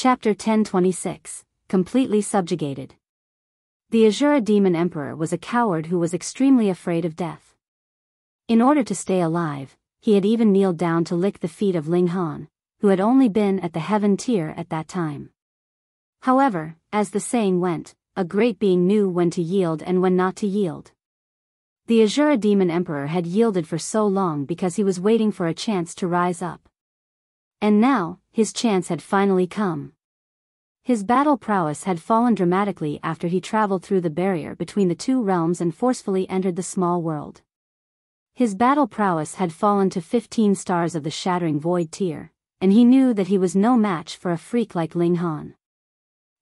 Chapter 1026, Completely Subjugated. The Azura Demon Emperor was a coward who was extremely afraid of death. In order to stay alive, he had even kneeled down to lick the feet of Ling Han, who had only been at the heaven tier at that time. However, as the saying went, a great being knew when to yield and when not to yield. The Azura Demon Emperor had yielded for so long because he was waiting for a chance to rise up. And now, his chance had finally come. His battle prowess had fallen dramatically after he traveled through the barrier between the two realms and forcefully entered the small world. His battle prowess had fallen to 15 stars of the Shattering Void tier, and he knew that he was no match for a freak like Ling Han.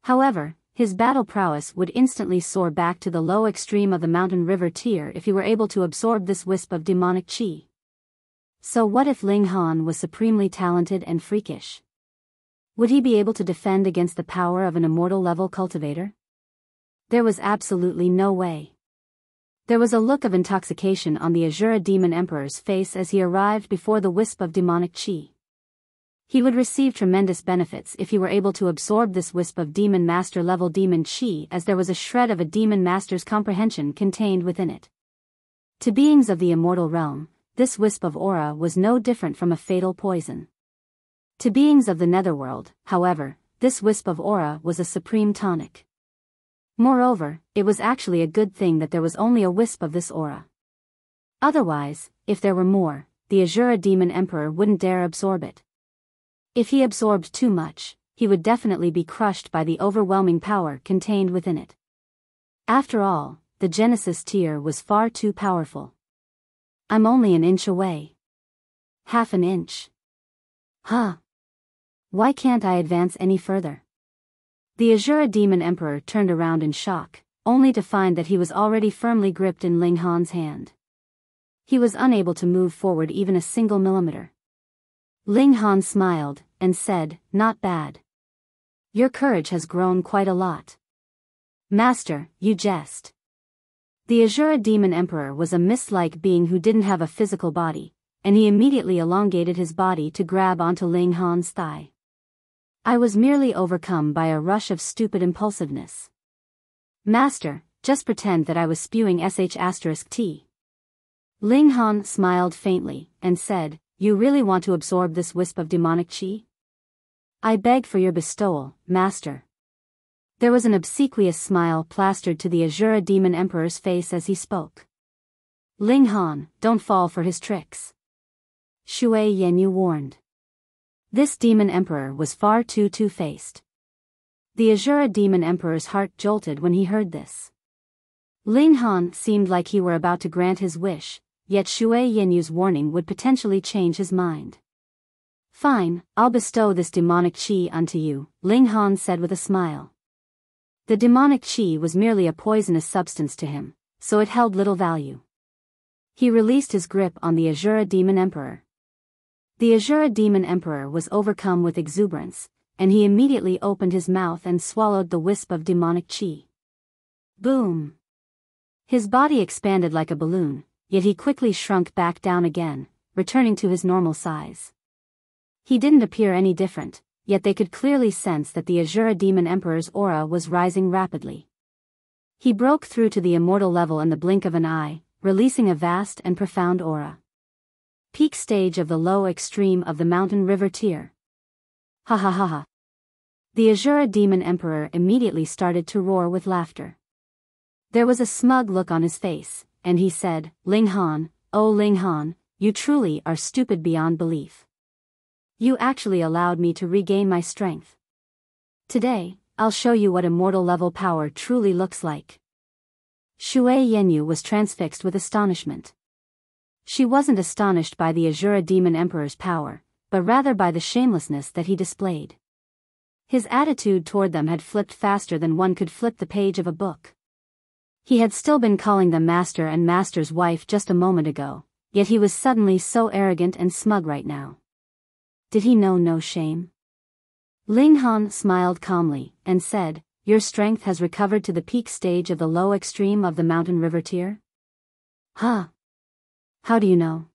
However, his battle prowess would instantly soar back to the low extreme of the Mountain River tier if he were able to absorb this wisp of demonic chi. So what if Ling Han was supremely talented and freakish? Would he be able to defend against the power of an immortal-level cultivator? There was absolutely no way. There was a look of intoxication on the Azura Demon Emperor's face as he arrived before the wisp of demonic chi. He would receive tremendous benefits if he were able to absorb this wisp of Demon Master-level demon chi, as there was a shred of a Demon Master's comprehension contained within it. To beings of the immortal realm, this wisp of aura was no different from a fatal poison. To beings of the netherworld, however, this wisp of aura was a supreme tonic. Moreover, it was actually a good thing that there was only a wisp of this aura. Otherwise, if there were more, the Azura Demon Emperor wouldn't dare absorb it. If he absorbed too much, he would definitely be crushed by the overwhelming power contained within it. After all, the Genesis tier was far too powerful. I'm only an inch away. Half an inch. Huh. Why can't I advance any further? The Azura Demon Emperor turned around in shock, only to find that he was already firmly gripped in Ling Han's hand. He was unable to move forward even a single millimeter. Ling Han smiled, and said, "Not bad. Your courage has grown quite a lot. Master, you jest." The Azura Demon Emperor was a mist-like being who didn't have a physical body, and he immediately elongated his body to grab onto Ling Han's thigh. "I was merely overcome by a rush of stupid impulsiveness. Master, just pretend that I was spewing sh*t. Ling Han smiled faintly, and said, "You really want to absorb this wisp of demonic chi? I beg for your bestowal, Master." There was an obsequious smile plastered to the Azura Demon Emperor's face as he spoke. "Ling Han, don't fall for his tricks," Shui Yanyu warned. This Demon Emperor was far too two-faced. The Azura Demon Emperor's heart jolted when he heard this. Ling Han seemed like he were about to grant his wish, yet Shui Yanyu's warning would potentially change his mind. "Fine, I'll bestow this demonic chi unto you," Ling Han said with a smile. The demonic chi was merely a poisonous substance to him, so it held little value. He released his grip on the Azura Demon Emperor. The Azura Demon Emperor was overcome with exuberance, and he immediately opened his mouth and swallowed the wisp of demonic chi. Boom! His body expanded like a balloon, yet he quickly shrunk back down again, returning to his normal size. He didn't appear any different, yet they could clearly sense that the Azura Demon Emperor's aura was rising rapidly. He broke through to the immortal level in the blink of an eye, releasing a vast and profound aura. Peak stage of the low extreme of the Mountain River tier. Ha ha ha ha. The Azura Demon Emperor immediately started to roar with laughter. There was a smug look on his face, and he said, "Ling Han, oh Ling Han, you truly are stupid beyond belief. You actually allowed me to regain my strength. Today, I'll show you what immortal-level power truly looks like." Shui Yanyu was transfixed with astonishment. She wasn't astonished by the Azura Demon Emperor's power, but rather by the shamelessness that he displayed. His attitude toward them had flipped faster than one could flip the page of a book. He had still been calling them master and master's wife just a moment ago, yet he was suddenly so arrogant and smug right now. Did he know no shame? Ling Han smiled calmly, and said, "Your strength has recovered to the peak stage of the low extreme of the Mountain River tier?" "Huh? How do you know?"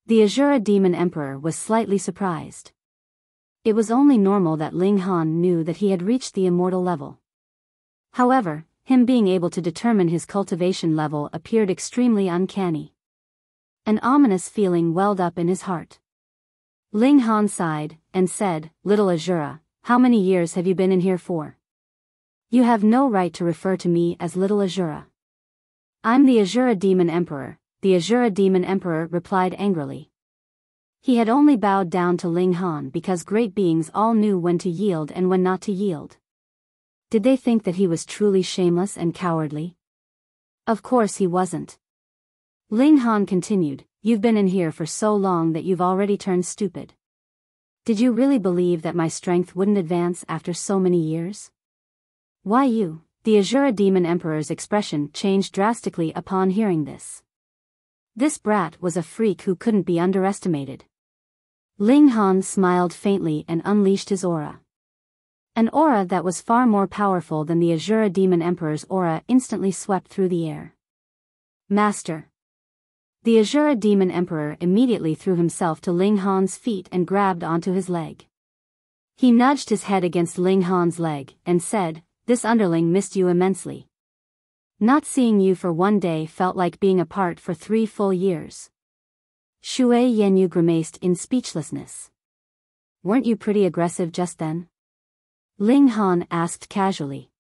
The Azura Demon Emperor was slightly surprised. It was only normal that Ling Han knew that he had reached the immortal level. However, him being able to determine his cultivation level appeared extremely uncanny. An ominous feeling welled up in his heart. Ling Han sighed, and said, "Little Azura, how many years have you been in here for? You have no right to refer to me as Little Azura." "I'm the Azura Demon Emperor," the Azura Demon Emperor replied angrily. He had only bowed down to Ling Han because great beings all knew when to yield and when not to yield. Did they think that he was truly shameless and cowardly? Of course he wasn't. Ling Han continued, "You've been in here for so long that you've already turned stupid. Did you really believe that my strength wouldn't advance after so many years?" "Why you?" The Azura Demon Emperor's expression changed drastically upon hearing this. This brat was a freak who couldn't be underestimated. Ling Han smiled faintly and unleashed his aura. An aura that was far more powerful than the Azura Demon Emperor's aura instantly swept through the air. "Master." The Azura Demon Emperor immediately threw himself to Ling Han's feet and grabbed onto his leg. He nudged his head against Ling Han's leg and said, "This underling missed you immensely. Not seeing you for one day felt like being apart for 3 full years." Shui Yanyu grimaced in speechlessness. "Weren't you pretty aggressive just then?" Ling Han asked casually.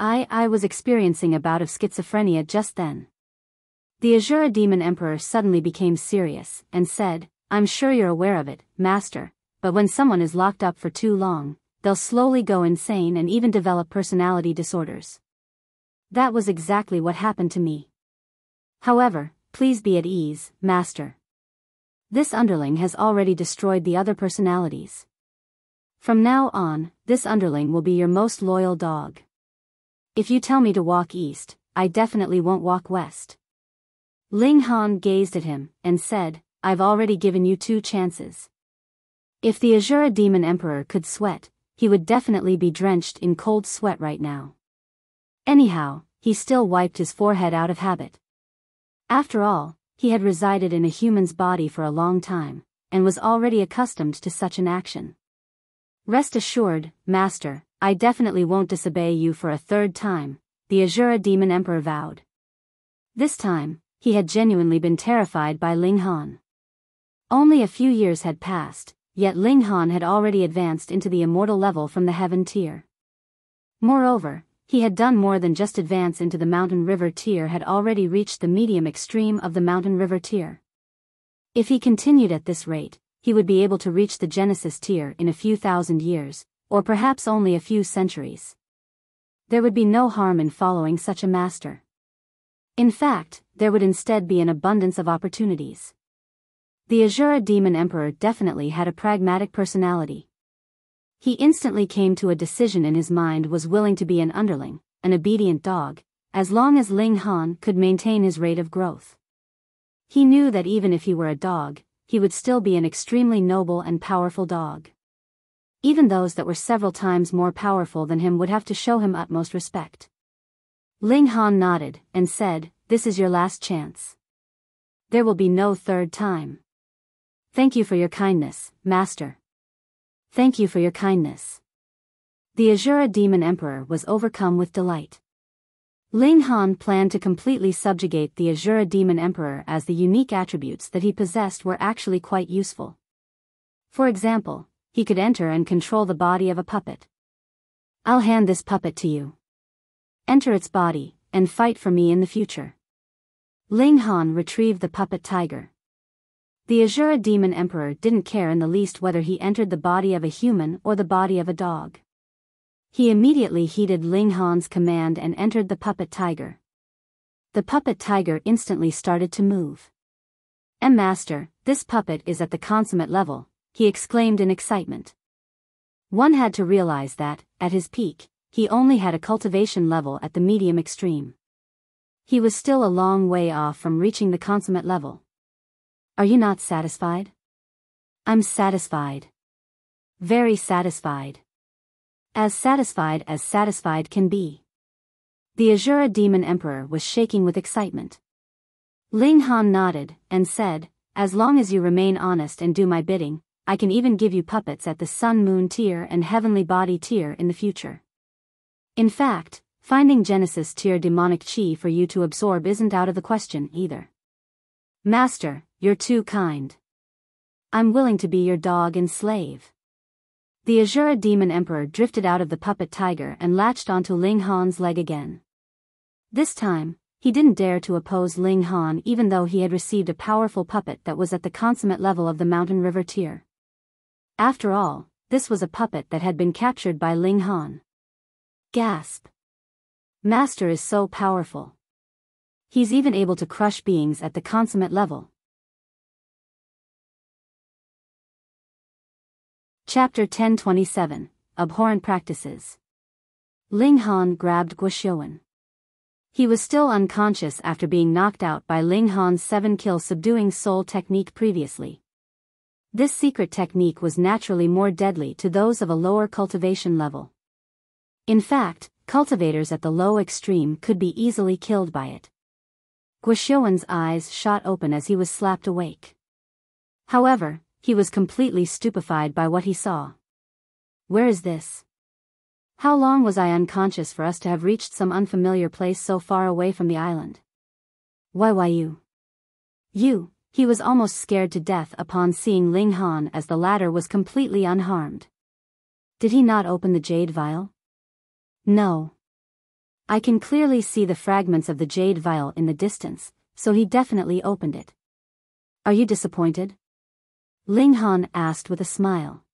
I was experiencing a bout of schizophrenia just then." The Azura Demon Emperor suddenly became serious, and said, "I'm sure you're aware of it, Master, but when someone is locked up for too long, they'll slowly go insane and even develop personality disorders. That was exactly what happened to me. However, please be at ease, Master. This underling has already destroyed the other personalities. From now on, this underling will be your most loyal dog. If you tell me to walk east, I definitely won't walk west." Ling Han gazed at him, and said, "I've already given you 2 chances. If the Azura Demon Emperor could sweat, he would definitely be drenched in cold sweat right now. Anyhow, he still wiped his forehead out of habit. After all, he had resided in a human's body for a long time, and was already accustomed to such an action. "Rest assured, Master, I definitely won't disobey you for a 3rd time," the Azura Demon Emperor vowed. This time, he had genuinely been terrified by Ling Han. Only a few years had passed, yet Ling Han had already advanced into the immortal level from the heaven tier. Moreover, he had done more than just advance into the mountain river tier, had already reached the medium extreme of the mountain river tier. If he continued at this rate, he would be able to reach the Genesis tier in a few thousand years, or perhaps only a few centuries. There would be no harm in following such a master. In fact, there would instead be an abundance of opportunities. The Azura Demon Emperor definitely had a pragmatic personality. He instantly came to a decision in his mind, was willing to be an underling, an obedient dog, as long as Ling Han could maintain his rate of growth. He knew that even if he were a dog, he would still be an extremely noble and powerful dog. Even those that were several times more powerful than him would have to show him utmost respect. Ling Han nodded, and said, "This is your last chance. There will be no 3rd time. Thank you for your kindness, Master." "Thank you for your kindness." The Azura Demon Emperor was overcome with delight. Ling Han planned to completely subjugate the Azura Demon Emperor, as the unique attributes that he possessed were actually quite useful. For example, he could enter and control the body of a puppet. "I'll hand this puppet to you. Enter its body, and fight for me in the future." Ling Han retrieved the puppet tiger. The Azura Demon Emperor didn't care in the least whether he entered the body of a human or the body of a dog. He immediately heeded Ling Han's command and entered the puppet tiger. The puppet tiger instantly started to move. "Master, this puppet is at the consummate level," he exclaimed in excitement. One had to realize that, at his peak, he only had a cultivation level at the medium extreme. He was still a long way off from reaching the consummate level. "Are you not satisfied?" "I'm satisfied. Very satisfied. As satisfied can be." The Azura Demon Emperor was shaking with excitement. Ling Han nodded, and said, "As long as you remain honest and do my bidding, I can even give you puppets at the Sun-Moon tier and Heavenly Body tier in the future. In fact, finding Genesis tier demonic chi for you to absorb isn't out of the question either. Master, you're too kind. I'm willing to be your dog and slave. The Azura Demon Emperor drifted out of the puppet tiger and latched onto Ling Han's leg again. This time, he didn't dare to oppose Ling Han even though he had received a powerful puppet that was at the consummate level of the Mountain River tier. After all, this was a puppet that had been captured by Ling Han. Gasp. Master is so powerful. He's even able to crush beings at the consummate level. Chapter 1027, Abhorrent Practices. Ling Han grabbed Guoxiuan. He was still unconscious after being knocked out by Ling Han's 7-kill subduing soul technique previously. This secret technique was naturally more deadly to those of a lower cultivation level. In fact, cultivators at the low extreme could be easily killed by it. Guoxiuan's eyes shot open as he was slapped awake. However, he was completely stupefied by what he saw. Where is this? How long was I unconscious for us to have reached some unfamiliar place so far away from the island? Why you? You, he was almost scared to death upon seeing Ling Han as the latter was completely unharmed. Did he not open the jade vial? No. I can clearly see the fragments of the jade vial in the distance, so he definitely opened it. Are you disappointed? Ling Han asked with a smile.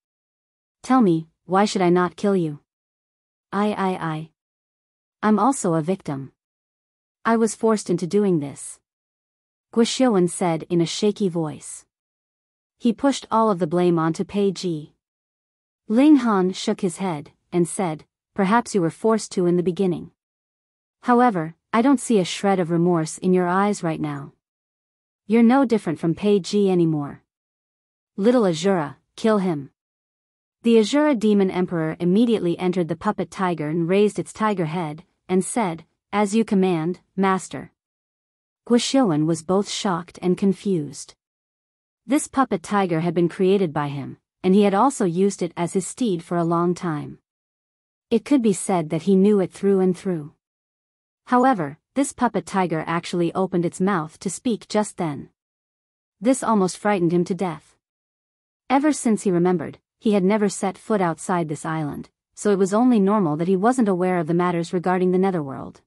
Tell me, why should I not kill you? I'm also a victim. I was forced into doing this. Guoxiuan said in a shaky voice. He pushed all of the blame onto Pei Ji. Ling Han shook his head, and said, perhaps you were forced to in the beginning. However, I don't see a shred of remorse in your eyes right now. You're no different from Pei Ji anymore. Little Azura, kill him. The Azura Demon Emperor immediately entered the puppet tiger and raised its tiger head, and said, as you command, Master. Guoxiuan was both shocked and confused. This puppet tiger had been created by him, and he had also used it as his steed for a long time. It could be said that he knew it through and through. However, this puppet tiger actually opened its mouth to speak just then. This almost frightened him to death. Ever since he remembered, he had never set foot outside this island, so it was only normal that he wasn't aware of the matters regarding the netherworld.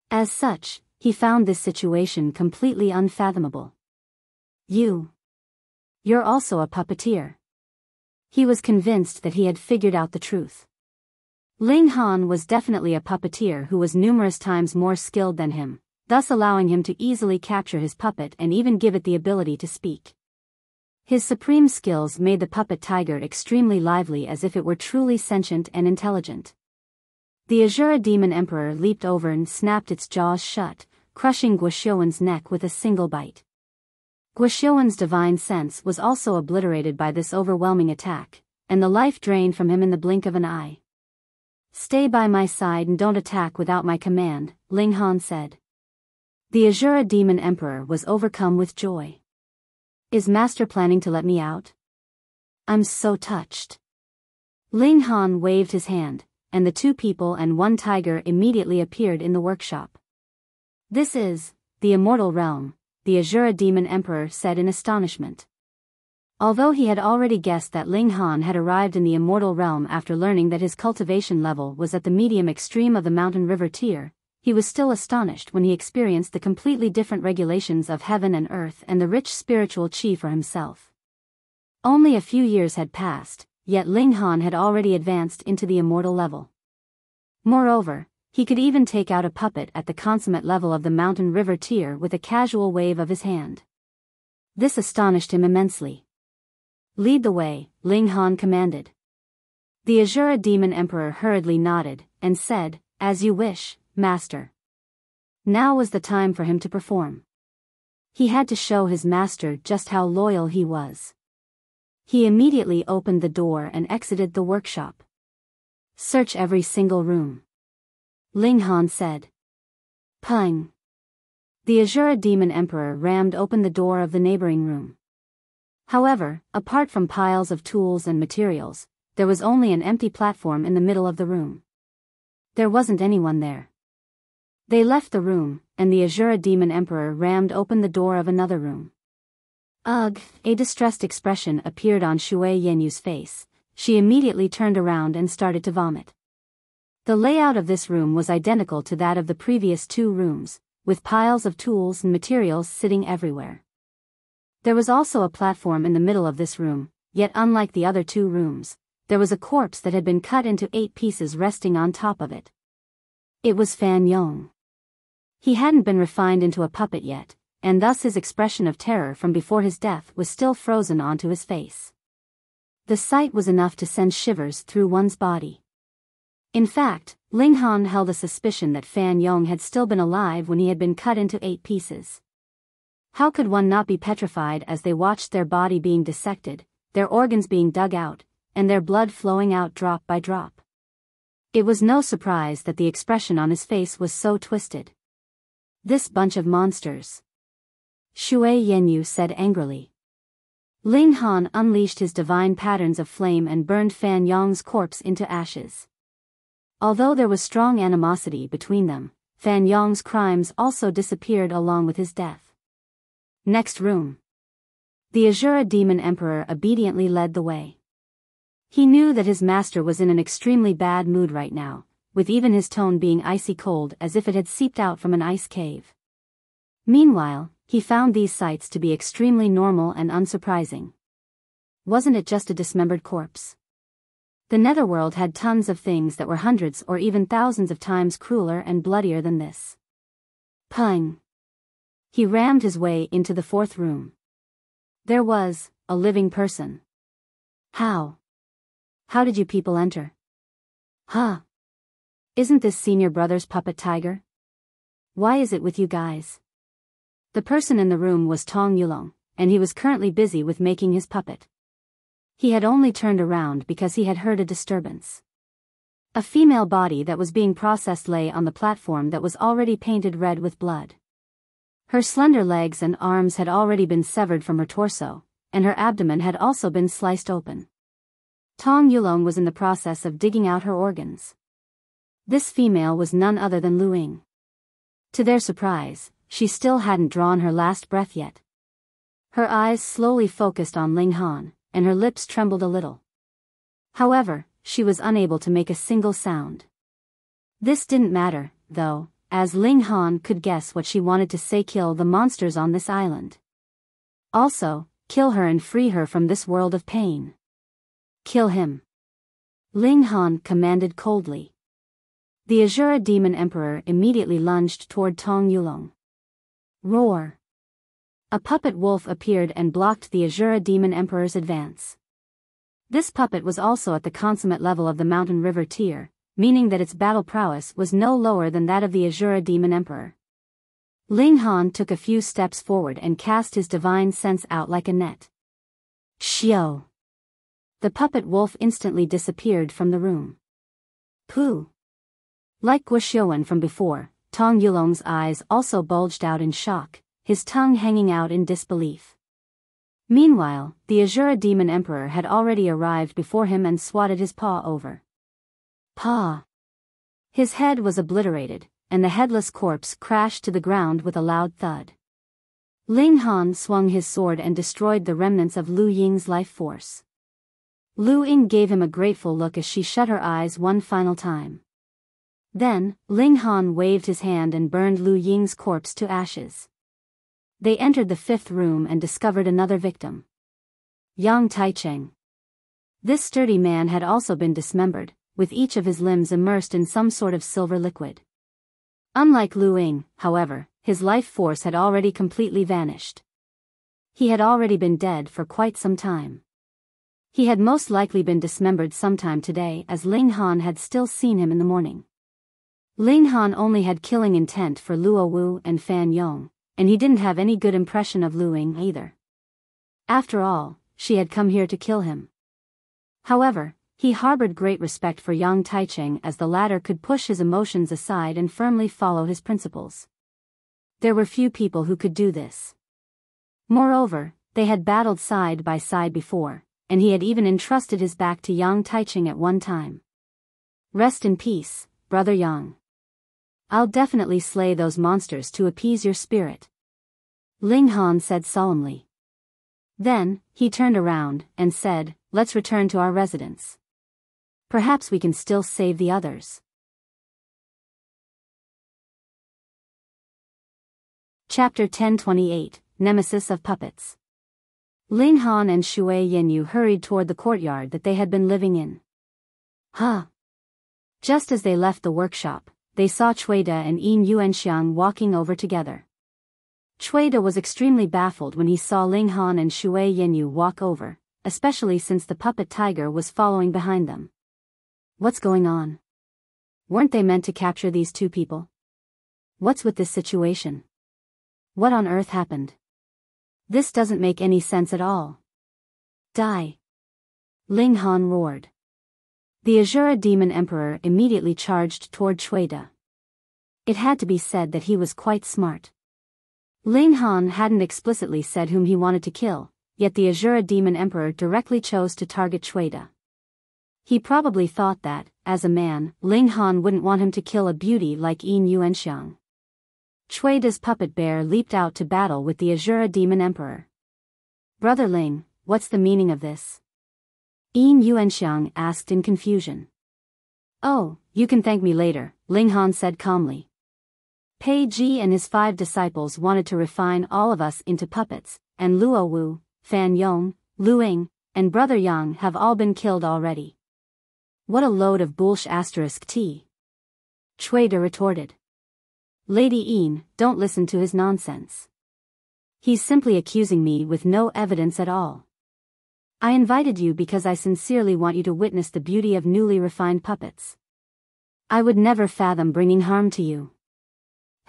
As such, he found this situation completely unfathomable. You're also a puppeteer. He was convinced that he had figured out the truth. Ling Han was definitely a puppeteer who was numerous times more skilled than him, thus allowing him to easily capture his puppet and even give it the ability to speak. His supreme skills made the puppet tiger extremely lively as if it were truly sentient and intelligent. The Azura Demon Emperor leaped over and snapped its jaws shut, crushing Guoxiuan's neck with a single bite. Guoxiuan's divine sense was also obliterated by this overwhelming attack, and the life drained from him in the blink of an eye. Stay by my side and don't attack without my command, Ling Han said. The Azura Demon Emperor was overcome with joy. Is Master planning to let me out? I'm so touched. Ling Han waved his hand, and the 2 people and 1 tiger immediately appeared in the workshop. This is the immortal realm, the Azura Demon Emperor said in astonishment. Although he had already guessed that Ling Han had arrived in the immortal realm after learning that his cultivation level was at the medium extreme of the Mountain River tier, he was still astonished when he experienced the completely different regulations of heaven and earth and the rich spiritual chi for himself. Only a few years had passed, yet Ling Han had already advanced into the immortal level. Moreover, he could even take out a puppet at the consummate level of the Mountain River tier with a casual wave of his hand. This astonished him immensely. Lead the way, Ling Han commanded. The Azura Demon Emperor hurriedly nodded, and said, as you wish, Master. Now was the time for him to perform. He had to show his master just how loyal he was. He immediately opened the door and exited the workshop. Search every single room. Ling Han said. Pung. The Azura Demon Emperor rammed open the door of the neighboring room. However, apart from piles of tools and materials, there was only an empty platform in the middle of the room. There wasn't anyone there. They left the room, and the Azura Demon Emperor rammed open the door of another room. Ugh! A distressed expression appeared on Shui Yenyu's face. She immediately turned around and started to vomit. The layout of this room was identical to that of the previous two rooms, with piles of tools and materials sitting everywhere. There was also a platform in the middle of this room, yet unlike the other two rooms, there was a corpse that had been cut into 8 pieces resting on top of it. It was Fan Yong. He hadn't been refined into a puppet yet, and thus his expression of terror from before his death was still frozen onto his face. The sight was enough to send shivers through one's body. In fact, Ling Han held a suspicion that Fan Yong had still been alive when he had been cut into 8 pieces. How could one not be petrified as they watched their body being dissected, their organs being dug out, and their blood flowing out drop by drop? It was no surprise that the expression on his face was so twisted. This bunch of monsters. Shui Yenyu said angrily. Ling Han unleashed his divine patterns of flame and burned Fan Yong's corpse into ashes. Although there was strong animosity between them, Fan Yong's crimes also disappeared along with his death. Next room. The Azura Demon Emperor obediently led the way. He knew that his master was in an extremely bad mood right now, with even his tone being icy cold as if it had seeped out from an ice cave. Meanwhile, he found these sights to be extremely normal and unsurprising. Wasn't it just a dismembered corpse? The netherworld had tons of things that were hundreds or even thousands of times crueler and bloodier than this. Pung! He rammed his way into the 4th room. There was a living person. How? How did you people enter? Huh? Isn't this senior brother's puppet tiger? Why is it with you guys? The person in the room was Tong Yulong, and he was currently busy with making his puppet. He had only turned around because he had heard a disturbance. A female body that was being processed lay on the platform that was already painted red with blood. Her slender legs and arms had already been severed from her torso, and her abdomen had also been sliced open. Tong Yulong was in the process of digging out her organs. This female was none other than Lu Ying. To their surprise, she still hadn't drawn her last breath yet. Her eyes slowly focused on Ling Han, and her lips trembled a little. However, she was unable to make a single sound. This didn't matter, though, as Ling Han could guess what she wanted to say: kill the monsters on this island. Also, kill her and free her from this world of pain. Kill him. Ling Han commanded coldly. The Azura Demon Emperor immediately lunged toward Tong Yulong. Roar! A puppet wolf appeared and blocked the Azura Demon Emperor's advance. This puppet was also at the consummate level of the Mountain River tier, meaning that its battle prowess was no lower than that of the Azura Demon Emperor. Ling Han took a few steps forward and cast his divine sense out like a net. Xiao! The puppet wolf instantly disappeared from the room. Pooh! Like Guoxiuan from before, Tong Yulong's eyes also bulged out in shock, his tongue hanging out in disbelief. Meanwhile, the Azura Demon Emperor had already arrived before him and swatted his paw over. Paw! His head was obliterated, and the headless corpse crashed to the ground with a loud thud. Ling Han swung his sword and destroyed the remnants of Lu Ying's life force. Lu Ying gave him a grateful look as she shut her eyes one final time. Then, Ling Han waved his hand and burned Lu Ying's corpse to ashes. They entered the 5th room and discovered another victim. Yang Taicheng. This sturdy man had also been dismembered, with each of his limbs immersed in some sort of silver liquid. Unlike Lu Ying, however, his life force had already completely vanished. He had already been dead for quite some time. He had most likely been dismembered sometime today, as Ling Han had still seen him in the morning. Ling Han only had killing intent for Luo Wu and Fan Yong, and he didn't have any good impression of Lu Ying either. After all, she had come here to kill him. However, he harbored great respect for Yang Taicheng, as the latter could push his emotions aside and firmly follow his principles. There were few people who could do this. Moreover, They had battled side by side before, and he had even entrusted his back to Yang Taiching at one time. Rest in peace, brother Yang. I'll definitely slay those monsters to appease your spirit, Ling Han said solemnly. Then, he turned around and said, let's return to our residence. Perhaps we can still save the others. Chapter 1028, Nemesis of Puppets. Ling Han and Shui Yanyu hurried toward the courtyard that they had been living in. Just as they left the workshop, they saw Chuida and Yuanxiang walking over together. Chuida was extremely baffled when he saw Ling Han and Shui Yanyu walk over, especially since the puppet tiger was following behind them. What's going on? Weren't they meant to capture these two people? What's with this situation? What on earth happened? This doesn't make any sense at all. Die! Ling Han roared. The Azura Demon Emperor immediately charged toward Chuida. It had to be said that he was quite smart. Ling Han hadn't explicitly said whom he wanted to kill, yet the Azura Demon Emperor directly chose to target Chuida. He probably thought that, as a man, Ling Han wouldn't want him to kill a beauty like Yuanxiang. Chuida's puppet bear leaped out to battle with the Azura Demon Emperor. Brother Ling, what's the meaning of this? Yuanxiang asked in confusion. Oh, you can thank me later, Ling Han said calmly. Pei Ji and his 5 disciples wanted to refine all of us into puppets, and Luo Wu, Fan Yong, Lu Ying, and Brother Yang have all been killed already. What a load of bullsh*t. Chuida retorted. Lady Yin, don't listen to his nonsense. He's simply accusing me with no evidence at all. I invited you because I sincerely want you to witness the beauty of newly refined puppets. I would never fathom bringing harm to you.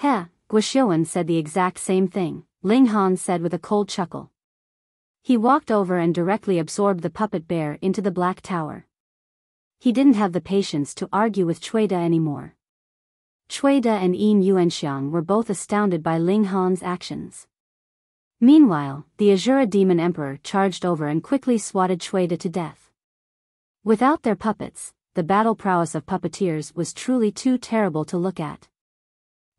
Guoxiuan said the exact same thing, Ling Han said with a cold chuckle. He walked over and directly absorbed the puppet bear into the Black Tower. He didn't have the patience to argue with Chuida anymore. Chuida and Yuanxiang were both astounded by Ling Han's actions. Meanwhile, the Azura Demon Emperor charged over and quickly swatted Chuida to death. Without their puppets, the battle prowess of puppeteers was truly too terrible to look at.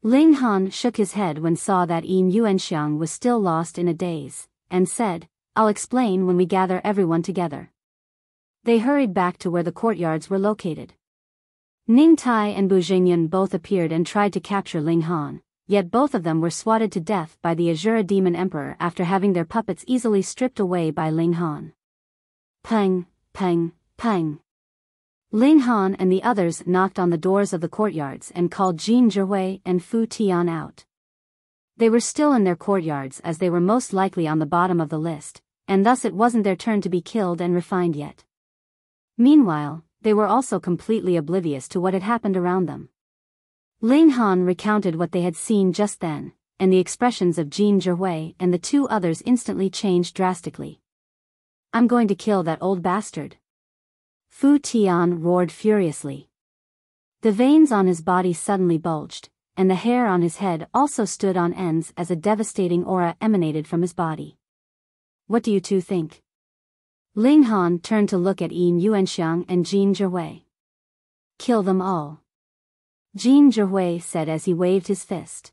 Ling Han shook his head when saw that Yuanxiang was still lost in a daze, and said, I'll explain when we gather everyone together. They hurried back to where the courtyards were located. Ning Tai and Bu Jingyun both appeared and tried to capture Ling Han, yet both of them were swatted to death by the Azura Demon Emperor after having their puppets easily stripped away by Ling Han. Peng, peng, peng. Ling Han and the others knocked on the doors of the courtyards and called Jin Zhihui and Fu Tian out. They were still in their courtyards as they were most likely on the bottom of the list, and thus it wasn't their turn to be killed and refined yet. Meanwhile, they were also completely oblivious to what had happened around them. Ling Han recounted what they had seen just then, and the expressions of Jin Zhihui and the 2 others instantly changed drastically. I'm going to kill that old bastard. Fu Tian roared furiously. The veins on his body suddenly bulged, and the hair on his head also stood on ends as a devastating aura emanated from his body. What do you two think? Ling Han turned to look at Yuanxiang and Jin Zhihui. Kill them all. Jin Zhihui said as he waved his fist.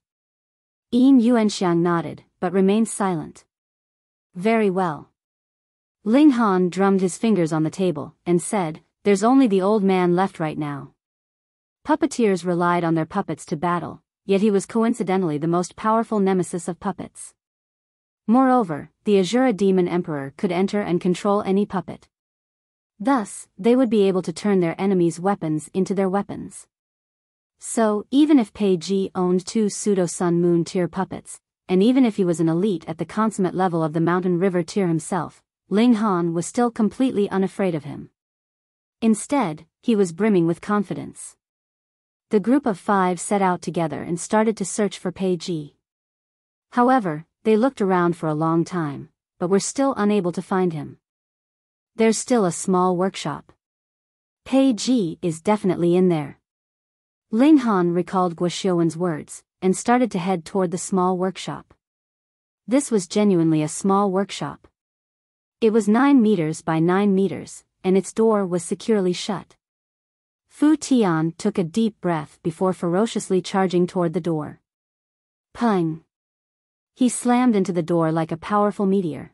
Yuanxiang nodded, but remained silent. Very well. Ling Han drummed his fingers on the table, and said, there's only the old man left right now. Puppeteers relied on their puppets to battle, yet he was coincidentally the most powerful nemesis of puppets. Moreover, the Azura Demon Emperor could enter and control any puppet. Thus, they would be able to turn their enemies' weapons into their weapons. So, even if Pei Ji owned 2 pseudo-Sun Moon tier puppets, and even if he was an elite at the consummate level of the Mountain River tier himself, Ling Han was still completely unafraid of him. Instead, he was brimming with confidence. The group of 5 set out together and started to search for Pei Ji. However, they looked around for a long time, but were still unable to find him. There's still a small workshop. Pei Ji is definitely in there. Ling Han recalled Guoxiuan's words, and started to head toward the small workshop. This was genuinely a small workshop. It was 9 meters by 9 meters, and its door was securely shut. Fu Tian took a deep breath before ferociously charging toward the door. Pung! He slammed into the door like a powerful meteor.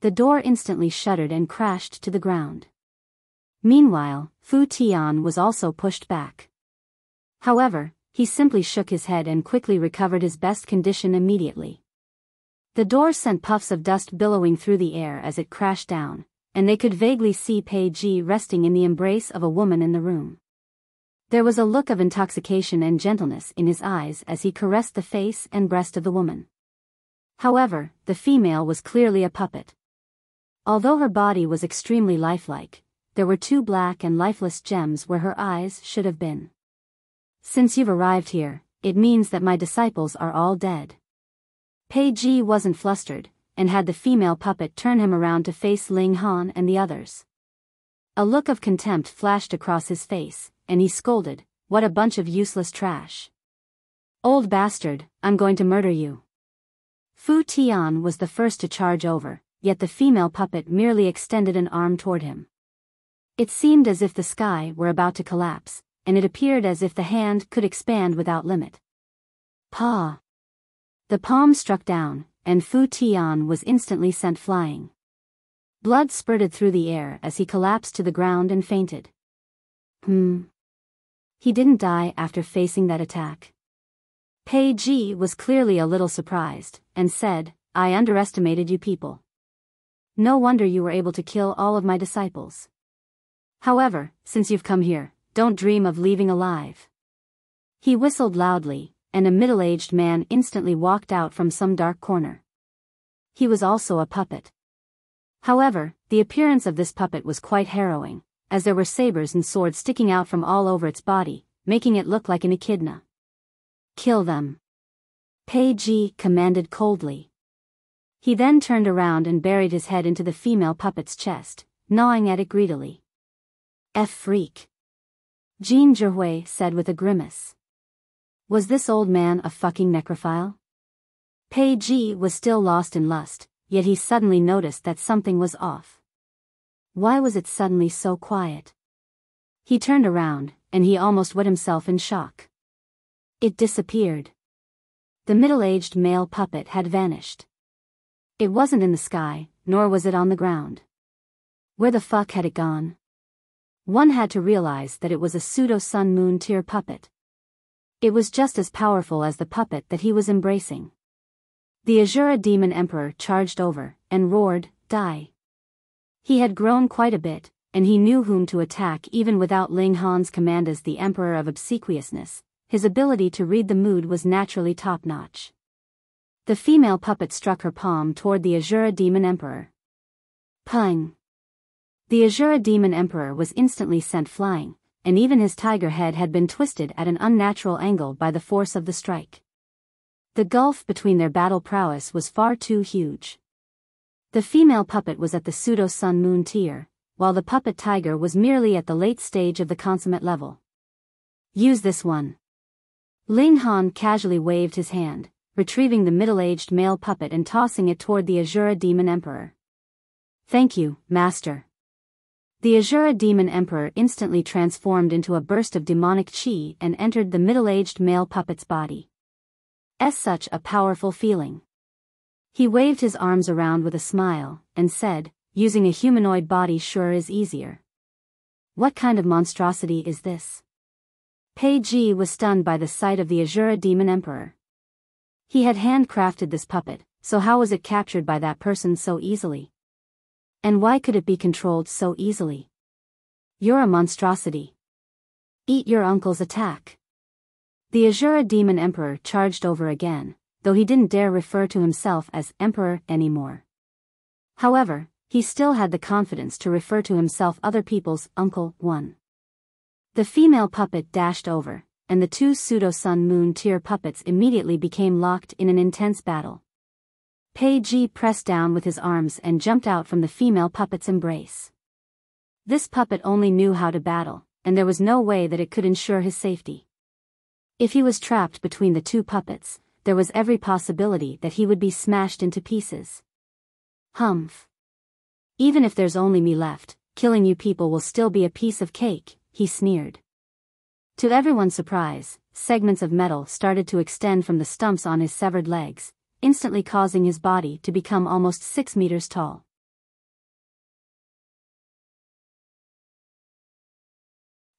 The door instantly shuddered and crashed to the ground. Meanwhile, Fu Tian was also pushed back. However, he simply shook his head and quickly recovered his best condition immediately. The door sent puffs of dust billowing through the air as it crashed down, and they could vaguely see Pei Ji resting in the embrace of a woman in the room. There was a look of intoxication and gentleness in his eyes as he caressed the face and breast of the woman. However, the female was clearly a puppet. Although her body was extremely lifelike, there were 2 black and lifeless gems where her eyes should have been. Since you've arrived here, it means that my disciples are all dead. Pei Ji wasn't flustered, and had the female puppet turn him around to face Ling Han and the others. A look of contempt flashed across his face, and he scolded, "What a bunch of useless trash. Old bastard, I'm going to murder you." Fu Tian was the first to charge over, yet the female puppet merely extended an arm toward him. It seemed as if the sky were about to collapse, and it appeared as if the hand could expand without limit. Pa! The palm struck down, and Fu Tian was instantly sent flying. Blood spurted through the air as he collapsed to the ground and fainted. He didn't die after facing that attack. Pei Ji was clearly a little surprised, and said, "I underestimated you people. No wonder you were able to kill all of my disciples. However, since you've come here, don't dream of leaving alive." He whistled loudly, and a middle-aged man instantly walked out from some dark corner. He was also a puppet. However, the appearance of this puppet was quite harrowing, as there were sabers and swords sticking out from all over its body, making it look like an echidna. "Kill them," Pei Ji commanded coldly. He then turned around and buried his head into the female puppet's chest, gnawing at it greedily. Freak," Jin Zhihui said with a grimace. Was this old man a fucking necrophile? Pei Ji was still lost in lust, yet he suddenly noticed that something was off. Why was it suddenly so quiet? He turned around, and he almost wet himself in shock. It disappeared. The middle-aged male puppet had vanished. It wasn't in the sky, nor was it on the ground. Where the fuck had it gone? One had to realize that it was a pseudo-Sun Moon tier puppet. It was just as powerful as the puppet that he was embracing. The Azura Demon Emperor charged over, and roared, "Die!" He had grown quite a bit, and he knew whom to attack even without Ling Han's command. As the Emperor of Obsequiousness, his ability to read the mood was naturally top-notch. The female puppet struck her palm toward the Azura Demon Emperor. Pung! The Azura Demon Emperor was instantly sent flying, and even his tiger head had been twisted at an unnatural angle by the force of the strike. The gulf between their battle prowess was far too huge. The female puppet was at the pseudo-Sun Moon tier, while the puppet tiger was merely at the late stage of the consummate level. Use this one. Ling Han casually waved his hand, retrieving the middle-aged male puppet and tossing it toward the Azura Demon Emperor. Thank you, Master. The Azura Demon Emperor instantly transformed into a burst of demonic chi and entered the middle-aged male puppet's body. Such a powerful feeling. He waved his arms around with a smile, and said, "Using a humanoid body sure is easier. What kind of monstrosity is this?" Pei Ji was stunned by the sight of the Azura Demon Emperor. He had handcrafted this puppet, so how was it captured by that person so easily? And why could it be controlled so easily? You're a monstrosity. Eat your uncle's attack. The Azura Demon Emperor charged over again, though he didn't dare refer to himself as Emperor anymore. However, he still had the confidence to refer to himself other people's Uncle One. The female puppet dashed over, and the 2 pseudo-Sun Moon tier puppets immediately became locked in an intense battle. Pei Ji pressed down with his arms and jumped out from the female puppet's embrace. This puppet only knew how to battle, and there was no way that it could ensure his safety. If he was trapped between the 2 puppets, there was every possibility that he would be smashed into pieces. Humph. Even if there's only me left, killing you people will still be a piece of cake, he sneered. To everyone's surprise, segments of metal started to extend from the stumps on his severed legs, instantly causing his body to become almost 6 meters tall.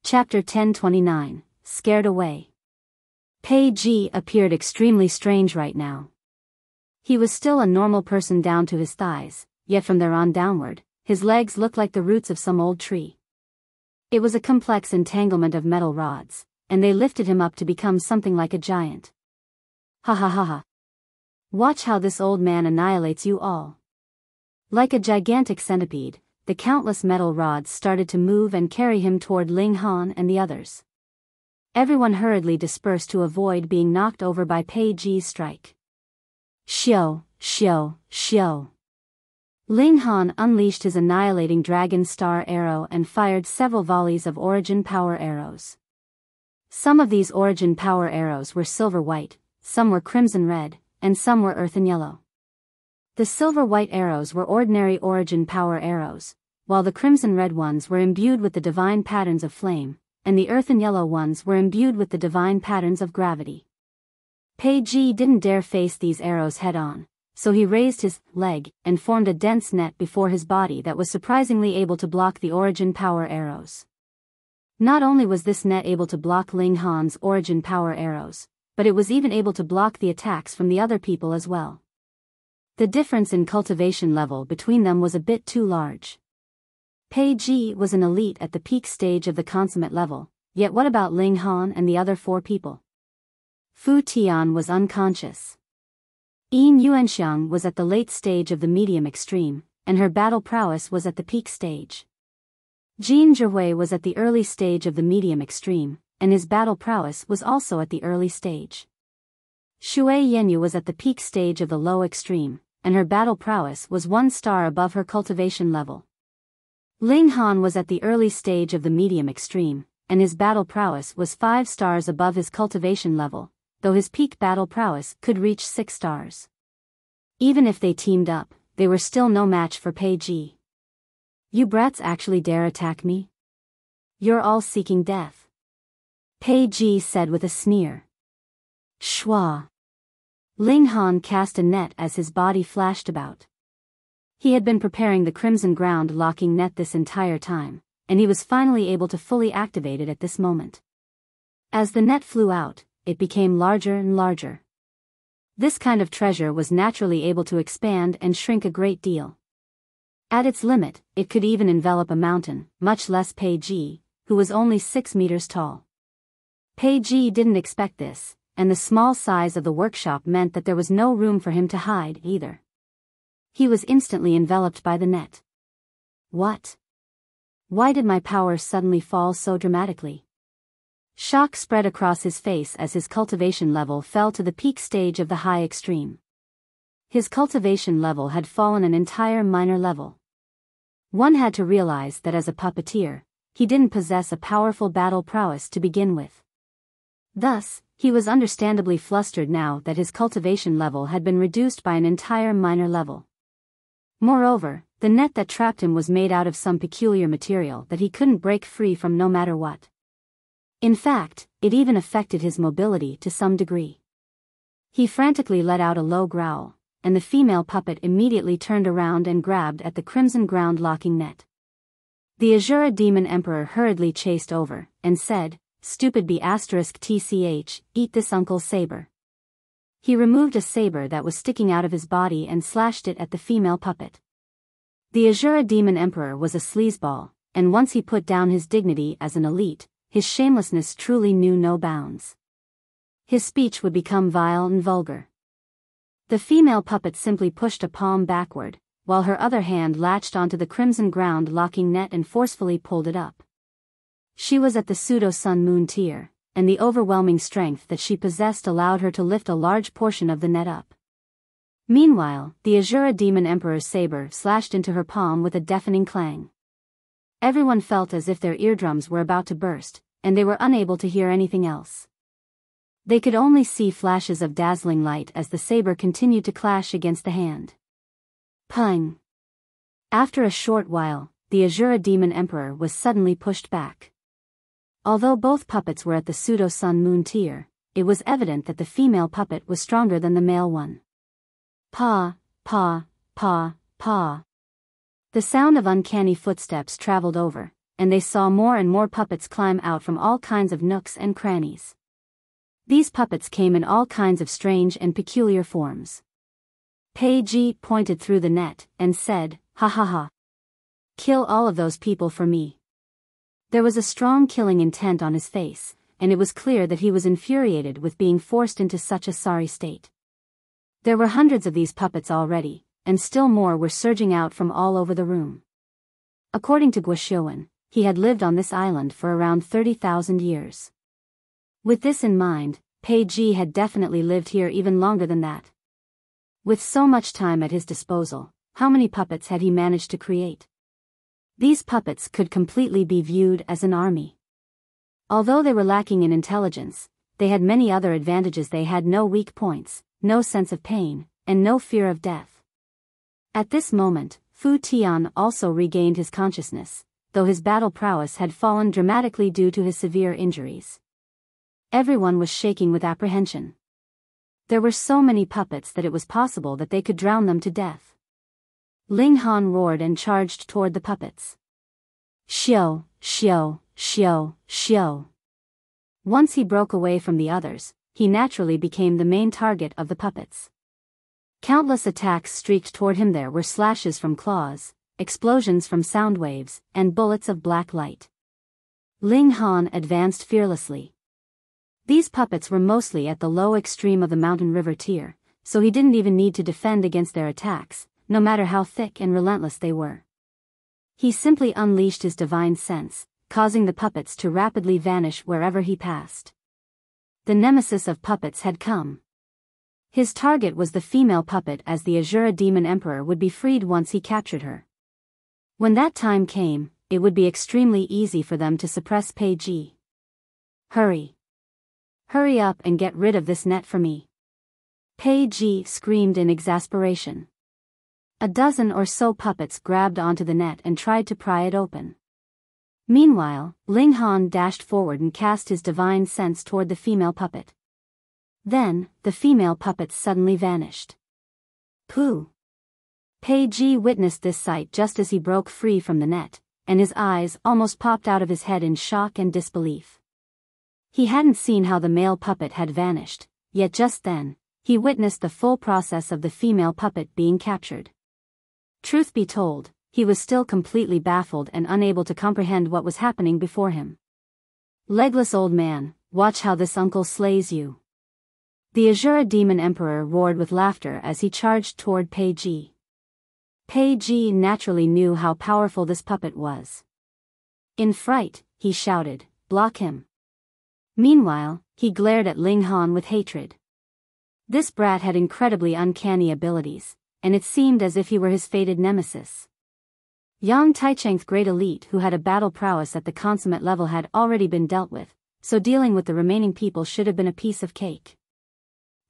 Chapter 1029, Scared Away. Pei Ji appeared extremely strange right now. He was still a normal person down to his thighs, yet from there on downward, his legs looked like the roots of some old tree. It was a complex entanglement of metal rods, and they lifted him up to become something like a giant. Ha ha ha ha. Watch how this old man annihilates you all. Like a gigantic centipede, the countless metal rods started to move and carry him toward Ling Han and the others. Everyone hurriedly dispersed to avoid being knocked over by Pei Ji's strike. Xiao, xiao, xiao. Ling Han unleashed his annihilating dragon star arrow and fired several volleys of origin power arrows. Some of these origin power arrows were silver white, some were crimson red, and some were earthen yellow. The silver-white arrows were ordinary origin power arrows, while the crimson-red ones were imbued with the divine patterns of flame, and the earthen-yellow ones were imbued with the divine patterns of gravity. Pei Ji didn't dare face these arrows head-on, so he raised his leg and formed a dense net before his body that was surprisingly able to block the origin power arrows. Not only was this net able to block Ling Han's origin power arrows, but it was even able to block the attacks from the other people as well. The difference in cultivation level between them was a bit too large. Pei Ji was an elite at the peak stage of the consummate level, yet what about Ling Han and the other 4 people? Fu Tian was unconscious. Yuanxiang was at the late stage of the medium extreme, and her battle prowess was at the peak stage. Jin Zhihui was at the early stage of the medium extreme, and his battle prowess was also at the early stage. Shui Yenyu was at the peak stage of the low extreme, and her battle prowess was 1 star above her cultivation level. Ling Han was at the early stage of the medium extreme, and his battle prowess was 5 stars above his cultivation level, though his peak battle prowess could reach 6 stars. Even if they teamed up, they were still no match for Pei Ji. You brats actually dare attack me? You're all seeking death. Pei Ji said with a sneer. Shwa. Ling Han cast a net as his body flashed about. He had been preparing the crimson ground locking net this entire time, and he was finally able to fully activate it at this moment. As the net flew out, it became larger and larger. This kind of treasure was naturally able to expand and shrink a great deal. At its limit, it could even envelop a mountain, much less Pei Ji, who was only 6 meters tall. Pei Ji didn't expect this, and the small size of the workshop meant that there was no room for him to hide either. He was instantly enveloped by the net. What? Why did my power suddenly fall so dramatically? Shock spread across his face as his cultivation level fell to the peak stage of the high extreme. His cultivation level had fallen an entire minor level. One had to realize that as a puppeteer, he didn't possess a powerful battle prowess to begin with. Thus, he was understandably flustered now that his cultivation level had been reduced by an entire minor level. Moreover, the net that trapped him was made out of some peculiar material that he couldn't break free from no matter what. In fact, it even affected his mobility to some degree. He frantically let out a low growl, and the female puppet immediately turned around and grabbed at the crimson ground locking net. The Azura Demon Emperor hurriedly chased over, and said, "Stupid B***tch, eat this Uncle Saber." He removed a saber that was sticking out of his body and slashed it at the female puppet. The Azura Demon Emperor was a sleazeball, and once he put down his dignity as an elite, his shamelessness truly knew no bounds. His speech would become vile and vulgar. The female puppet simply pushed a palm backward, while her other hand latched onto the crimson ground locking net and forcefully pulled it up. She was at the pseudo-sun-moon tier, and the overwhelming strength that she possessed allowed her to lift a large portion of the net up. Meanwhile, the Azura Demon Emperor's saber slashed into her palm with a deafening clang. Everyone felt as if their eardrums were about to burst, and they were unable to hear anything else. They could only see flashes of dazzling light as the saber continued to clash against the hand. Pung! After a short while, the Azura Demon Emperor was suddenly pushed back. Although both puppets were at the pseudo-sun moon tier, it was evident that the female puppet was stronger than the male one. Paw, paw, paw, paw. The sound of uncanny footsteps traveled over, and they saw more and more puppets climb out from all kinds of nooks and crannies. These puppets came in all kinds of strange and peculiar forms. Pei Ji pointed through the net and said, "Ha ha ha. Kill all of those people for me." There was a strong killing intent on his face, and it was clear that he was infuriated with being forced into such a sorry state. There were hundreds of these puppets already, and still more were surging out from all over the room. According to Guoxiuan, he had lived on this island for around 30,000 years. With this in mind, Pei Ji had definitely lived here even longer than that. With so much time at his disposal, how many puppets had he managed to create? These puppets could completely be viewed as an army. Although they were lacking in intelligence, they had many other advantages. They had no weak points, no sense of pain, and no fear of death. At this moment, Fu Tian also regained his consciousness, though his battle prowess had fallen dramatically due to his severe injuries. Everyone was shaking with apprehension. There were so many puppets that it was possible that they could drown them to death. Ling Han roared and charged toward the puppets. Xiao, xiao, xiao, xiao. Once he broke away from the others, he naturally became the main target of the puppets. Countless attacks streaked toward him. There were slashes from claws, explosions from sound waves, and bullets of black light. Ling Han advanced fearlessly. These puppets were mostly at the low extreme of the mountain river tier, so he didn't even need to defend against their attacks, no matter how thick and relentless they were. He simply unleashed his divine sense, causing the puppets to rapidly vanish wherever he passed. The nemesis of puppets had come. His target was the female puppet, as the Azura Demon Emperor would be freed once he captured her. When that time came, it would be extremely easy for them to suppress Pei Ji. Hurry! Hurry up and get rid of this net for me! Pei Ji screamed in exasperation. A dozen or so puppets grabbed onto the net and tried to pry it open. Meanwhile, Ling Han dashed forward and cast his divine sense toward the female puppet. Then, the female puppets suddenly vanished. Pooh! Pei Ji witnessed this sight just as he broke free from the net, and his eyes almost popped out of his head in shock and disbelief. He hadn't seen how the male puppet had vanished, yet just then, he witnessed the full process of the female puppet being captured. Truth be told, he was still completely baffled and unable to comprehend what was happening before him. Legless old man, watch how this uncle slays you. The Azura Demon Emperor roared with laughter as he charged toward Pei Ji. Pei Ji naturally knew how powerful this puppet was. In fright, he shouted, "Block him." Meanwhile, he glared at Ling Han with hatred. This brat had incredibly uncanny abilities, and it seemed as if he were his fated nemesis. Yang Taicheng's great elite, who had a battle prowess at the consummate level, had already been dealt with, so dealing with the remaining people should have been a piece of cake.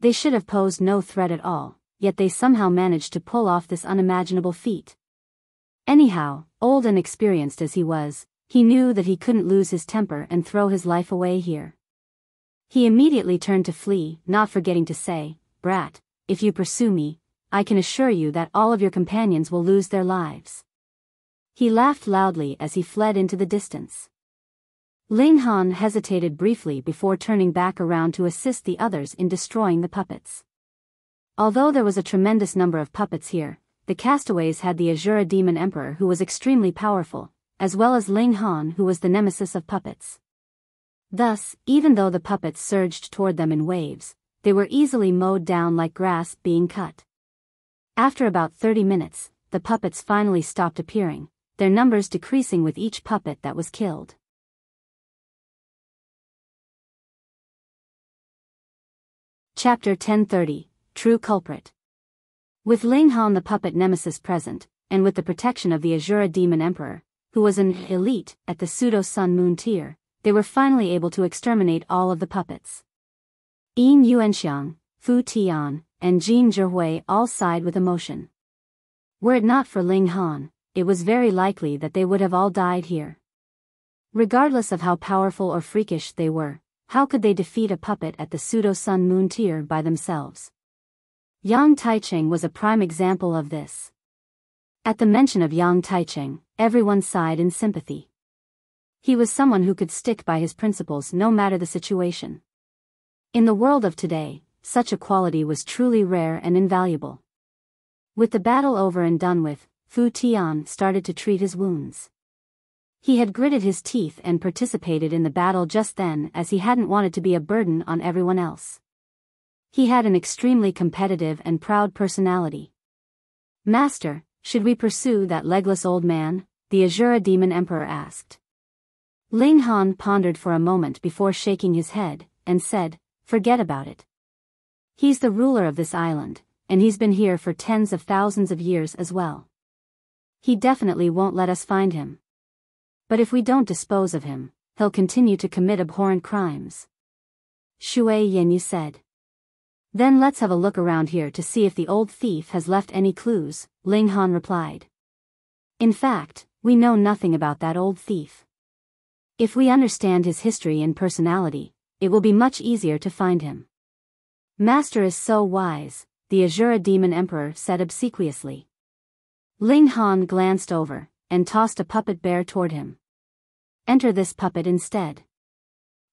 They should have posed no threat at all, yet they somehow managed to pull off this unimaginable feat. Anyhow, old and experienced as he was, he knew that he couldn't lose his temper and throw his life away here. He immediately turned to flee, not forgetting to say, "Brat, if you pursue me, I can assure you that all of your companions will lose their lives." He laughed loudly as he fled into the distance. Ling Han hesitated briefly before turning back around to assist the others in destroying the puppets. Although there was a tremendous number of puppets here, the castaways had the Azura Demon Emperor, who was extremely powerful, as well as Ling Han, who was the nemesis of puppets. Thus, even though the puppets surged toward them in waves, they were easily mowed down like grass being cut. After about 30 minutes, the puppets finally stopped appearing, their numbers decreasing with each puppet that was killed. Chapter 1030, True Culprit. With Ling Han the puppet nemesis present, and with the protection of the Azura Demon Emperor, who was an elite at the pseudo-sun moon tier, they were finally able to exterminate all of the puppets. Yuanxiang, Fu Tian, and Jin Zhihui all sighed with emotion. Were it not for Ling Han, it was very likely that they would have all died here. Regardless of how powerful or freakish they were, how could they defeat a puppet at the pseudo-sun moon tier by themselves? Yang Taicheng was a prime example of this. At the mention of Yang Taicheng, everyone sighed in sympathy. He was someone who could stick by his principles no matter the situation. In the world of today, such a quality was truly rare and invaluable. With the battle over and done with, Fu Tian started to treat his wounds. He had gritted his teeth and participated in the battle just then, as he hadn't wanted to be a burden on everyone else. He had an extremely competitive and proud personality. "Master, should we pursue that legless old man?" the Azura Demon Emperor asked. Ling Han pondered for a moment before shaking his head, and said, "Forget about it. He's the ruler of this island, and he's been here for tens of thousands of years as well. He definitely won't let us find him. But if we don't dispose of him, he'll continue to commit abhorrent crimes." Shui Yenyu said. "Then let's have a look around here to see if the old thief has left any clues," Ling Han replied. "In fact, we know nothing about that old thief. If we understand his history and personality, it will be much easier to find him." "Master is so wise," the Azura Demon Emperor said obsequiously. Ling Han glanced over, and tossed a puppet bear toward him. "Enter this puppet instead."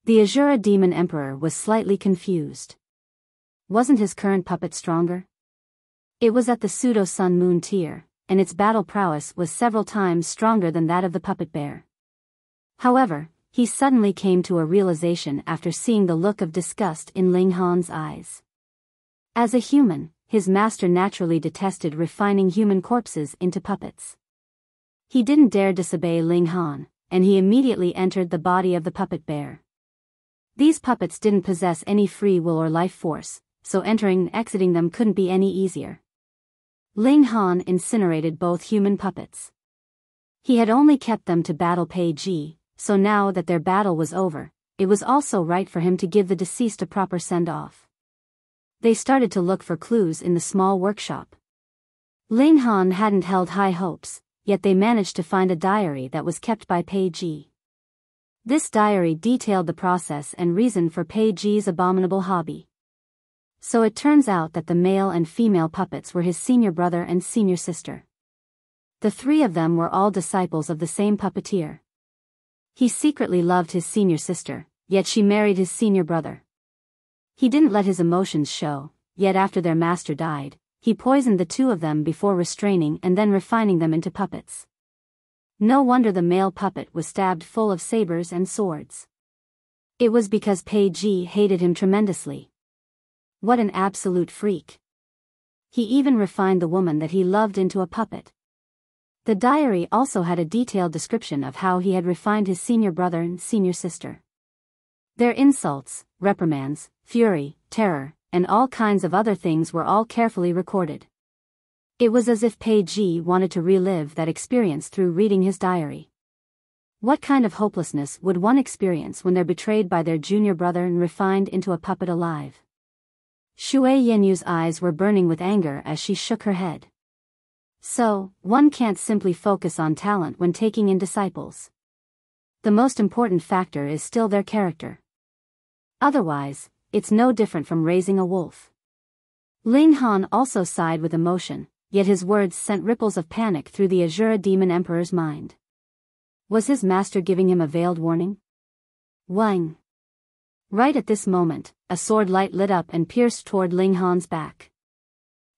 The Azura Demon Emperor was slightly confused. Wasn't his current puppet stronger? It was at the pseudo-sun moon tier, and its battle prowess was several times stronger than that of the puppet bear. However, he suddenly came to a realization after seeing the look of disgust in Ling Han's eyes. As a human, his master naturally detested refining human corpses into puppets. He didn't dare disobey Ling Han, and he immediately entered the body of the puppet bear. These puppets didn't possess any free will or life force, so entering and exiting them couldn't be any easier. Ling Han incinerated both human puppets. He had only kept them to battle Pei Ji, so now that their battle was over, it was also right for him to give the deceased a proper send-off. They started to look for clues in the small workshop. Ling Han hadn't held high hopes, yet they managed to find a diary that was kept by Pei Ji. This diary detailed the process and reason for Pei Ji's abominable hobby. So it turns out that the male and female puppets were his senior brother and senior sister. The three of them were all disciples of the same puppeteer. He secretly loved his senior sister, yet she married his senior brother. He didn't let his emotions show, yet after their master died, he poisoned the two of them before restraining and then refining them into puppets. No wonder the male puppet was stabbed full of sabers and swords. It was because Pei Ji hated him tremendously. What an absolute freak. He even refined the woman that he loved into a puppet. The diary also had a detailed description of how he had refined his senior brother and senior sister. Their insults, reprimands, fury, terror, and all kinds of other things were all carefully recorded. It was as if Pei Ji wanted to relive that experience through reading his diary. What kind of hopelessness would one experience when they're betrayed by their junior brother and refined into a puppet alive? Shui Yenyu's eyes were burning with anger as she shook her head. So, one can't simply focus on talent when taking in disciples. The most important factor is still their character. Otherwise, it's no different from raising a wolf. Ling Han also sighed with emotion, yet his words sent ripples of panic through the Azura Demon Emperor's mind. Was his master giving him a veiled warning? Wang. Right at this moment, a sword light lit up and pierced toward Ling Han's back.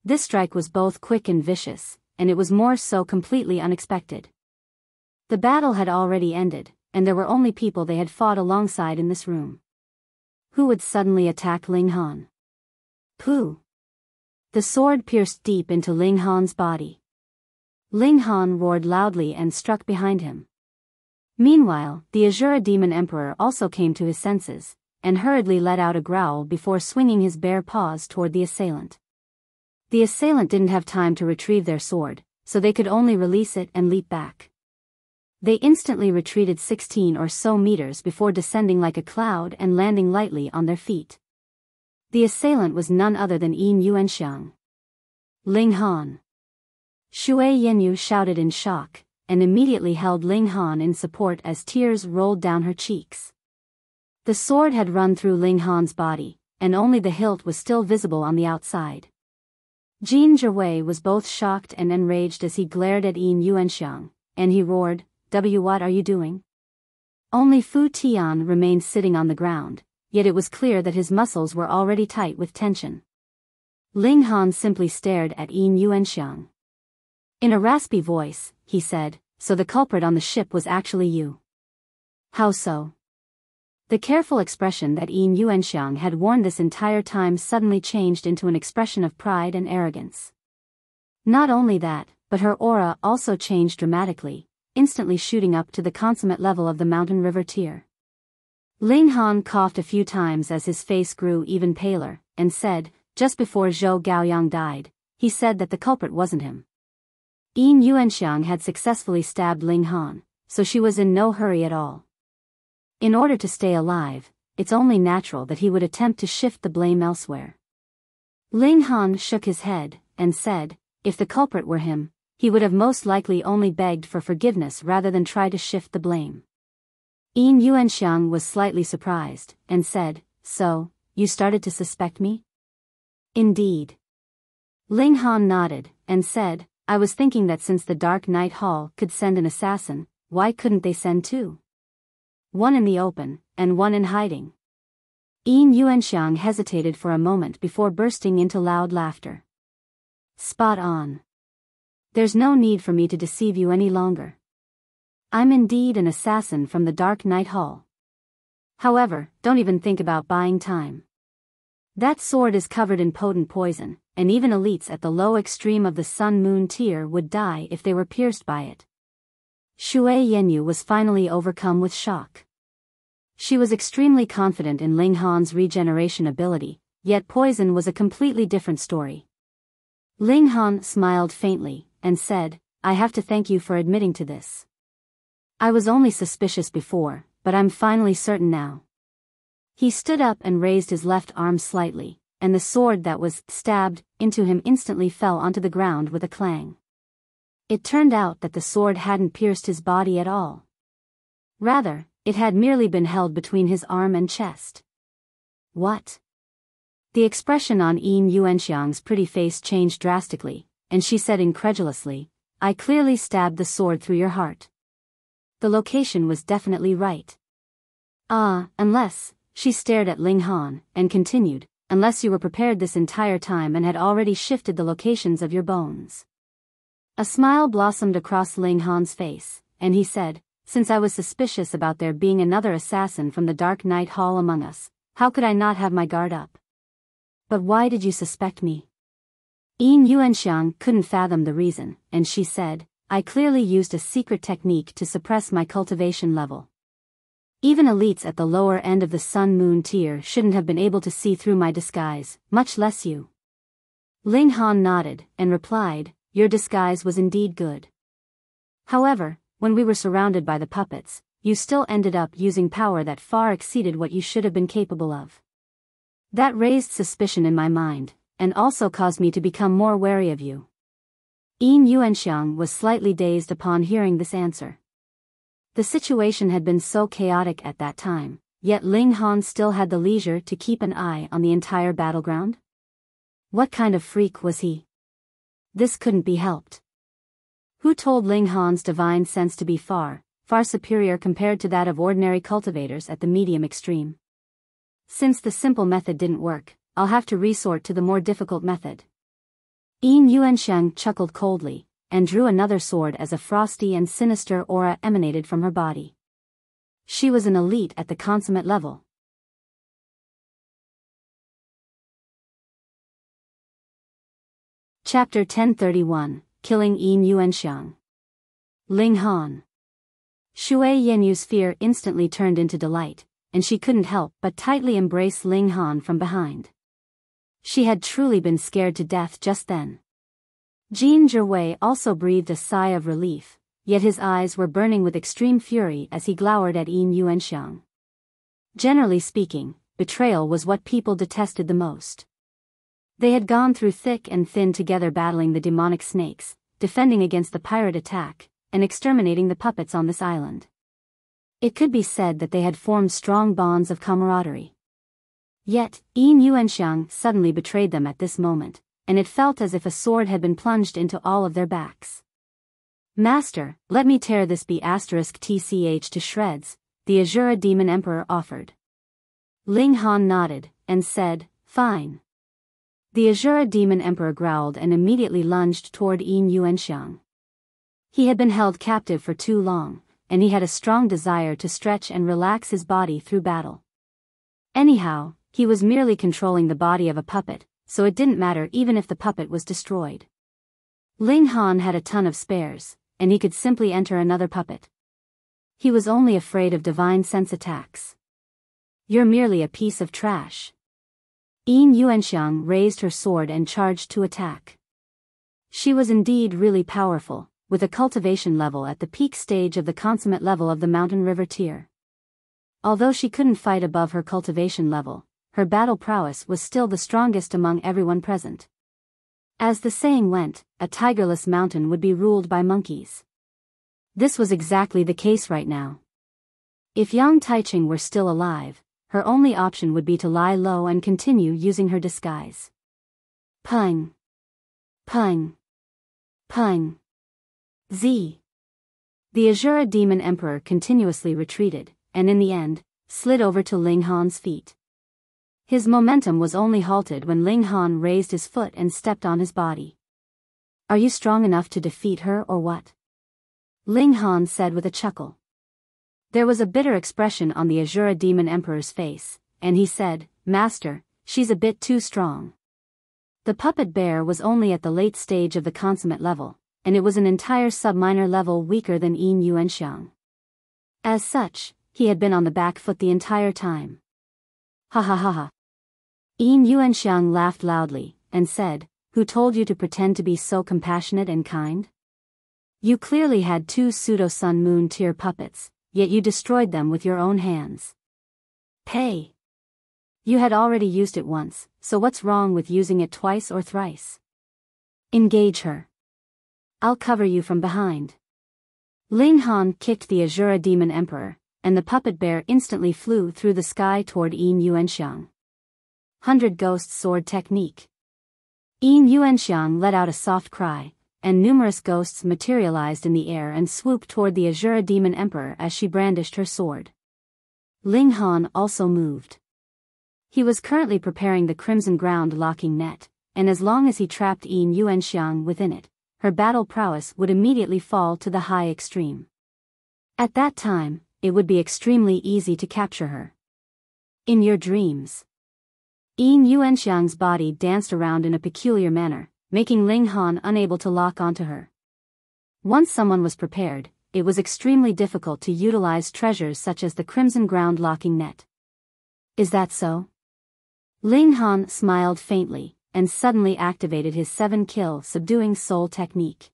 This strike was both quick and vicious, and it was more so completely unexpected. The battle had already ended, and there were only people they had fought alongside in this room. Who would suddenly attack Ling Han? Pooh! The sword pierced deep into Ling Han's body. Ling Han roared loudly and struck behind him. Meanwhile, the Azura Demon Emperor also came to his senses, and hurriedly let out a growl before swinging his bare paws toward the assailant. The assailant didn't have time to retrieve their sword, so they could only release it and leap back. They instantly retreated 16 or so meters before descending like a cloud and landing lightly on their feet. The assailant was none other than Yuanxiang. Ling Han. Shui Yenyu shouted in shock, and immediately held Ling Han in support as tears rolled down her cheeks. The sword had run through Ling Han's body, and only the hilt was still visible on the outside. Jin Zhiwei was both shocked and enraged as he glared at Yuanxiang, and he roared, What are you doing? Only Fu Tian remained sitting on the ground, yet it was clear that his muscles were already tight with tension. Ling Han simply stared at Yuanxiang. In a raspy voice, he said, So the culprit on the ship was actually you. How so? The careful expression that Yuanxiang had worn this entire time suddenly changed into an expression of pride and arrogance. Not only that, but her aura also changed dramatically, instantly shooting up to the consummate level of the mountain river tier. Ling Han coughed a few times as his face grew even paler, and said, just before Zhou Gaoyang died, he said that the culprit wasn't him. Yuanxiang had successfully stabbed Ling Han, so she was in no hurry at all. In order to stay alive, it's only natural that he would attempt to shift the blame elsewhere. Ling Han shook his head, and said, if the culprit were him, he would have most likely only begged for forgiveness rather than try to shift the blame. Yuanxiang was slightly surprised, and said, So, you started to suspect me? Indeed. Ling Han nodded, and said, I was thinking that since the Dark Night Hall could send an assassin, why couldn't they send two? One in the open, and one in hiding. Yuanxiang hesitated for a moment before bursting into loud laughter. Spot on. There's no need for me to deceive you any longer. I'm indeed an assassin from the Dark Night Hall. However, don't even think about buying time. That sword is covered in potent poison, and even elites at the low extreme of the Sun-Moon tier would die if they were pierced by it. Shui Yenyu was finally overcome with shock. She was extremely confident in Ling Han's regeneration ability, yet poison was a completely different story. Ling Han smiled faintly, and said, I have to thank you for admitting to this. I was only suspicious before, but I'm finally certain now. He stood up and raised his left arm slightly, and the sword that was stabbed into him instantly fell onto the ground with a clang. It turned out that the sword hadn't pierced his body at all. Rather, it had merely been held between his arm and chest. What? The expression on Yuanxiang's pretty face changed drastically, and she said incredulously, I clearly stabbed the sword through your heart. The location was definitely right. Unless, she stared at Ling Han, and continued, unless you were prepared this entire time and had already shifted the locations of your bones. A smile blossomed across Ling Han's face, and he said, since I was suspicious about there being another assassin from the Dark Night Hall among us, how could I not have my guard up? But why did you suspect me? Yuanxiang couldn't fathom the reason, and she said, I clearly used a secret technique to suppress my cultivation level. Even elites at the lower end of the Sun-Moon tier shouldn't have been able to see through my disguise, much less you. Ling Han nodded, and replied, your disguise was indeed good. However, when we were surrounded by the puppets, you still ended up using power that far exceeded what you should have been capable of. That raised suspicion in my mind, and also caused me to become more wary of you. Yuanxiang was slightly dazed upon hearing this answer. The situation had been so chaotic at that time, yet Ling Han still had the leisure to keep an eye on the entire battleground? What kind of freak was he? This couldn't be helped. Who told Ling Han's divine sense to be far superior compared to that of ordinary cultivators at the medium extreme? Since the simple method didn't work, I'll have to resort to the more difficult method. Yuanxiang chuckled coldly, and drew another sword as a frosty and sinister aura emanated from her body. She was an elite at the consummate level. Chapter 1031, Killing Yuanxiang. Ling Han. Shui Yenyu's fear instantly turned into delight, and she couldn't help but tightly embrace Ling Han from behind. She had truly been scared to death just then. Jin Zhiwei also breathed a sigh of relief, yet his eyes were burning with extreme fury as he glowered at Yuanxiang. Generally speaking, betrayal was what people detested the most. They had gone through thick and thin together battling the demonic snakes, defending against the pirate attack, and exterminating the puppets on this island. It could be said that they had formed strong bonds of camaraderie. Yet, Yuanxiang suddenly betrayed them at this moment, and it felt as if a sword had been plunged into all of their backs. "Master, let me tear this B***tch to shreds," the Azura Demon Emperor offered. Ling Han nodded, and said, "Fine." The Azura Demon Emperor growled and immediately lunged toward Yuanxiang. He had been held captive for too long, and he had a strong desire to stretch and relax his body through battle. Anyhow, he was merely controlling the body of a puppet, so it didn't matter even if the puppet was destroyed. Ling Han had a ton of spares, and he could simply enter another puppet. He was only afraid of divine sense attacks. "You're merely a piece of trash." Yuanxiang raised her sword and charged to attack. She was indeed really powerful, with a cultivation level at the peak stage of the consummate level of the mountain river tier. Although she couldn't fight above her cultivation level, her battle prowess was still the strongest among everyone present. As the saying went, a tigerless mountain would be ruled by monkeys. This was exactly the case right now. If Yang Taiching were still alive, her only option would be to lie low and continue using her disguise. Pung! Pung! Pung! Z! The Azura Demon Emperor continuously retreated, and in the end, slid over to Ling Han's feet. His momentum was only halted when Ling Han raised his foot and stepped on his body. "Are you strong enough to defeat her or what?" Ling Han said with a chuckle. There was a bitter expression on the Azura Demon Emperor's face, and he said, "Master, she's a bit too strong." The puppet bear was only at the late stage of the consummate level, and it was an entire sub-minor level weaker than Yuanxiang. As such, he had been on the back foot the entire time. "Ha ha ha ha." Yuanxiang laughed loudly, and said, "Who told you to pretend to be so compassionate and kind? You clearly had 2 pseudo-sun moon tier puppets, yet you destroyed them with your own hands. Pei. You had already used it once, so what's wrong with using it twice or thrice? Engage her. I'll cover you from behind." Ling Han kicked the Azura Demon Emperor, and the puppet bear instantly flew through the sky toward Yuanxiang. 100 Ghost Sword Technique. Yuanxiang let out a soft cry, and numerous ghosts materialized in the air and swooped toward the Azura Demon Emperor as she brandished her sword. Ling Han also moved. He was currently preparing the Crimson Ground locking net, and as long as he trapped Yuanxiang within it, her battle prowess would immediately fall to the high extreme. At that time, it would be extremely easy to capture her. In your dreams. Yuanxiang's body danced around in a peculiar manner, making Ling Han unable to lock onto her. Once someone was prepared, it was extremely difficult to utilize treasures such as the Crimson Ground locking net. Is that so? Ling Han smiled faintly, and suddenly activated his 7-kill subduing soul technique.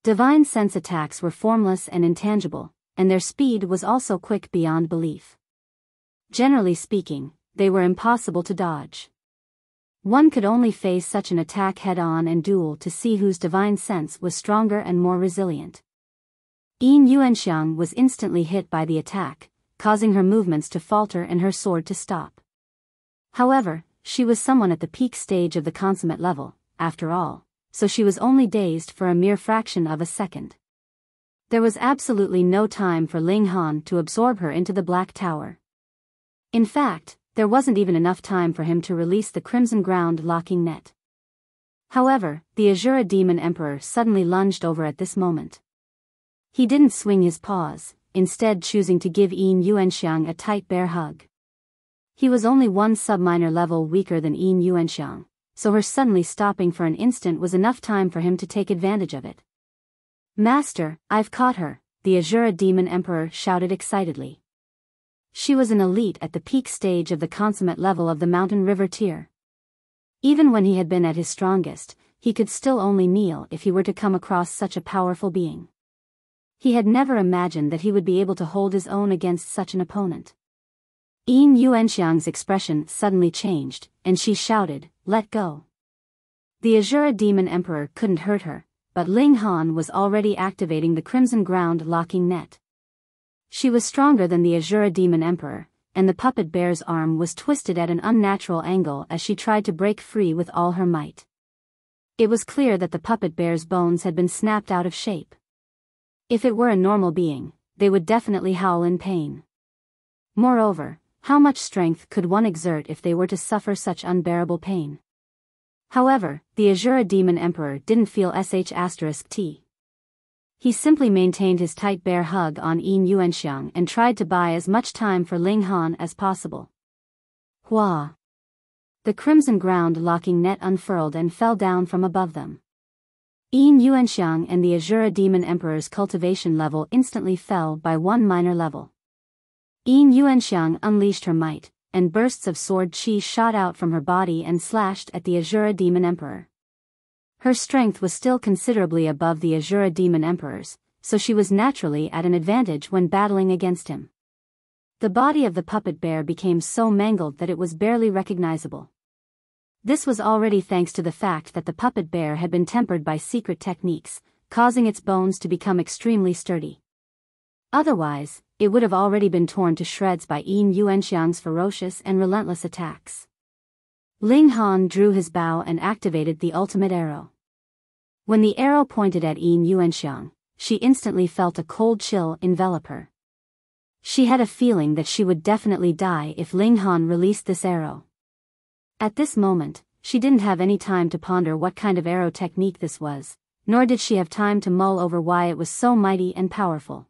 Divine sense attacks were formless and intangible, and their speed was also quick beyond belief. Generally speaking, they were impossible to dodge. One could only face such an attack head-on and duel to see whose divine sense was stronger and more resilient. Yuanxiang was instantly hit by the attack, causing her movements to falter and her sword to stop. However, she was someone at the peak stage of the consummate level, after all, so she was only dazed for a mere fraction of a second. There was absolutely no time for Ling Han to absorb her into the Black Tower. In fact, there wasn't even enough time for him to release the Crimson Ground locking net. However, the Azura Demon Emperor suddenly lunged over at this moment. He didn't swing his paws, instead choosing to give Yuanxiang a tight bear hug. He was only 1 sub-minor level weaker than Yuanxiang, so her suddenly stopping for an instant was enough time for him to take advantage of it. "Master, I've caught her," the Azura Demon Emperor shouted excitedly. She was an elite at the peak stage of the consummate level of the mountain river tier. Even when he had been at his strongest, he could still only kneel if he were to come across such a powerful being. He had never imagined that he would be able to hold his own against such an opponent. Yuanxiang's expression suddenly changed, and she shouted, "Let go." The Azura Demon Emperor couldn't hurt her, but Ling Han was already activating the Crimson Ground locking net. She was stronger than the Azura Demon Emperor, and the puppet bear's arm was twisted at an unnatural angle as she tried to break free with all her might. It was clear that the puppet bear's bones had been snapped out of shape. If it were a normal being, they would definitely howl in pain. Moreover, how much strength could one exert if they were to suffer such unbearable pain? However, the Azura Demon Emperor didn't feel sh*t. He simply maintained his tight bear hug on Yuanxiang and tried to buy as much time for Ling Han as possible. Hua! The Crimson Ground locking net unfurled and fell down from above them. Yuanxiang and the Azura Demon Emperor's cultivation level instantly fell by one minor level. Yuanxiang unleashed her might, and bursts of sword chi shot out from her body and slashed at the Azura Demon Emperor. Her strength was still considerably above the Azura Demon Emperor's, so she was naturally at an advantage when battling against him. The body of the puppet bear became so mangled that it was barely recognizable. This was already thanks to the fact that the puppet bear had been tempered by secret techniques, causing its bones to become extremely sturdy. Otherwise, it would have already been torn to shreds by Yuanxiang's ferocious and relentless attacks. Ling Han drew his bow and activated the ultimate arrow. When the arrow pointed at Yuanxiang, she instantly felt a cold chill envelop her. She had a feeling that she would definitely die if Ling Han released this arrow. At this moment, she didn't have any time to ponder what kind of arrow technique this was, nor did she have time to mull over why it was so mighty and powerful.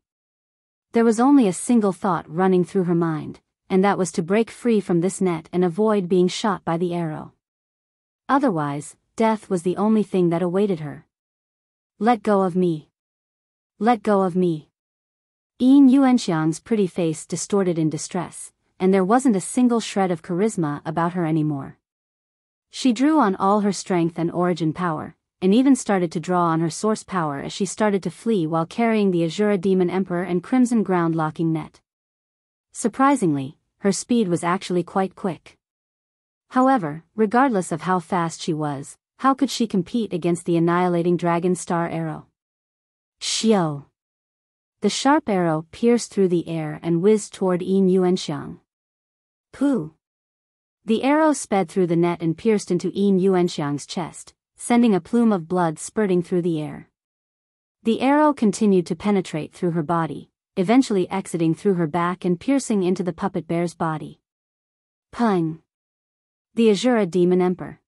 There was only a single thought running through her mind, and that was to break free from this net and avoid being shot by the arrow. Otherwise, death was the only thing that awaited her. "Let go of me. Let go of me." Yuanxiang's pretty face distorted in distress, and there wasn't a single shred of charisma about her anymore. She drew on all her strength and origin power, and even started to draw on her source power as she started to flee while carrying the Azura Demon Emperor and Crimson Ground locking net. Surprisingly, her speed was actually quite quick. However, regardless of how fast she was, how could she compete against the annihilating Dragon Star arrow? Xiao! The sharp arrow pierced through the air and whizzed toward Yuanxiang. Pooh! The arrow sped through the net and pierced into Yuanxiang's chest, sending a plume of blood spurting through the air. The arrow continued to penetrate through her body, eventually exiting through her back and piercing into the puppet bear's body. Pung! The Azura Demon Emperor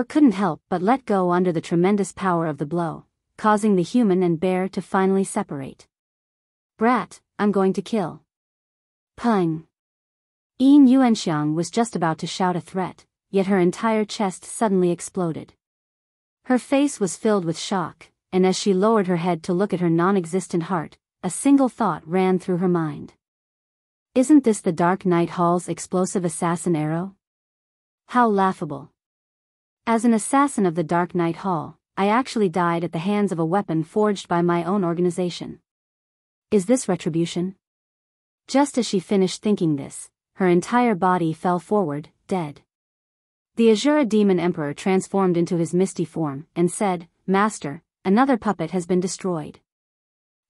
couldn't help but let go under the tremendous power of the blow, causing the human and bear to finally separate. "Brat, I'm going to kill." Pung! Yuanxiang was just about to shout a threat, yet her entire chest suddenly exploded. Her face was filled with shock, and as she lowered her head to look at her non-existent heart, a single thought ran through her mind. Isn't this the Dark Knight Hall's explosive assassin arrow? How laughable. As an assassin of the Dark Knight Hall, I actually died at the hands of a weapon forged by my own organization. Is this retribution? Just as she finished thinking this, her entire body fell forward, dead. The Azura Demon Emperor transformed into his misty form, and said, "Master, another puppet has been destroyed."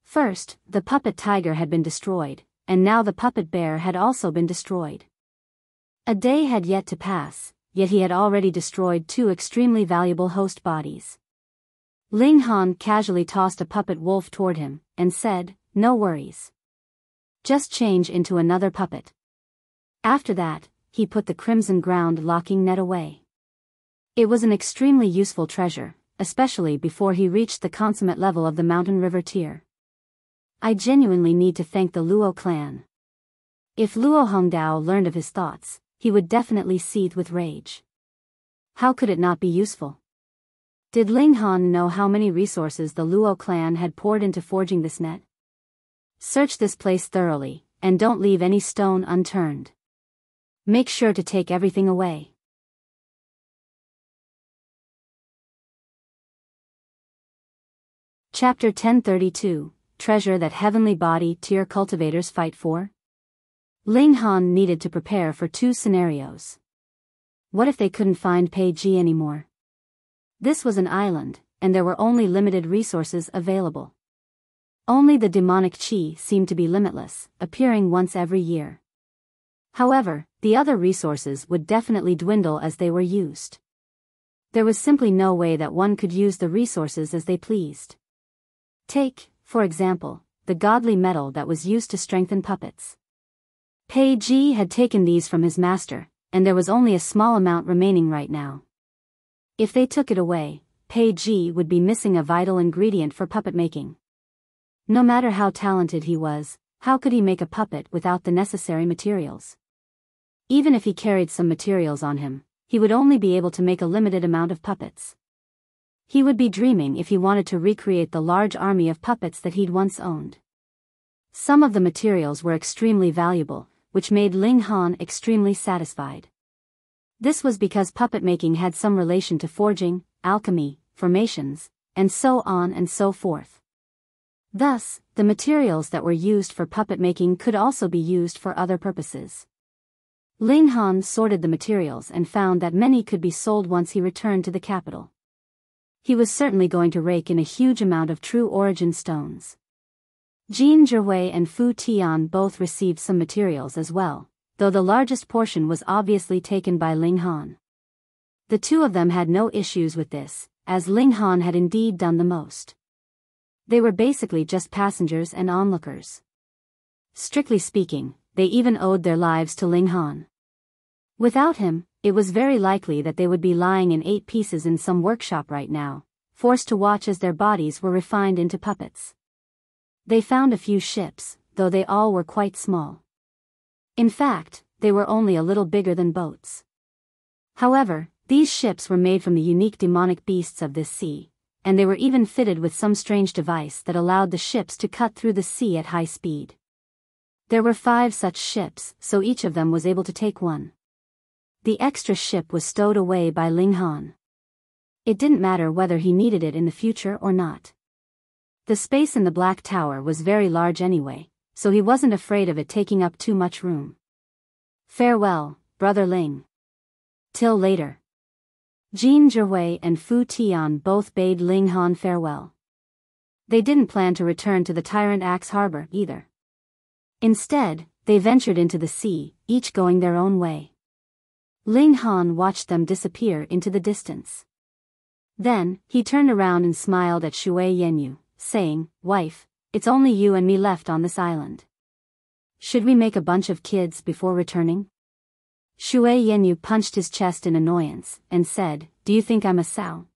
First, the puppet tiger had been destroyed, and now the puppet bear had also been destroyed. A day had yet to pass, yet he had already destroyed two extremely valuable host bodies. Ling Han casually tossed a puppet wolf toward him, and said, "No worries. Just change into another puppet." After that, he put the Crimson Ground locking net away. It was an extremely useful treasure, especially before he reached the consummate level of the Mountain River tier. I genuinely need to thank the Luo clan. If Luo Hongdao learned of his thoughts, he would definitely seethe with rage. How could it not be useful? Did Ling Han know how many resources the Luo clan had poured into forging this net? Search this place thoroughly, and don't leave any stone unturned. Make sure to take everything away. Chapter 1032, Treasure that Heavenly Body Tier Cultivators Fight For? Ling Han needed to prepare for two scenarios. What if they couldn't find Pei Ji anymore? This was an island, and there were only limited resources available. Only the demonic qi seemed to be limitless, appearing once every year. However, the other resources would definitely dwindle as they were used. There was simply no way that one could use the resources as they pleased. Take, for example, the godly metal that was used to strengthen puppets. Pei Ji had taken these from his master, and there was only a small amount remaining right now. If they took it away, Pei Ji would be missing a vital ingredient for puppet making. No matter how talented he was, how could he make a puppet without the necessary materials? Even if he carried some materials on him, he would only be able to make a limited amount of puppets. He would be dreaming if he wanted to recreate the large army of puppets that he'd once owned. Some of the materials were extremely valuable, which made Ling Han extremely satisfied. This was because puppet making had some relation to forging, alchemy, formations, and so on and so forth. Thus, the materials that were used for puppet making could also be used for other purposes. Ling Han sorted the materials and found that many could be sold once he returned to the capital. He was certainly going to rake in a huge amount of true origin stones. Jin Zhihui and Fu Tian both received some materials as well, though the largest portion was obviously taken by Ling Han. The two of them had no issues with this, as Ling Han had indeed done the most. They were basically just passengers and onlookers. Strictly speaking, they even owed their lives to Ling Han. Without him, it was very likely that they would be lying in 8 pieces in some workshop right now, forced to watch as their bodies were refined into puppets. They found a few ships, though they all were quite small. In fact, they were only a little bigger than boats. However, these ships were made from the unique demonic beasts of this sea, and they were even fitted with some strange device that allowed the ships to cut through the sea at high speed. There were 5 such ships, so each of them was able to take one. The extra ship was stowed away by Ling Han. It didn't matter whether he needed it in the future or not. The space in the Black Tower was very large anyway, so he wasn't afraid of it taking up too much room. Farewell, Brother Ling. Till later. Jin Zhihui and Fu Tian both bade Ling Han farewell. They didn't plan to return to the Tyrant Axe Harbor either. Instead, they ventured into the sea, each going their own way. Ling Han watched them disappear into the distance. Then, he turned around and smiled at Shui Yenyu, saying, "Wife, it's only you and me left on this island. Should we make a bunch of kids before returning?" Shui Yenyu punched his chest in annoyance, and said, "Do you think I'm a sow?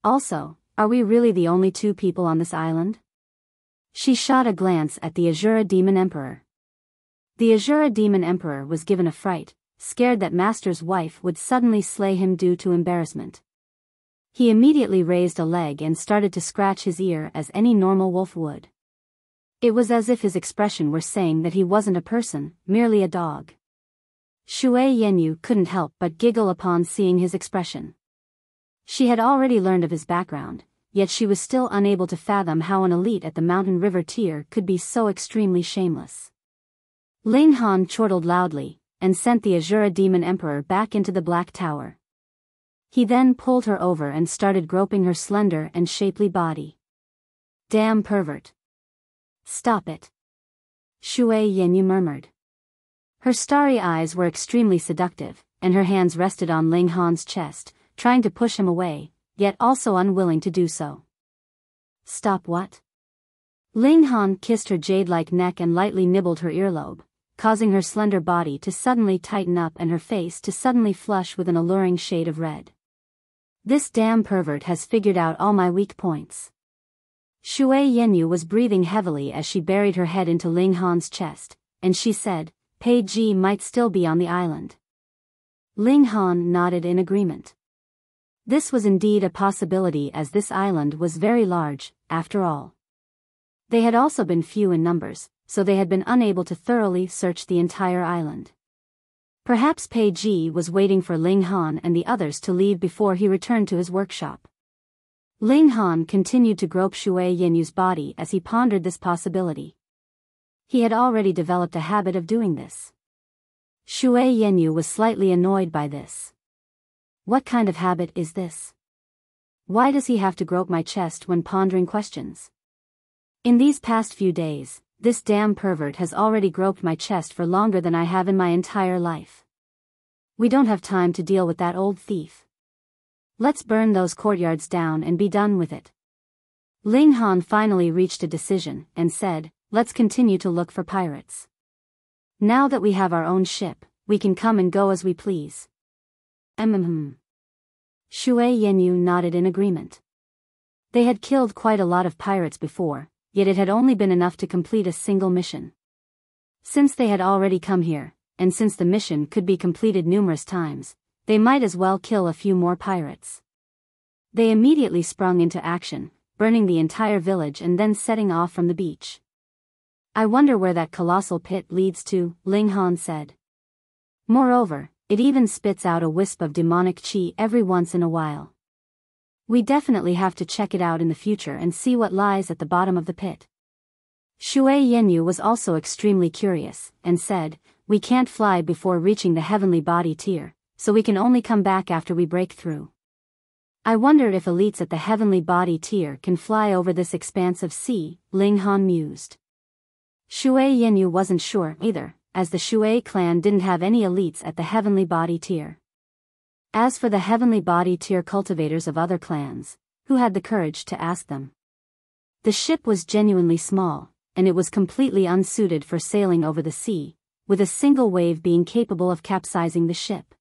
Also, are we really the only 2 people on this island?" She shot a glance at the Azura Demon Emperor. The Azura Demon Emperor was given a fright, scared that Master's wife would suddenly slay him due to embarrassment. He immediately raised a leg and started to scratch his ear as any normal wolf would. It was as if his expression were saying that he wasn't a person, merely a dog. Shui Yenyu couldn't help but giggle upon seeing his expression. She had already learned of his background, yet she was still unable to fathom how an elite at the Mountain River tier could be so extremely shameless. Ling Han chortled loudly, and sent the Azura Demon Emperor back into the Black Tower. He then pulled her over and started groping her slender and shapely body. "Damn pervert. Stop it," Shui Yenyu murmured. Her starry eyes were extremely seductive, and her hands rested on Ling Han's chest, trying to push him away, yet also unwilling to do so. "Stop what?" Ling Han kissed her jade-like neck and lightly nibbled her earlobe, causing her slender body to suddenly tighten up and her face to suddenly flush with an alluring shade of red. "This damn pervert has figured out all my weak points." Shui Yenyu was breathing heavily as she buried her head into Ling Han's chest, and she said, "Pei Ji might still be on the island." Ling Han nodded in agreement. This was indeed a possibility as this island was very large, after all. They had also been few in numbers, so they had been unable to thoroughly search the entire island. Perhaps Pei Ji was waiting for Ling Han and the others to leave before he returned to his workshop. Ling Han continued to grope Shui Yenyu's body as he pondered this possibility. He had already developed a habit of doing this. Shui Yenyu was slightly annoyed by this. What kind of habit is this? Why does he have to grope my chest when pondering questions? In these past few days, this damn pervert has already groped my chest for longer than I have in my entire life. We don't have time to deal with that old thief. Let's burn those courtyards down and be done with it. Ling Han finally reached a decision and said, let's continue to look for pirates. Now that we have our own ship, we can come and go as we please. Shui Yenyu nodded in agreement. They had killed quite a lot of pirates before, yet it had only been enough to complete a single mission. Since they had already come here, and since the mission could be completed numerous times, they might as well kill a few more pirates. They immediately sprung into action, burning the entire village and then setting off from the beach. I wonder where that colossal pit leads to, Ling Han said. Moreover, it even spits out a wisp of demonic chi every once in a while. We definitely have to check it out in the future and see what lies at the bottom of the pit. Shui Yenyu was also extremely curious, and said, we can't fly before reaching the heavenly body tier, so we can only come back after we break through. I wonder if elites at the heavenly body tier can fly over this expanse of sea, Ling Han mused. Shui Yenyu wasn't sure either, as the Shui clan didn't have any elites at the heavenly body tier. As for the heavenly body tier cultivators of other clans, who had the courage to ask them? The ship was genuinely small, and it was completely unsuited for sailing over the sea, with a single wave being capable of capsizing the ship.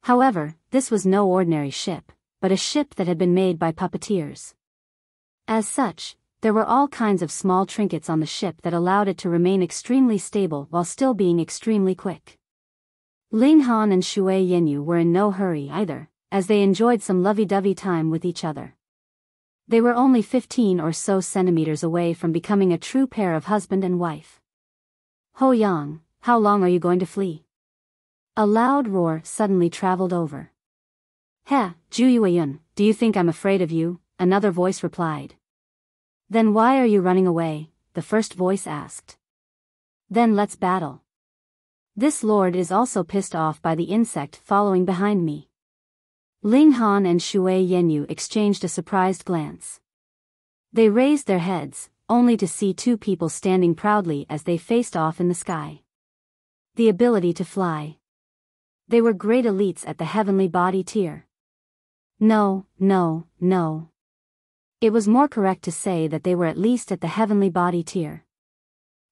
However, this was no ordinary ship, but a ship that had been made by puppeteers. As such, there were all kinds of small trinkets on the ship that allowed it to remain extremely stable while still being extremely quick. Ling Han and Shui Yenyu were in no hurry either, as they enjoyed some lovey-dovey time with each other. They were only 15 or so centimeters away from becoming a true pair of husband and wife. Ho Yang, how long are you going to flee? A loud roar suddenly traveled over. Heh, Ju Yueyun, do you think I'm afraid of you? Another voice replied. Then why are you running away? The first voice asked. Then let's battle. This lord is also pissed off by the insect following behind me. Ling Han and Shui Yenyu exchanged a surprised glance. They raised their heads, only to see two people standing proudly as they faced off in the sky. The ability to fly. They were great elites at the heavenly body tier. No. It was more correct to say that they were at least at the heavenly body tier.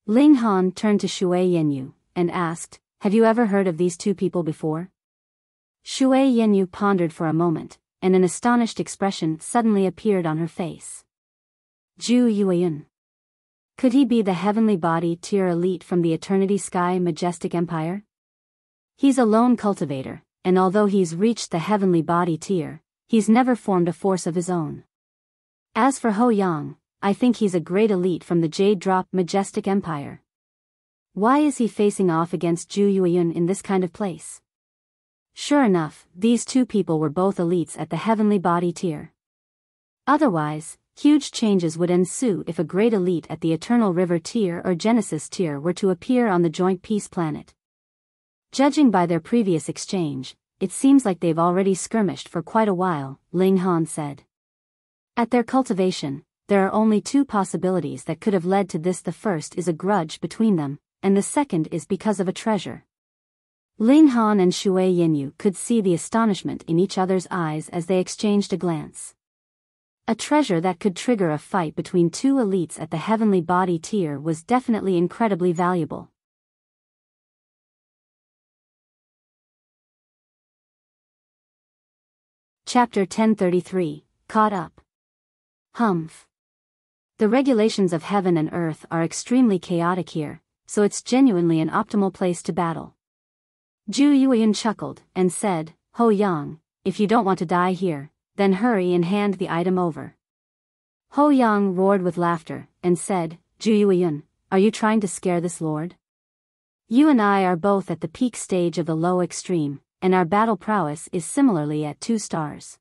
Ling Han turned to Shui Yenyu, and asked, have you ever heard of these two people before? Shui Yenyu pondered for a moment, and an astonished expression suddenly appeared on her face. Ju Yueyun. Could he be the heavenly body tier elite from the Eternity Sky Majestic Empire? He's a lone cultivator, and although he's reached the heavenly body tier, he's never formed a force of his own. As for Ho Yang, I think he's a great elite from the Jade Drop Majestic Empire. Why is he facing off against Ju Yueyun in this kind of place? Sure enough, these two people were both elites at the heavenly body tier. Otherwise, huge changes would ensue if a great elite at the Eternal River tier or Genesis tier were to appear on the joint peace planet. Judging by their previous exchange, it seems like they've already skirmished for quite a while, Ling Han said. At their cultivation, there are only two possibilities that could have led to this. The first is a grudge between them, and the second is because of a treasure. Ling Han and Shui Yenyu could see the astonishment in each other's eyes as they exchanged a glance. A treasure that could trigger a fight between two elites at the heavenly body tier was definitely incredibly valuable. Chapter 1033, Caught Up. Humph. The regulations of heaven and earth are extremely chaotic here, so it's genuinely an optimal place to battle. Ju Yueyun chuckled, and said, Ho Yang, if you don't want to die here, then hurry and hand the item over. Ho Yang roared with laughter, and said, Ju Yueyun, are you trying to scare this lord? You and I are both at the peak stage of the low extreme, and our battle prowess is similarly at 2 stars.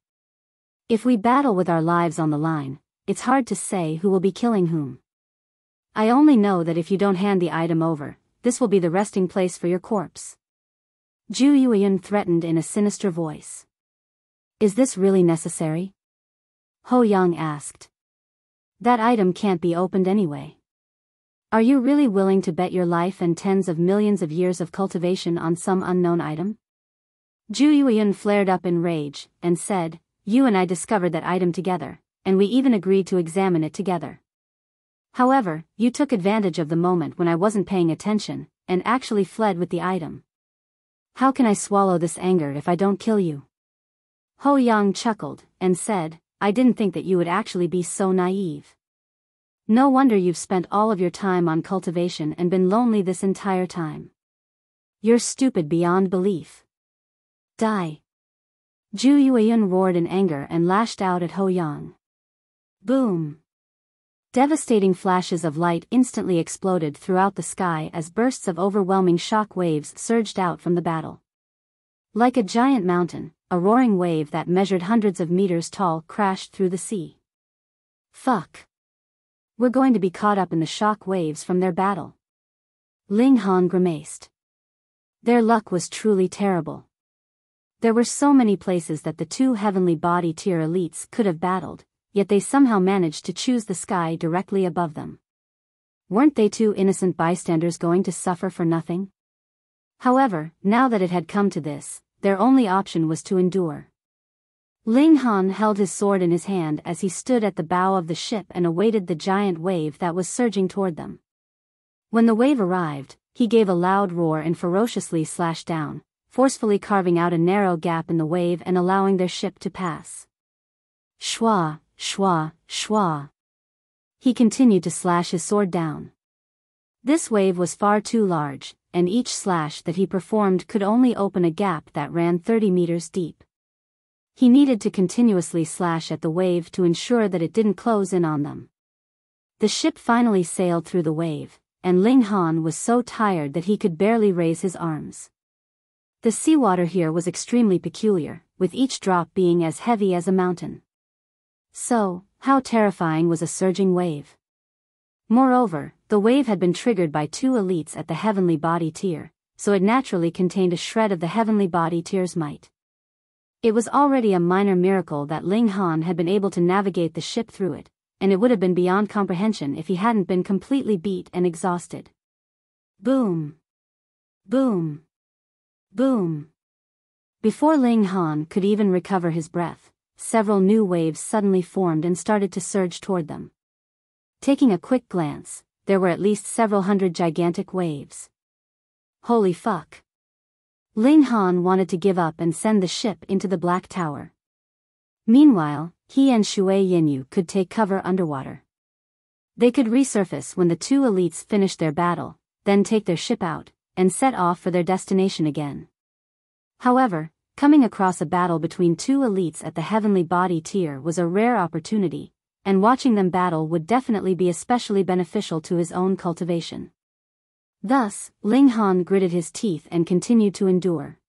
If we battle with our lives on the line, it's hard to say who will be killing whom. I only know that if you don't hand the item over, this will be the resting place for your corpse. Zhu Yuan threatened in a sinister voice. Is this really necessary? Ho Yang asked. That item can't be opened anyway. Are you really willing to bet your life and tens of millions of years of cultivation on some unknown item? Zhu Yuan flared up in rage, and said, You and I discovered that item together, and we even agreed to examine it together. However, you took advantage of the moment when I wasn't paying attention, and actually fled with the item. How can I swallow this anger if I don't kill you? Ho Yang chuckled, and said, I didn't think that you would actually be so naive. No wonder you've spent all of your time on cultivation and been lonely this entire time. You're stupid beyond belief. Die. Zhu Yuan roared in anger and lashed out at Ho Yang. Boom. Devastating flashes of light instantly exploded throughout the sky as bursts of overwhelming shock waves surged out from the battle. Like a giant mountain, a roaring wave that measured hundreds of meters tall crashed through the sea. Fuck. We're going to be caught up in the shock waves from their battle. Ling Han grimaced. Their luck was truly terrible. There were so many places that the two heavenly body tier elites could have battled, yet they somehow managed to choose the sky directly above them. Weren't they two innocent bystanders going to suffer for nothing? However, now that it had come to this, their only option was to endure. Ling Han held his sword in his hand as he stood at the bow of the ship and awaited the giant wave that was surging toward them. When the wave arrived, he gave a loud roar and ferociously slashed down, forcefully carving out a narrow gap in the wave and allowing their ship to pass. Shwa, shwa, shwa. He continued to slash his sword down. This wave was far too large, and each slash that he performed could only open a gap that ran 30 meters deep. He needed to continuously slash at the wave to ensure that it didn't close in on them. The ship finally sailed through the wave, and Ling Han was so tired that he could barely raise his arms. The seawater here was extremely peculiar, with each drop being as heavy as a mountain. So, how terrifying was a surging wave? Moreover, the wave had been triggered by two elites at the heavenly body tier, so it naturally contained a shred of the heavenly body tier's might. It was already a minor miracle that Ling Han had been able to navigate the ship through it, and it would have been beyond comprehension if he hadn't been completely beat and exhausted. Boom. Boom. Boom. Before Ling Han could even recover his breath, several new waves suddenly formed and started to surge toward them. Taking a quick glance, there were at least several hundred gigantic waves. Holy fuck. Ling Han wanted to give up and send the ship into the Black Tower. Meanwhile, he and Shui Yinyu could take cover underwater. They could resurface when the two elites finished their battle, then take their ship out, and set off for their destination again. However, coming across a battle between two elites at the heavenly body tier was a rare opportunity, and watching them battle would definitely be especially beneficial to his own cultivation. Thus, Ling Han gritted his teeth and continued to endure.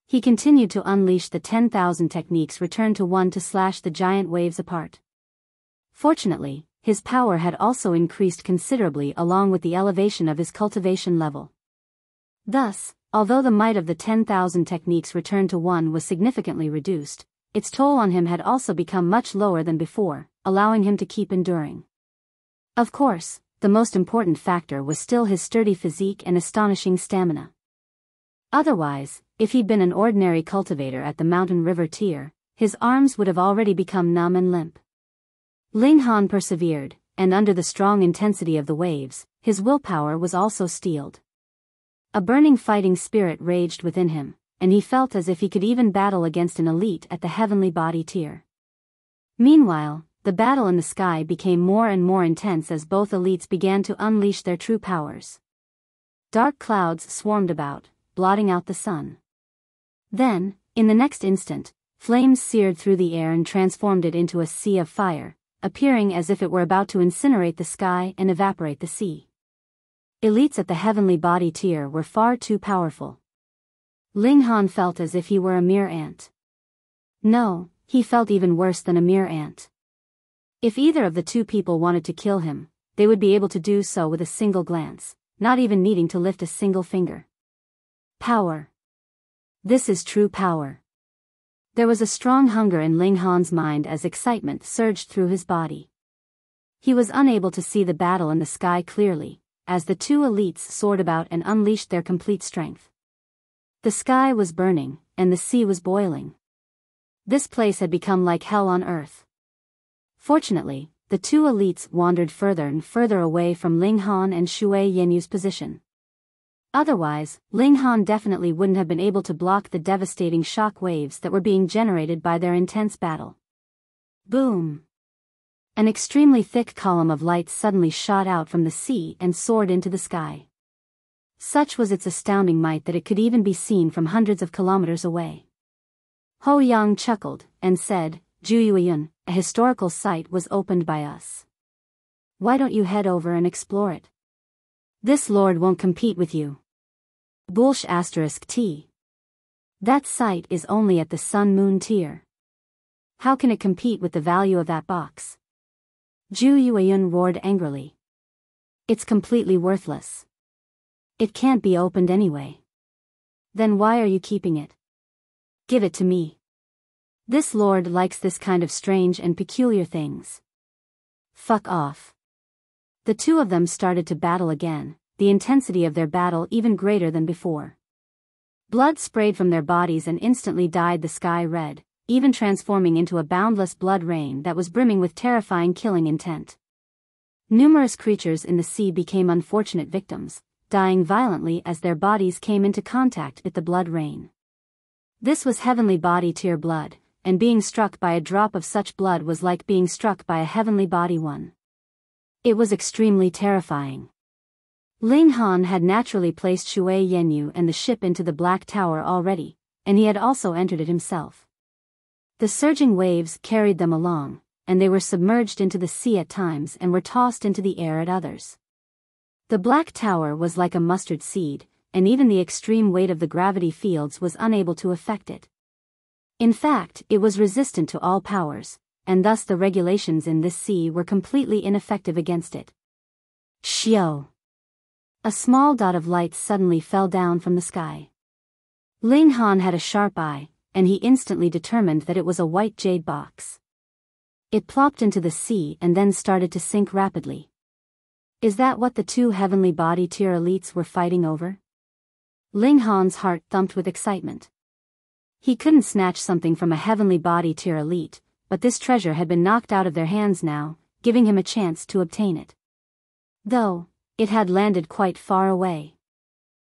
He continued to unleash the 10,000 techniques returned to one to slash the giant waves apart. Fortunately, his power had also increased considerably along with the elevation of his cultivation level. Thus, although the might of the 10,000 techniques returned to one was significantly reduced, its toll on him had also become much lower than before, allowing him to keep enduring. Of course, the most important factor was still his sturdy physique and astonishing stamina. Otherwise, if he'd been an ordinary cultivator at the mountain river tier, his arms would have already become numb and limp. Ling Han persevered, and under the strong intensity of the waves, his willpower was also steeled. A burning fighting spirit raged within him, and he felt as if he could even battle against an elite at the heavenly body tier. Meanwhile, the battle in the sky became more and more intense as both elites began to unleash their true powers. Dark clouds swarmed about, blotting out the sun. Then, in the next instant, flames seared through the air and transformed it into a sea of fire, appearing as if it were about to incinerate the sky and evaporate the sea. Elites at the heavenly body tier were far too powerful. Ling Han felt as if he were a mere ant. No, he felt even worse than a mere ant. If either of the two people wanted to kill him, they would be able to do so with a single glance, not even needing to lift a single finger. Power. This is true power. There was a strong hunger in Ling Han's mind as excitement surged through his body. He was unable to see the battle in the sky clearly, as the two elites soared about and unleashed their complete strength. The sky was burning, and the sea was boiling. This place had become like hell on earth. Fortunately, the two elites wandered further and further away from Ling Han and Shui Yenyu's position. Otherwise, Ling Han definitely wouldn't have been able to block the devastating shock waves that were being generated by their intense battle. Boom! An extremely thick column of light suddenly shot out from the sea and soared into the sky. Such was its astounding might that it could even be seen from hundreds of kilometers away. Ho Yang chuckled, and said, "Juyueyun, a historical site was opened by us. Why don't you head over and explore it? This lord won't compete with you." Bullsh *T. That site is only at the Sun-Moon tier. How can it compete with the value of that box? Juyueyun roared angrily. It's completely worthless. It can't be opened anyway. Then why are you keeping it? Give it to me. This lord likes this kind of strange and peculiar things. Fuck off. The two of them started to battle again, the intensity of their battle even greater than before. Blood sprayed from their bodies and instantly dyed the sky red, even transforming into a boundless blood rain that was brimming with terrifying killing intent. Numerous creatures in the sea became unfortunate victims, dying violently as their bodies came into contact with the blood rain. This was heavenly body tier blood, and being struck by a drop of such blood was like being struck by a heavenly body one. It was extremely terrifying. Ling Han had naturally placed Shui Yenyu and the ship into the Black Tower already, and he had also entered it himself. The surging waves carried them along, and they were submerged into the sea at times and were tossed into the air at others. The Black Tower was like a mustard seed, and even the extreme weight of the gravity fields was unable to affect it. In fact, it was resistant to all powers, and thus the regulations in this sea were completely ineffective against it. Xiao! A small dot of light suddenly fell down from the sky. Ling Han had a sharp eye, and he instantly determined that it was a white jade box. It plopped into the sea and then started to sink rapidly. Is that what the two heavenly body tier elites were fighting over? Ling Han's heart thumped with excitement. He couldn't snatch something from a heavenly body tier elite, but this treasure had been knocked out of their hands now, giving him a chance to obtain it. Though, it had landed quite far away.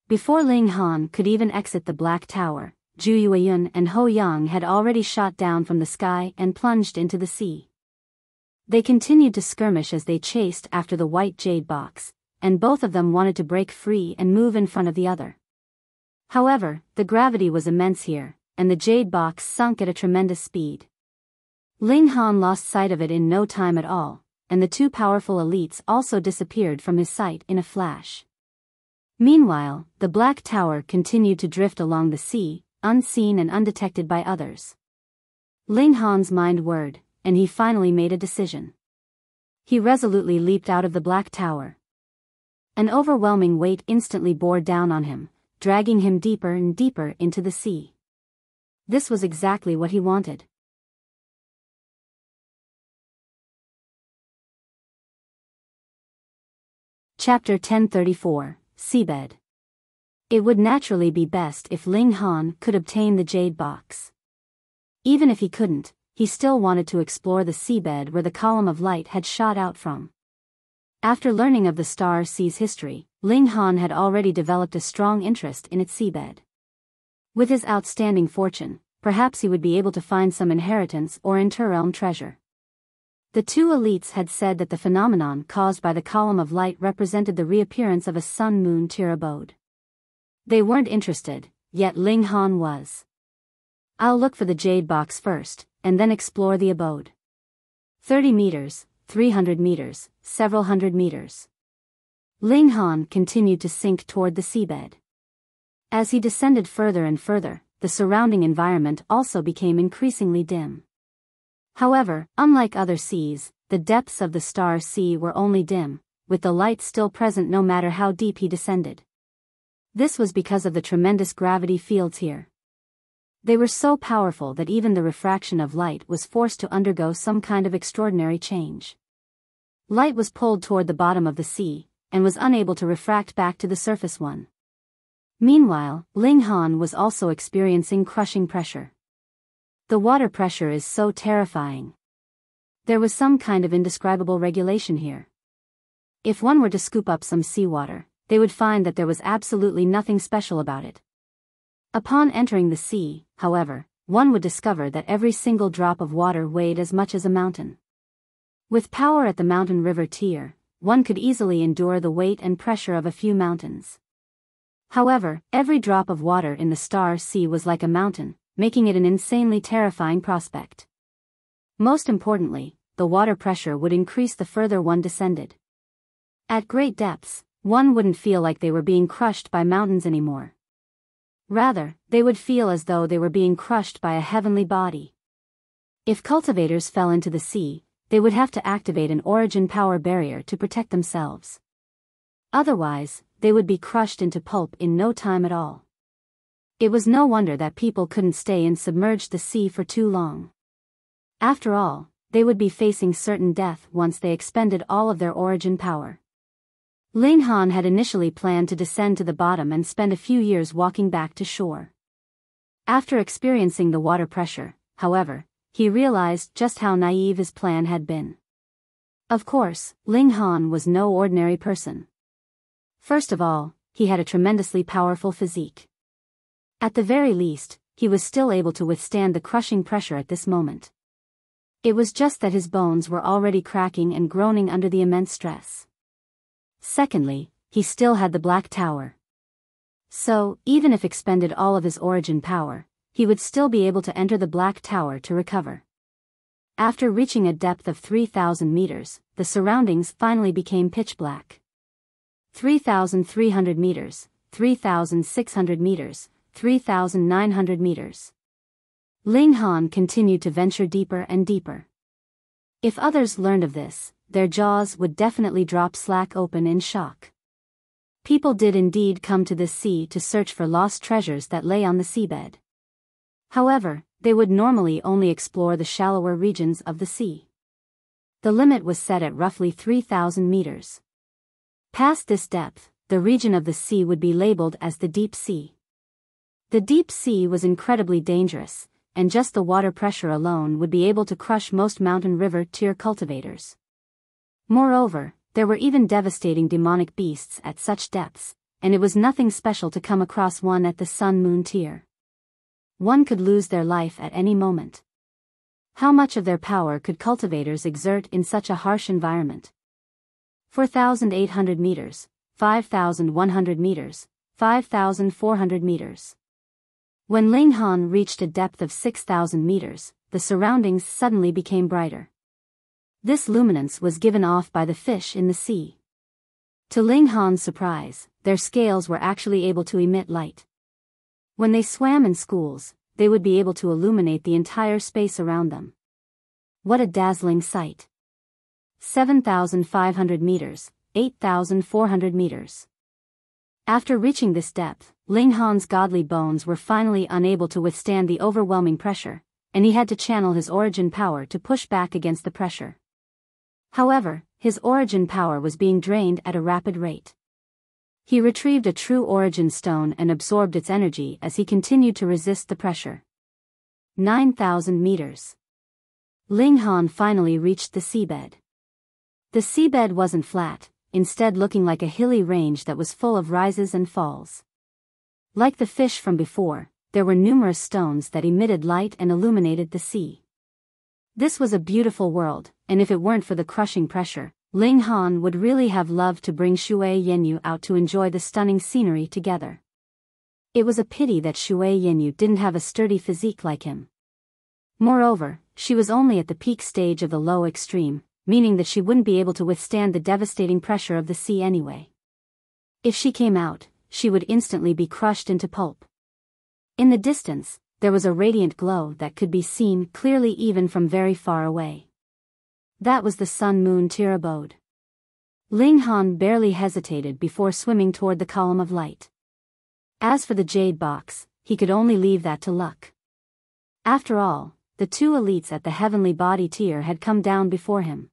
Before Ling Han could even exit the Black Tower, Juyueyun and Ho Yang had already shot down from the sky and plunged into the sea. They continued to skirmish as they chased after the white jade box, and both of them wanted to break free and move in front of the other. However, the gravity was immense here, and the jade box sunk at a tremendous speed. Ling Han lost sight of it in no time at all, and the two powerful elites also disappeared from his sight in a flash. Meanwhile, the Black Tower continued to drift along the sea, unseen and undetected by others. Ling Han's mind whirred, and he finally made a decision. He resolutely leaped out of the Black Tower. An overwhelming weight instantly bore down on him, dragging him deeper and deeper into the sea. This was exactly what he wanted. Chapter 1034, Seabed. It would naturally be best if Ling Han could obtain the jade box. Even if he couldn't, he still wanted to explore the seabed where the column of light had shot out from. After learning of the Star Sea's history, Ling Han had already developed a strong interest in its seabed. With his outstanding fortune, perhaps he would be able to find some inheritance or interrealm treasure. The two elites had said that the phenomenon caused by the column of light represented the reappearance of a sun-moon tier abode. They weren't interested, yet Ling Han was. I'll look for the jade box first, and then explore the abode. 30 meters, 300 meters, several hundred meters. Ling Han continued to sink toward the seabed. As he descended further and further, the surrounding environment also became increasingly dim. However, unlike other seas, the depths of the Star Sea were only dim, with the light still present no matter how deep he descended. This was because of the tremendous gravity fields here. They were so powerful that even the refraction of light was forced to undergo some kind of extraordinary change. Light was pulled toward the bottom of the sea, and was unable to refract back to the surface one. Meanwhile, Ling Han was also experiencing crushing pressure. The water pressure is so terrifying. There was some kind of indescribable regulation here. If one were to scoop up some seawater, they would find that there was absolutely nothing special about it. Upon entering the sea, however, one would discover that every single drop of water weighed as much as a mountain. With power at the mountain river tier, one could easily endure the weight and pressure of a few mountains. However, every drop of water in the Star Sea was like a mountain, making it an insanely terrifying prospect. Most importantly, the water pressure would increase the further one descended. At great depths, one wouldn't feel like they were being crushed by mountains anymore. Rather, they would feel as though they were being crushed by a heavenly body. If cultivators fell into the sea, they would have to activate an origin power barrier to protect themselves. Otherwise, they would be crushed into pulp in no time at all. It was no wonder that people couldn't stay in submerged the sea for too long. After all, they would be facing certain death once they expended all of their origin power. Ling Han had initially planned to descend to the bottom and spend a few years walking back to shore. After experiencing the water pressure, however, he realized just how naive his plan had been. Of course, Ling Han was no ordinary person. First of all, he had a tremendously powerful physique. At the very least, he was still able to withstand the crushing pressure at this moment. It was just that his bones were already cracking and groaning under the immense stress. Secondly, he still had the Black Tower. So, even if expended all of his origin power, he would still be able to enter the Black Tower to recover. After reaching a depth of 3,000 meters, the surroundings finally became pitch black. 3,300 meters, 3,600 meters, 3,900 meters. Ling Han continued to venture deeper and deeper. If others learned of this, their jaws would definitely drop slack open in shock. People did indeed come to this sea to search for lost treasures that lay on the seabed. However, they would normally only explore the shallower regions of the sea. The limit was set at roughly 3,000 meters. Past this depth, the region of the sea would be labeled as the deep sea. The deep sea was incredibly dangerous, and just the water pressure alone would be able to crush most mountain river tier cultivators. Moreover, there were even devastating demonic beasts at such depths, and it was nothing special to come across one at the sun-moon tier. One could lose their life at any moment. How much of their power could cultivators exert in such a harsh environment? 4,800 meters, 5,100 meters, 5,400 meters. When Ling Han reached a depth of 6,000 meters, the surroundings suddenly became brighter. This luminance was given off by the fish in the sea. To Ling Han's surprise, their scales were actually able to emit light. When they swam in schools, they would be able to illuminate the entire space around them. What a dazzling sight! 7,500 meters, 8,400 meters. After reaching this depth, Ling Han's godly bones were finally unable to withstand the overwhelming pressure, and he had to channel his origin power to push back against the pressure. However, his origin power was being drained at a rapid rate. He retrieved a true origin stone and absorbed its energy as he continued to resist the pressure. 9,000 meters. Ling Han finally reached the seabed. The seabed wasn't flat, instead looking like a hilly range that was full of rises and falls. Like the fish from before, there were numerous stones that emitted light and illuminated the sea. This was a beautiful world, and if it weren't for the crushing pressure, Ling Han would really have loved to bring Shui Yanyu out to enjoy the stunning scenery together. It was a pity that Shui Yanyu didn't have a sturdy physique like him. Moreover, she was only at the peak stage of the low extreme, meaning that she wouldn't be able to withstand the devastating pressure of the sea anyway. If she came out, she would instantly be crushed into pulp. In the distance, there was a radiant glow that could be seen clearly even from very far away. That was the sun-moon tier abode. Ling Han barely hesitated before swimming toward the column of light. As for the jade box, he could only leave that to luck. After all, the two elites at the heavenly body tier had come down before him.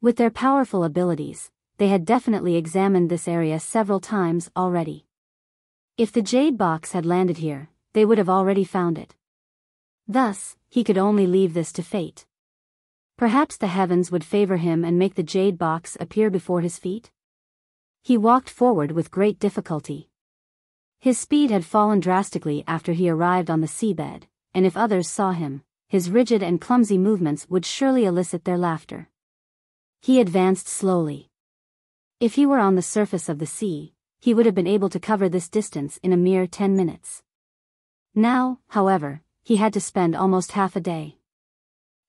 With their powerful abilities, they had definitely examined this area several times already. If the jade box had landed here, they would have already found it. Thus, he could only leave this to fate. Perhaps the heavens would favor him and make the jade box appear before his feet? He walked forward with great difficulty. His speed had fallen drastically after he arrived on the seabed, and if others saw him, his rigid and clumsy movements would surely elicit their laughter. He advanced slowly. If he were on the surface of the sea, he would have been able to cover this distance in a mere 10 minutes. Now, however, he had to spend almost half a day.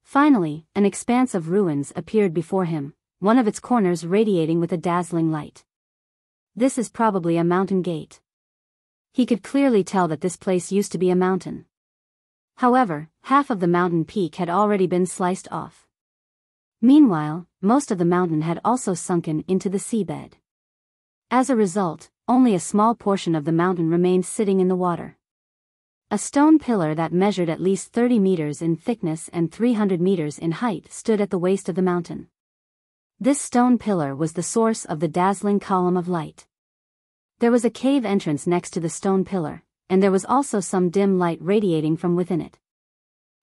Finally, an expanse of ruins appeared before him, one of its corners radiating with a dazzling light. This is probably a mountain gate. He could clearly tell that this place used to be a mountain. However, half of the mountain peak had already been sliced off. Meanwhile, most of the mountain had also sunken into the seabed. As a result, only a small portion of the mountain remained sitting in the water. A stone pillar that measured at least 30 meters in thickness and 300 meters in height stood at the waist of the mountain. This stone pillar was the source of the dazzling column of light. There was a cave entrance next to the stone pillar, and there was also some dim light radiating from within it.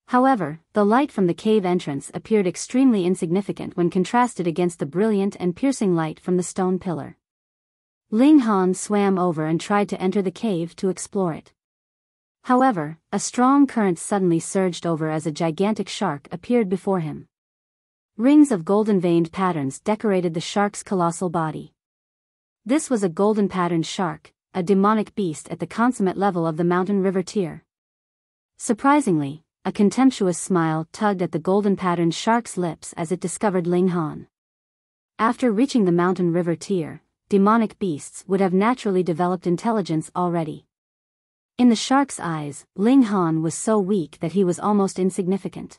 However, the light from the cave entrance appeared extremely insignificant when contrasted against the brilliant and piercing light from the stone pillar. Ling Han swam over and tried to enter the cave to explore it. However, a strong current suddenly surged over as a gigantic shark appeared before him. Rings of golden-veined patterns decorated the shark's colossal body. This was a golden-patterned shark, a demonic beast at the consummate level of the mountain river tier. Surprisingly, a contemptuous smile tugged at the golden-patterned shark's lips as it discovered Ling Han. After reaching the mountain river tier, demonic beasts would have naturally developed intelligence already. In the shark's eyes, Ling Han was so weak that he was almost insignificant.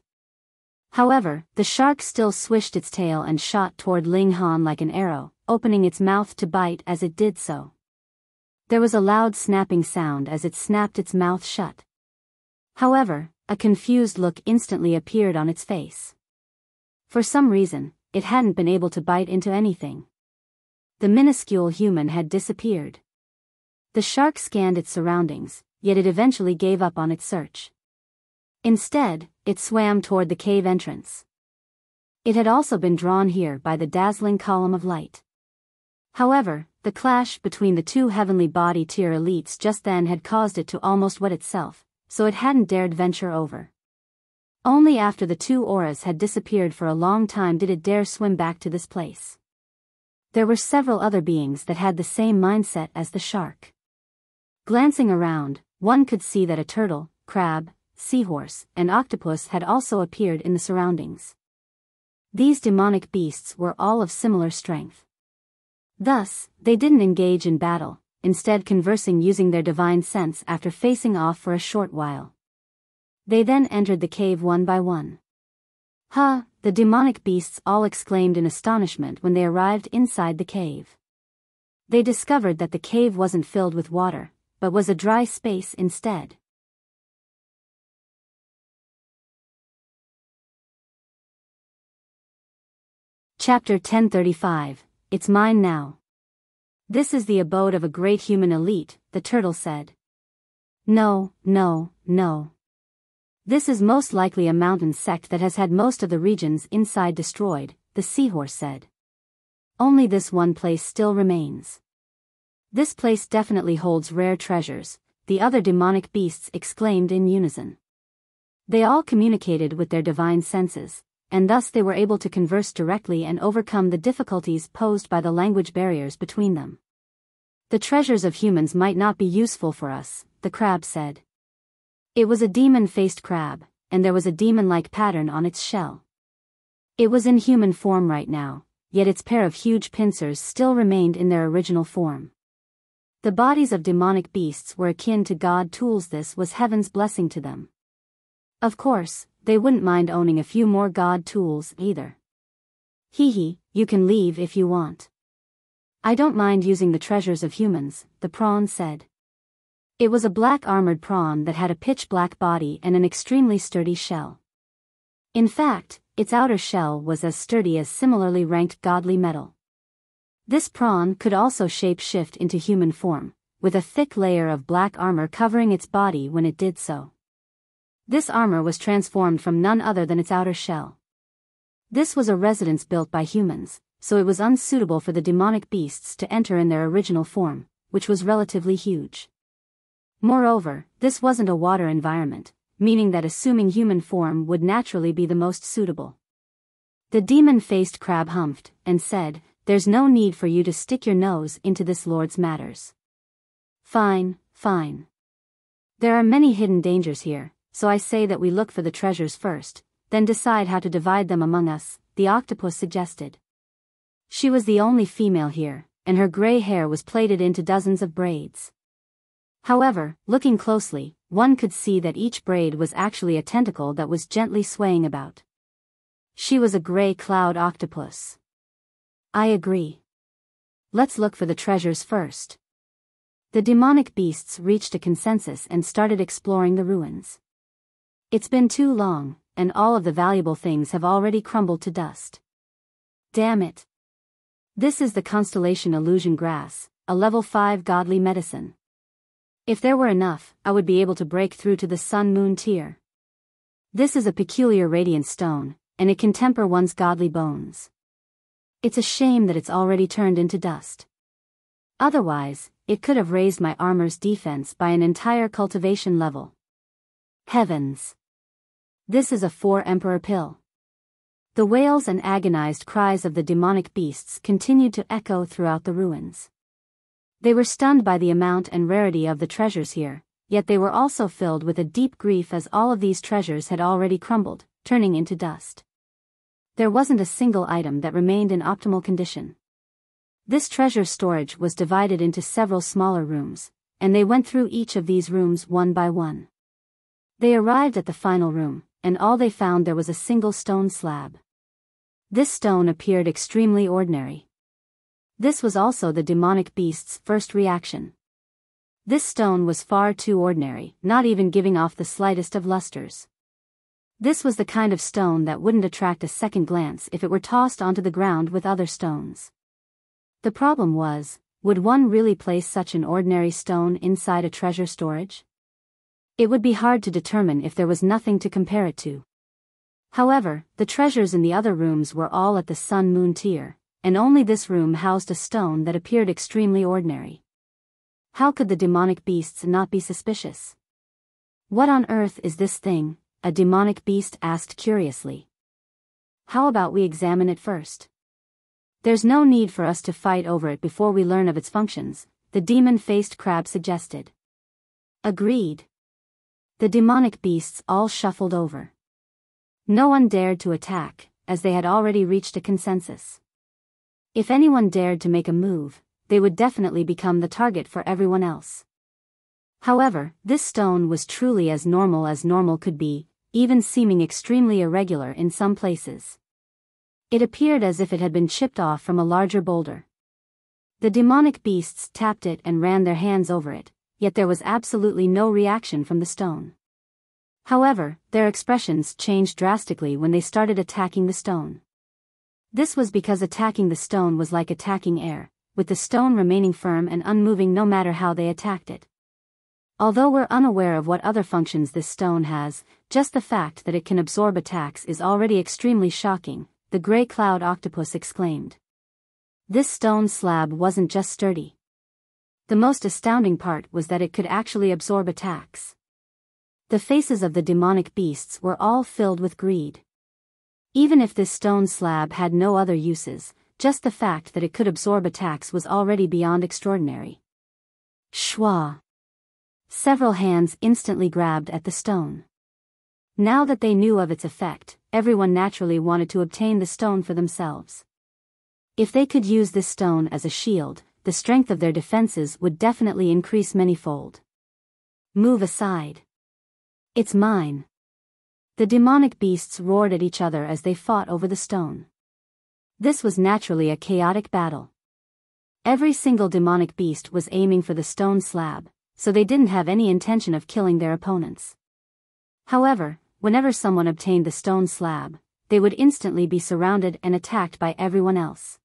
However, the shark still swished its tail and shot toward Ling Han like an arrow, opening its mouth to bite as it did so. There was a loud snapping sound as it snapped its mouth shut. However, a confused look instantly appeared on its face. For some reason, it hadn't been able to bite into anything. The minuscule human had disappeared. The shark scanned its surroundings, yet it eventually gave up on its search. Instead, it swam toward the cave entrance. It had also been drawn here by the dazzling column of light. However, the clash between the two heavenly body tier elites just then had caused it to almost wet itself, so it hadn't dared venture over. Only after the two auras had disappeared for a long time did it dare swim back to this place. There were several other beings that had the same mindset as the shark. Glancing around, one could see that a turtle, crab, seahorse, and octopus had also appeared in the surroundings. These demonic beasts were all of similar strength. Thus, they didn't engage in battle, instead conversing using their divine sense after facing off for a short while. They then entered the cave one by one. "Huh!" the demonic beasts all exclaimed in astonishment when they arrived inside the cave. They discovered that the cave wasn't filled with water, but was a dry space instead. Chapter 1035, It's Mine Now. "This is the abode of a great human elite," the turtle said. No. "This is most likely a mountain sect that has had most of the regions inside destroyed," the seahorse said. "Only this one place still remains." "This place definitely holds rare treasures," the other demonic beasts exclaimed in unison. They all communicated with their divine senses, and thus they were able to converse directly and overcome the difficulties posed by the language barriers between them. "The treasures of humans might not be useful for us," the crab said. It was a demon-faced crab, and there was a demon-like pattern on its shell. It was in human form right now, yet its pair of huge pincers still remained in their original form. The bodies of demonic beasts were akin to god tools. This was heaven's blessing to them. Of course, they wouldn't mind owning a few more god tools either. "Hee hee, You can leave if you want. I don't mind using the treasures of humans, the prawn said. It was a black armored prawn that had a pitch-black body and an extremely sturdy shell. In fact, its outer shell was as sturdy as similarly ranked godly metal. This prawn could also shape-shift into human form, with a thick layer of black armor covering its body when it did so. This armor was transformed from none other than its outer shell. This was a residence built by humans, so it was unsuitable for the demonic beasts to enter in their original form, which was relatively huge. Moreover, this wasn't a water environment, meaning that assuming human form would naturally be the most suitable. The demon-faced crab humphed, and said, "There's no need for you to stick your nose into this lord's matters." Fine, fine. There are many hidden dangers here, so I say that we look for the treasures first, then decide how to divide them among us, the octopus suggested. She was the only female here, and her gray hair was plaited into dozens of braids. However, looking closely, one could see that each braid was actually a tentacle that was gently swaying about. She was a gray cloud octopus. I agree. Let's look for the treasures first. The demonic beasts reached a consensus and started exploring the ruins. It's been too long, and all of the valuable things have already crumbled to dust. Damn it. This is the constellation illusion grass, a level 5 godly medicine. If there were enough, I would be able to break through to the sun-moon tier. This is a peculiar radiant stone, and it can temper one's godly bones. It's a shame that it's already turned into dust. Otherwise, it could have raised my armor's defense by an entire cultivation level. Heavens! This is a 4-emperor pill. The wails and agonized cries of the demonic beasts continued to echo throughout the ruins. They were stunned by the amount and rarity of the treasures here, yet they were also filled with a deep grief as all of these treasures had already crumbled, turning into dust. There wasn't a single item that remained in optimal condition. This treasure storage was divided into several smaller rooms, and they went through each of these rooms one by one. They arrived at the final room, and all they found there was a single stone slab. This stone appeared extremely ordinary. This was also the demonic beast's first reaction. This stone was far too ordinary, not even giving off the slightest of lusters. This was the kind of stone that wouldn't attract a second glance if it were tossed onto the ground with other stones. The problem was, would one really place such an ordinary stone inside a treasure storage? It would be hard to determine if there was nothing to compare it to. However, the treasures in the other rooms were all at the sun-moon tier, and only this room housed a stone that appeared extremely ordinary. How could the demonic beasts not be suspicious? "What on earth is this thing?" a demonic beast asked curiously. "How about we examine it first? There's no need for us to fight over it before we learn of its functions," the demon-faced crab suggested. Agreed. The demonic beasts all shuffled over. No one dared to attack, as they had already reached a consensus. If anyone dared to make a move, they would definitely become the target for everyone else. However, this stone was truly as normal could be, even seeming extremely irregular in some places. It appeared as if it had been chipped off from a larger boulder. The demonic beasts tapped it and ran their hands over it, yet there was absolutely no reaction from the stone. However, their expressions changed drastically when they started attacking the stone. This was because attacking the stone was like attacking air, with the stone remaining firm and unmoving no matter how they attacked it. Although we're unaware of what other functions this stone has, just the fact that it can absorb attacks is already extremely shocking, the gray cloud octopus exclaimed. This stone slab wasn't just sturdy. The most astounding part was that it could actually absorb attacks. The faces of the demonic beasts were all filled with greed. Even if this stone slab had no other uses, just the fact that it could absorb attacks was already beyond extraordinary. Shwa! Several hands instantly grabbed at the stone. Now that they knew of its effect, everyone naturally wanted to obtain the stone for themselves. If they could use this stone as a shield, the strength of their defenses would definitely increase manyfold. Move aside. It's mine. The demonic beasts roared at each other as they fought over the stone. This was naturally a chaotic battle. Every single demonic beast was aiming for the stone slab, so they didn't have any intention of killing their opponents. However, whenever someone obtained the stone slab, they would instantly be surrounded and attacked by everyone else.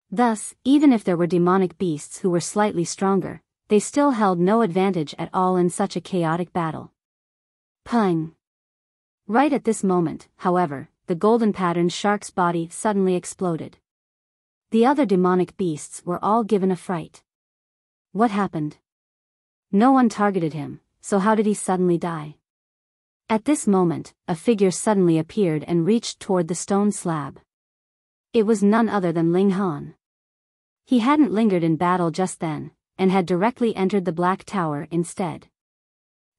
Thus, even if there were demonic beasts who were slightly stronger, they still held no advantage at all in such a chaotic battle. Pung! Right at this moment, however, the golden patterned shark's body suddenly exploded. The other demonic beasts were all given a fright. What happened? No one targeted him, so how did he suddenly die? At this moment, a figure suddenly appeared and reached toward the stone slab. It was none other than Ling Han. He hadn't lingered in battle just then, and had directly entered the Black Tower instead.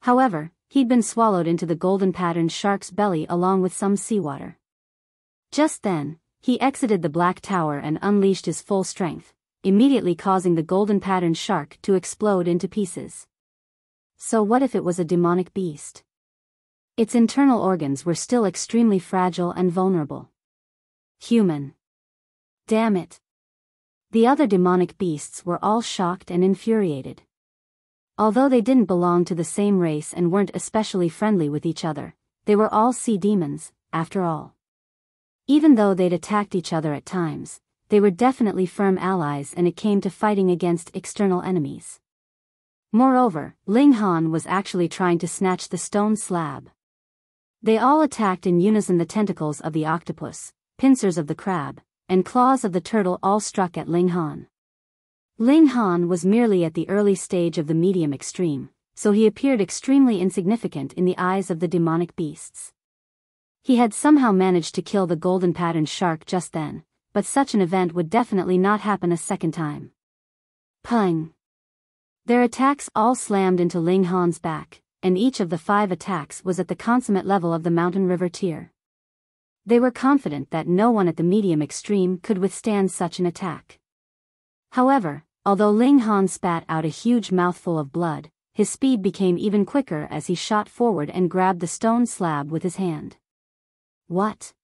However, he'd been swallowed into the golden patterned shark's belly along with some seawater. Just then, he exited the Black Tower and unleashed his full strength, immediately causing the golden patterned shark to explode into pieces. So what if it was a demonic beast? Its internal organs were still extremely fragile and vulnerable. Human. Damn it. The other demonic beasts were all shocked and infuriated. Although they didn't belong to the same race and weren't especially friendly with each other, they were all sea demons, after all. Even though they'd attacked each other at times, they were definitely firm allies and it came to fighting against external enemies. Moreover, Ling Han was actually trying to snatch the stone slab. They all attacked in unison. The tentacles of the octopus, pincers of the crab, and claws of the turtle all struck at Ling Han. Ling Han was merely at the early stage of the medium extreme, so he appeared extremely insignificant in the eyes of the demonic beasts. He had somehow managed to kill the golden patterned shark just then, but such an event would definitely not happen a second time. Pung! Their attacks all slammed into Ling Han's back, and each of the 5 attacks was at the consummate level of the mountain river tier. They were confident that no one at the medium extreme could withstand such an attack. However, although Ling Han spat out a huge mouthful of blood, his speed became even quicker as he shot forward and grabbed the stone slab with his hand. What?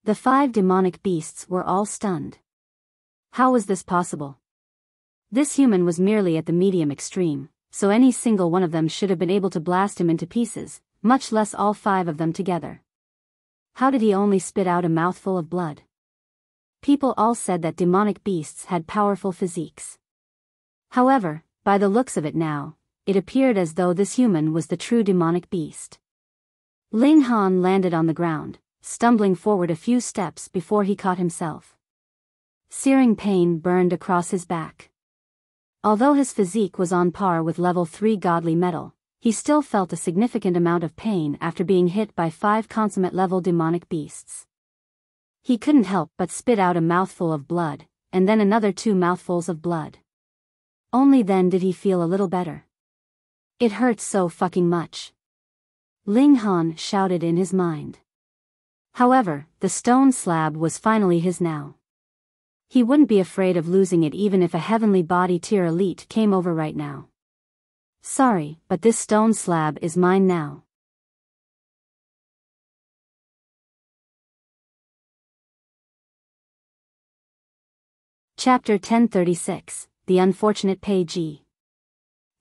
The 5 demonic beasts were all stunned. How was this possible? This human was merely at the medium extreme, so any single one of them should have been able to blast him into pieces, much less all 5 of them together. How did he only spit out a mouthful of blood? People all said that demonic beasts had powerful physiques. However, by the looks of it now, it appeared as though this human was the true demonic beast. Ling Han landed on the ground, stumbling forward a few steps before he caught himself. Searing pain burned across his back. Although his physique was on par with level 3 godly metal, he still felt a significant amount of pain after being hit by 5 consummate level demonic beasts. He couldn't help but spit out a mouthful of blood, and then another 2 mouthfuls of blood. Only then did he feel a little better. It hurts so fucking much. Ling Han shouted in his mind. However, the stone slab was finally his now. He wouldn't be afraid of losing it even if a heavenly body tier elite came over right now. Sorry, but this stone slab is mine now. Chapter 1036, The Unfortunate Pei Ji.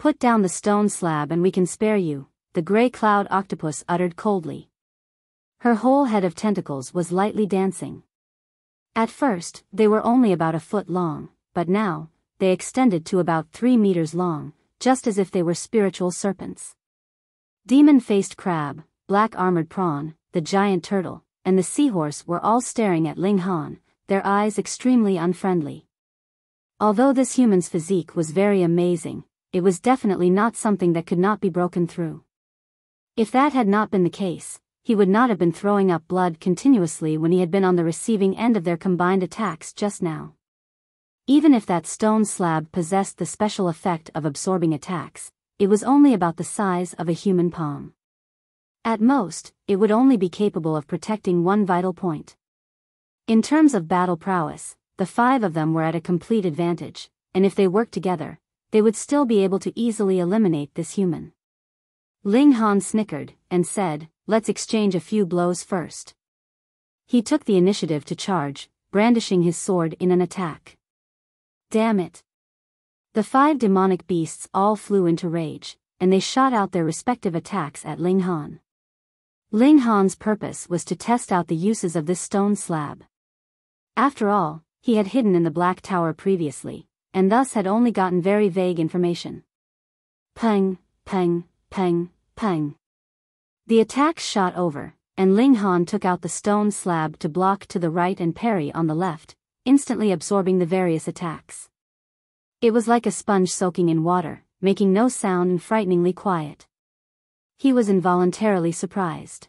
Put down the stone slab and we can spare you, the grey cloud octopus uttered coldly. Her whole head of tentacles was lightly dancing. At first, they were only about a foot long, but now, they extended to about 3 meters long, just as if they were spiritual serpents. Demon-faced crab, black-armored prawn, the giant turtle, and the seahorse were all staring at Ling Han, their eyes extremely unfriendly. Although this human's physique was very amazing, it was definitely not something that could not be broken through. If that had not been the case, he would not have been throwing up blood continuously when he had been on the receiving end of their combined attacks just now. Even if that stone slab possessed the special effect of absorbing attacks, it was only about the size of a human palm. At most, it would only be capable of protecting one vital point. In terms of battle prowess, the 5 of them were at a complete advantage, and if they worked together, they would still be able to easily eliminate this human. Ling Han snickered, and said, "Let's exchange a few blows first." He took the initiative to charge, brandishing his sword in an attack. Damn it! The 5 demonic beasts all flew into rage, and they shot out their respective attacks at Ling Han. Ling Han's purpose was to test out the uses of this stone slab. After all, he had hidden in the Black Tower previously, and thus had only gotten very vague information. Peng, peng, peng, peng. The attacks shot over, and Ling Han took out the stone slab to block to the right and parry on the left, instantly absorbing the various attacks. It was like a sponge soaking in water, making no sound and frighteningly quiet. He was involuntarily surprised.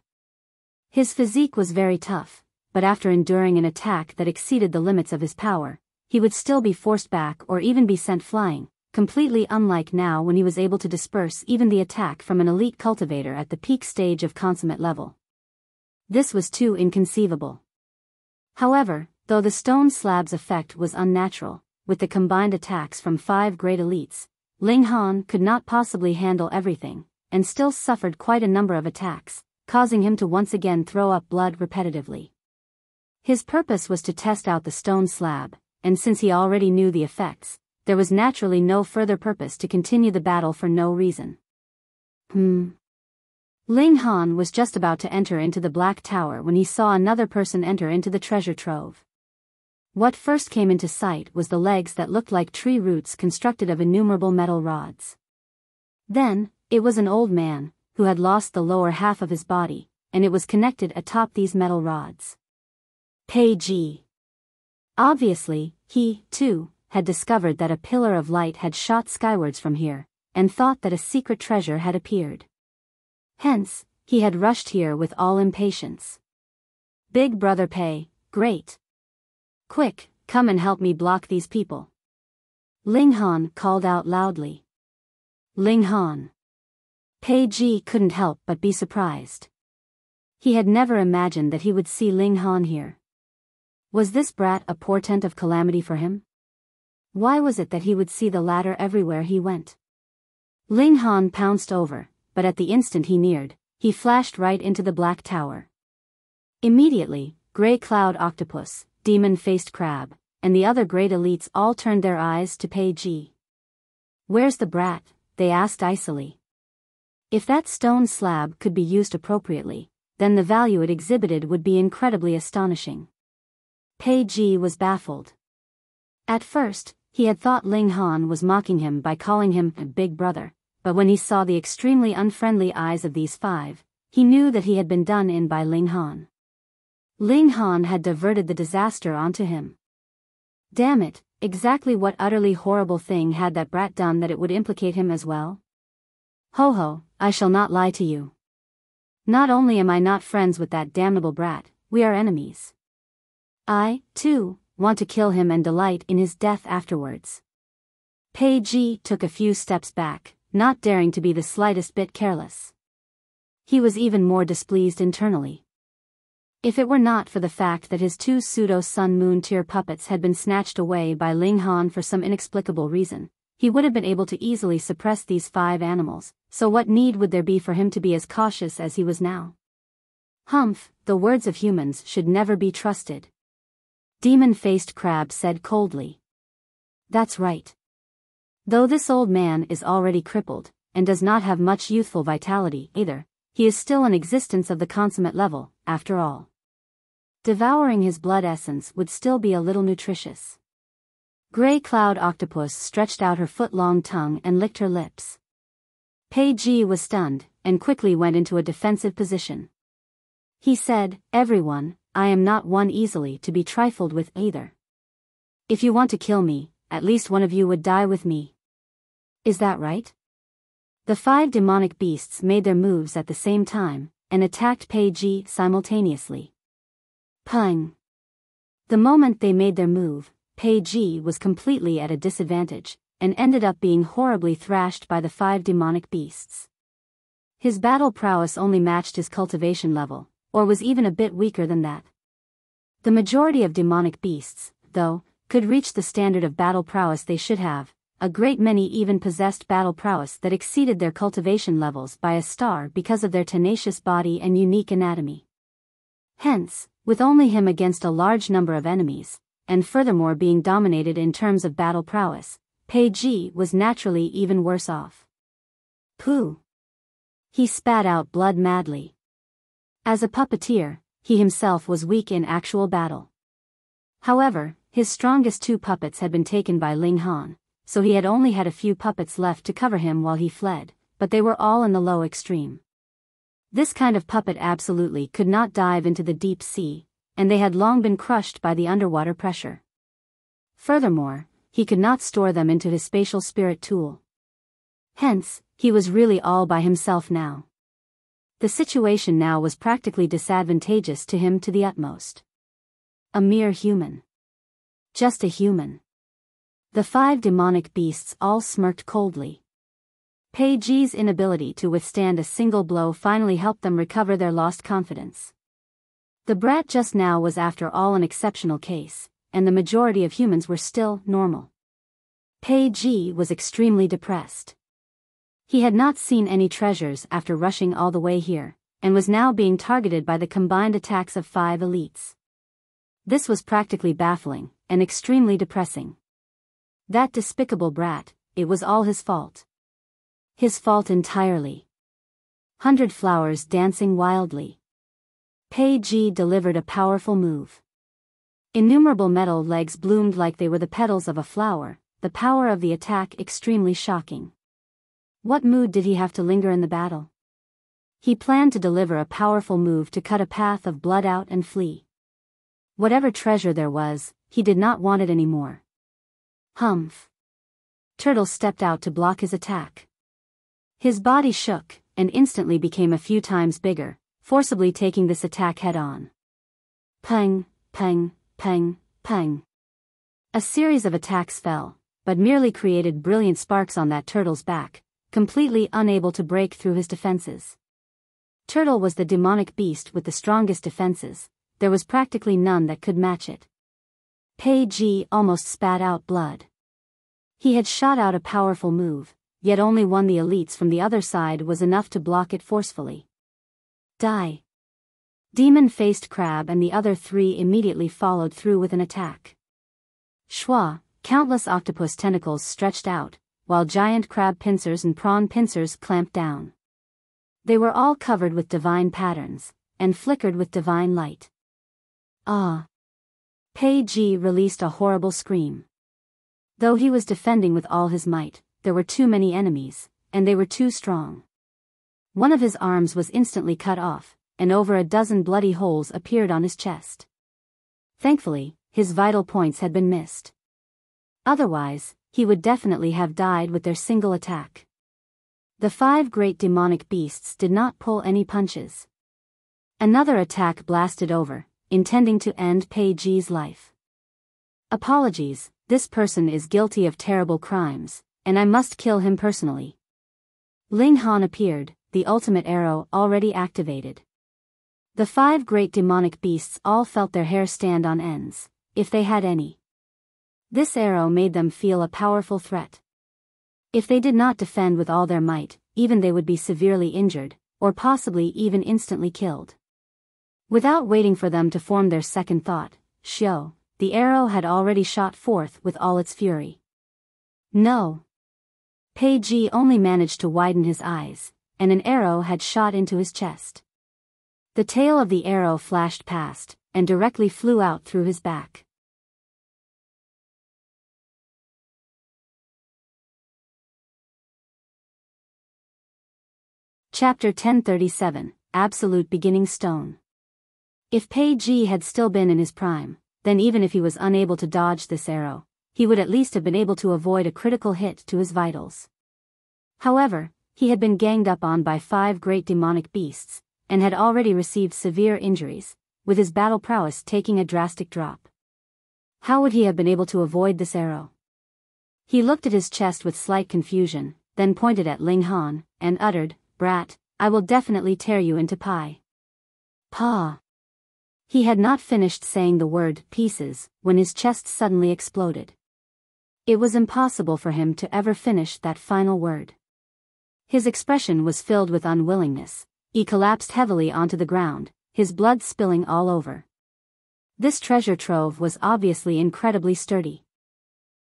His physique was very tough, but after enduring an attack that exceeded the limits of his power, he would still be forced back or even be sent flying, completely unlike now when he was able to disperse even the attack from an elite cultivator at the peak stage of consummate level. This was too inconceivable. However, though the stone slab's effect was unnatural, with the combined attacks from 5 great elites, Ling Han could not possibly handle everything, and still suffered quite a number of attacks, causing him to once again throw up blood repetitively. His purpose was to test out the stone slab, and since he already knew the effects, there was naturally no further purpose to continue the battle for no reason. Ling Han was just about to enter into the Black Tower when he saw another person enter into the treasure trove. What first came into sight was the legs that looked like tree roots constructed of innumerable metal rods. Then, it was an old man, who had lost the lower half of his body, and it was connected atop these metal rods. Pei Ji. Obviously, he, too, had discovered that a pillar of light had shot skywards from here, and thought that a secret treasure had appeared. Hence, he had rushed here with all impatience. Big Brother Pei, great! Quick, come and help me block these people. Ling Han called out loudly. Ling Han. Pei Ji couldn't help but be surprised. He had never imagined that he would see Ling Han here. Was this brat a portent of calamity for him? Why was it that he would see the latter everywhere he went? Ling Han pounced over, but at the instant he neared, he flashed right into the Black Tower. Immediately, Grey Cloud Octopus, Demon-Faced Crab, and the other great elites all turned their eyes to Pei Ji. Where's the brat? They asked icily. If that stone slab could be used appropriately, then the value it exhibited would be incredibly astonishing. Pei Ji was baffled. At first, he had thought Ling Han was mocking him by calling him Big Brother, but when he saw the extremely unfriendly eyes of these 5, he knew that he had been done in by Ling Han. Ling Han had diverted the disaster onto him. Damn it, exactly what utterly horrible thing had that brat done that it would implicate him as well? Ho ho, I shall not lie to you. Not only am I not friends with that damnable brat, we are enemies. I, too, want to kill him and delight in his death afterwards. Pei Ji took a few steps back, not daring to be the slightest bit careless. He was even more displeased internally. If it were not for the fact that his 2 pseudo-Sun Moon tier puppets had been snatched away by Ling Han for some inexplicable reason, he would have been able to easily suppress these 5 animals, so what need would there be for him to be as cautious as he was now? Humph, the words of humans should never be trusted. Demon-Faced Crab said coldly. That's right. Though this old man is already crippled, and does not have much youthful vitality either, he is still an existence of the consummate level, after all. Devouring his blood essence would still be a little nutritious. Grey Cloud Octopus stretched out her foot-long tongue and licked her lips. Pei Ji was stunned, and quickly went into a defensive position. He said, "Everyone, I am not one easily to be trifled with either. If you want to kill me, at least one of you would die with me. Is that right?" The 5 demonic beasts made their moves at the same time, and attacked Pei Ji simultaneously. Pung! The moment they made their move, Pei Ji was completely at a disadvantage, and ended up being horribly thrashed by the 5 demonic beasts. His battle prowess only matched his cultivation level, or was even a bit weaker than that. The majority of demonic beasts, though, could reach the standard of battle prowess they should have. A great many even possessed battle prowess that exceeded their cultivation levels by a star because of their tenacious body and unique anatomy. Hence, with only him against a large number of enemies, and furthermore being dominated in terms of battle prowess, Pei Ji was naturally even worse off. Pooh! He spat out blood madly. As a puppeteer, he himself was weak in actual battle. However, his strongest two puppets had been taken by Ling Han, so he had only had a few puppets left to cover him while he fled, but they were all in the low extreme. This kind of puppet absolutely could not dive into the deep sea, and they had long been crushed by the underwater pressure. Furthermore, he could not store them into his spatial spirit tool. Hence, he was really all by himself now. The situation now was practically disadvantageous to him to the utmost. A mere human. Just a human. The 5 demonic beasts all smirked coldly. Pei Ji's inability to withstand a single blow finally helped them recover their lost confidence. The brat just now was after all an exceptional case, and the majority of humans were still normal. Pei Ji was extremely depressed. He had not seen any treasures after rushing all the way here, and was now being targeted by the combined attacks of 5 elites. This was practically baffling, and extremely depressing. That despicable brat, it was all his fault. His fault entirely. 100 flowers dancing wildly. Pei Ji delivered a powerful move. Innumerable metal legs bloomed like they were the petals of a flower, the power of the attack extremely shocking. What mood did he have to linger in the battle? He planned to deliver a powerful move to cut a path of blood out and flee. Whatever treasure there was, he did not want it anymore. Humph. Turtle stepped out to block his attack. His body shook, and instantly became a few times bigger, forcibly taking this attack head-on. Peng, peng, peng, peng. A series of attacks fell, but merely created brilliant sparks on that turtle's back, completely unable to break through his defenses. Turtle was the demonic beast with the strongest defenses, there was practically none that could match it. Pei Ji almost spat out blood. He had shot out a powerful move, yet only one of the elites from the other side was enough to block it forcefully. Die. Demon-faced crab and the other 3 immediately followed through with an attack. Schwa, countless octopus tentacles stretched out, while giant crab pincers and prawn pincers clamped down. They were all covered with divine patterns, and flickered with divine light. Ah! Pei Ji released a horrible scream. Though he was defending with all his might, there were too many enemies, and they were too strong. One of his arms was instantly cut off, and over a dozen bloody holes appeared on his chest. Thankfully, his vital points had been missed. Otherwise, he would definitely have died with their single attack. The 5 great demonic beasts did not pull any punches. Another attack blasted over, intending to end Pei Ji's life. Apologies, this person is guilty of terrible crimes, and I must kill him personally. Ling Han appeared, the ultimate arrow already activated. The 5 great demonic beasts all felt their hair stand on ends, if they had any. This arrow made them feel a powerful threat. If they did not defend with all their might, even they would be severely injured, or possibly even instantly killed. Without waiting for them to form their second thought, Xiao, the arrow had already shot forth with all its fury. No. Pei Ji only managed to widen his eyes, and an arrow had shot into his chest. The tail of the arrow flashed past, and directly flew out through his back. Chapter 1037, Absolute Beginning Stone. If Pei Ji had still been in his prime, then even if he was unable to dodge this arrow, he would at least have been able to avoid a critical hit to his vitals. However, he had been ganged up on by 5 great demonic beasts, and had already received severe injuries, with his battle prowess taking a drastic drop. How would he have been able to avoid this arrow? He looked at his chest with slight confusion, then pointed at Ling Han, and uttered, "Brat, I will definitely tear you into pie." Pa. He had not finished saying the word pieces when his chest suddenly exploded. It was impossible for him to ever finish that final word. His expression was filled with unwillingness. He collapsed heavily onto the ground, his blood spilling all over. This treasure trove was obviously incredibly sturdy.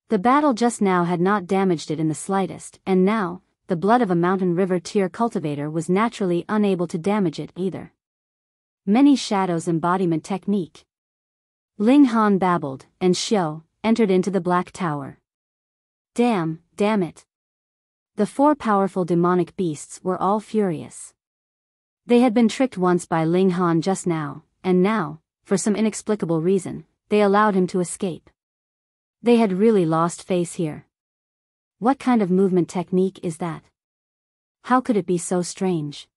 The battle just now had not damaged it in the slightest, and now, the blood of a mountain river tier cultivator was naturally unable to damage it either. Many shadows embodiment technique. Ling Han babbled, and Xiao entered into the Black Tower. Damn it. The 4 powerful demonic beasts were all furious. They had been tricked once by Ling Han just now, and now, for some inexplicable reason, they allowed him to escape. They had really lost face here. What kind of movement technique is that? How could it be so strange?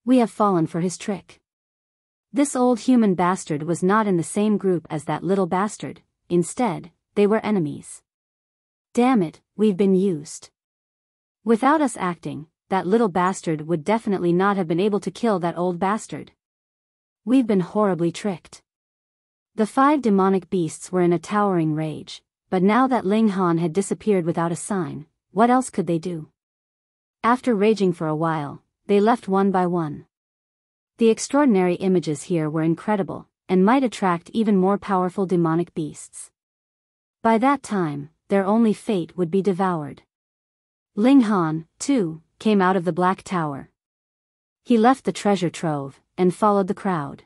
We have fallen for his trick. This old human bastard was not in the same group as that little bastard, instead, they were enemies. Damn it, we've been used. Without us acting, that little bastard would definitely not have been able to kill that old bastard. We've been horribly tricked. The 5 demonic beasts were in a towering rage, but now that Ling Han had disappeared without a sign, what else could they do? After raging for a while, they left one by one. The extraordinary images here were incredible, and might attract even more powerful demonic beasts. By that time, their only fate would be devoured. Ling Han, too, came out of the Black Tower. He left the treasure trove, and followed the crowd.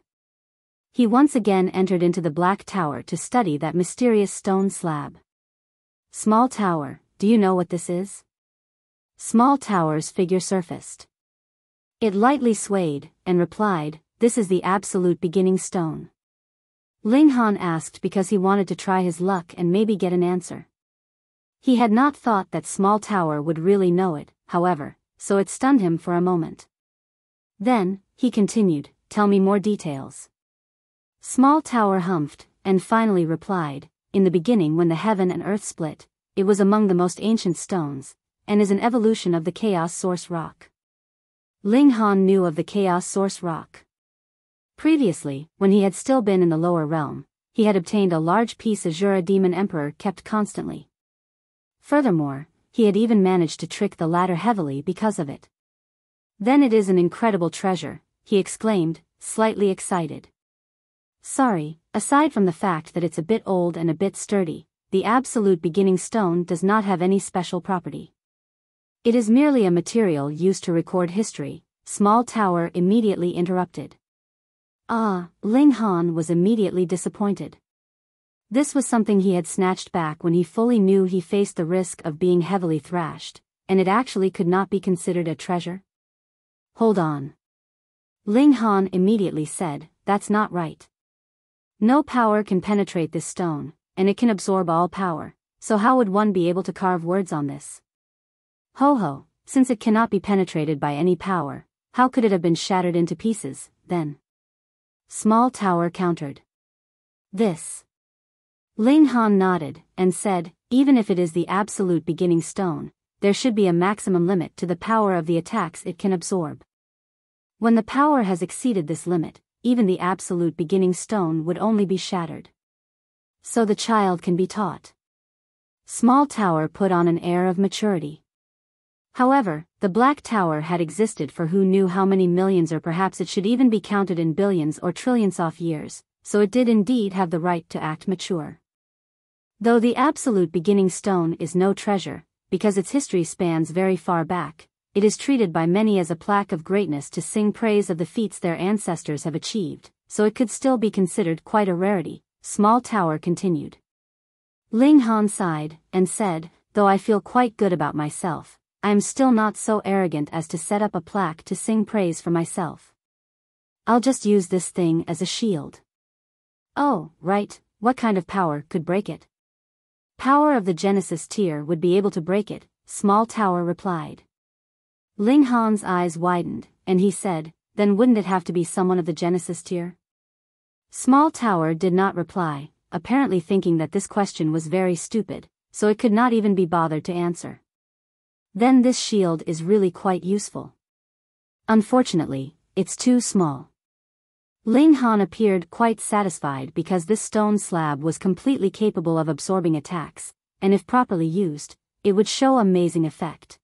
He once again entered into the Black Tower to study that mysterious stone slab. Small Tower, do you know what this is? Small Tower's figure surfaced. It lightly swayed, and replied, "This is the absolute beginning stone." Ling Han asked because he wanted to try his luck and maybe get an answer. He had not thought that Small Tower would really know it, however, so it stunned him for a moment. Then, he continued, "Tell me more details." Small Tower humphed, and finally replied, "In the beginning when the heaven and earth split, it was among the most ancient stones, and is an evolution of the Chaos Source Rock." Ling Han knew of the Chaos Source Rock. Previously, when he had still been in the lower realm, he had obtained a large piece Azura Demon Emperor kept constantly. Furthermore, he had even managed to trick the latter heavily because of it. "Then it is an incredible treasure," he exclaimed, slightly excited. "Sorry, aside from the fact that it's a bit old and a bit sturdy, the absolute beginning stone does not have any special property. It is merely a material used to record history," Small Tower immediately interrupted. Ling Han was immediately disappointed. This was something he had snatched back when he fully knew he faced the risk of being heavily thrashed, and it actually could not be considered a treasure. "Hold on." Ling Han immediately said, "That's not right. No power can penetrate this stone, and it can absorb all power, so how would one be able to carve words on this? Ho, since it cannot be penetrated by any power, how could it have been shattered into pieces, then?" Small Tower countered. "This." Ling Han nodded, and said, "Even if it is the absolute beginning stone, there should be a maximum limit to the power of the attacks it can absorb. When the power has exceeded this limit, even the absolute beginning stone would only be shattered. So the child can be taught." Small Tower put on an air of maturity. However, the Black Tower had existed for who knew how many millions, or perhaps it should even be counted in billions or trillions of years, so it did indeed have the right to act mature. Though the absolute beginning stone is no treasure, because its history spans very far back, it is treated by many as a plaque of greatness to sing praise of the feats their ancestors have achieved, so it could still be considered quite a rarity, Small Tower continued. Ling Han sighed, and said, "Though I feel quite good about myself, I am still not so arrogant as to set up a plaque to sing praise for myself. I'll just use this thing as a shield." "Oh, right, what kind of power could break it?" "Power of the Genesis tier would be able to break it," Small Tower replied. Ling Han's eyes widened, and he said, "Then wouldn't it have to be someone of the Genesis tier?" Small Tower did not reply, apparently thinking that this question was very stupid, so it could not even be bothered to answer. "Then this shield is really quite useful. Unfortunately, it's too small." Ling Han appeared quite satisfied because this stone slab was completely capable of absorbing attacks, and if properly used, it would show amazing effect.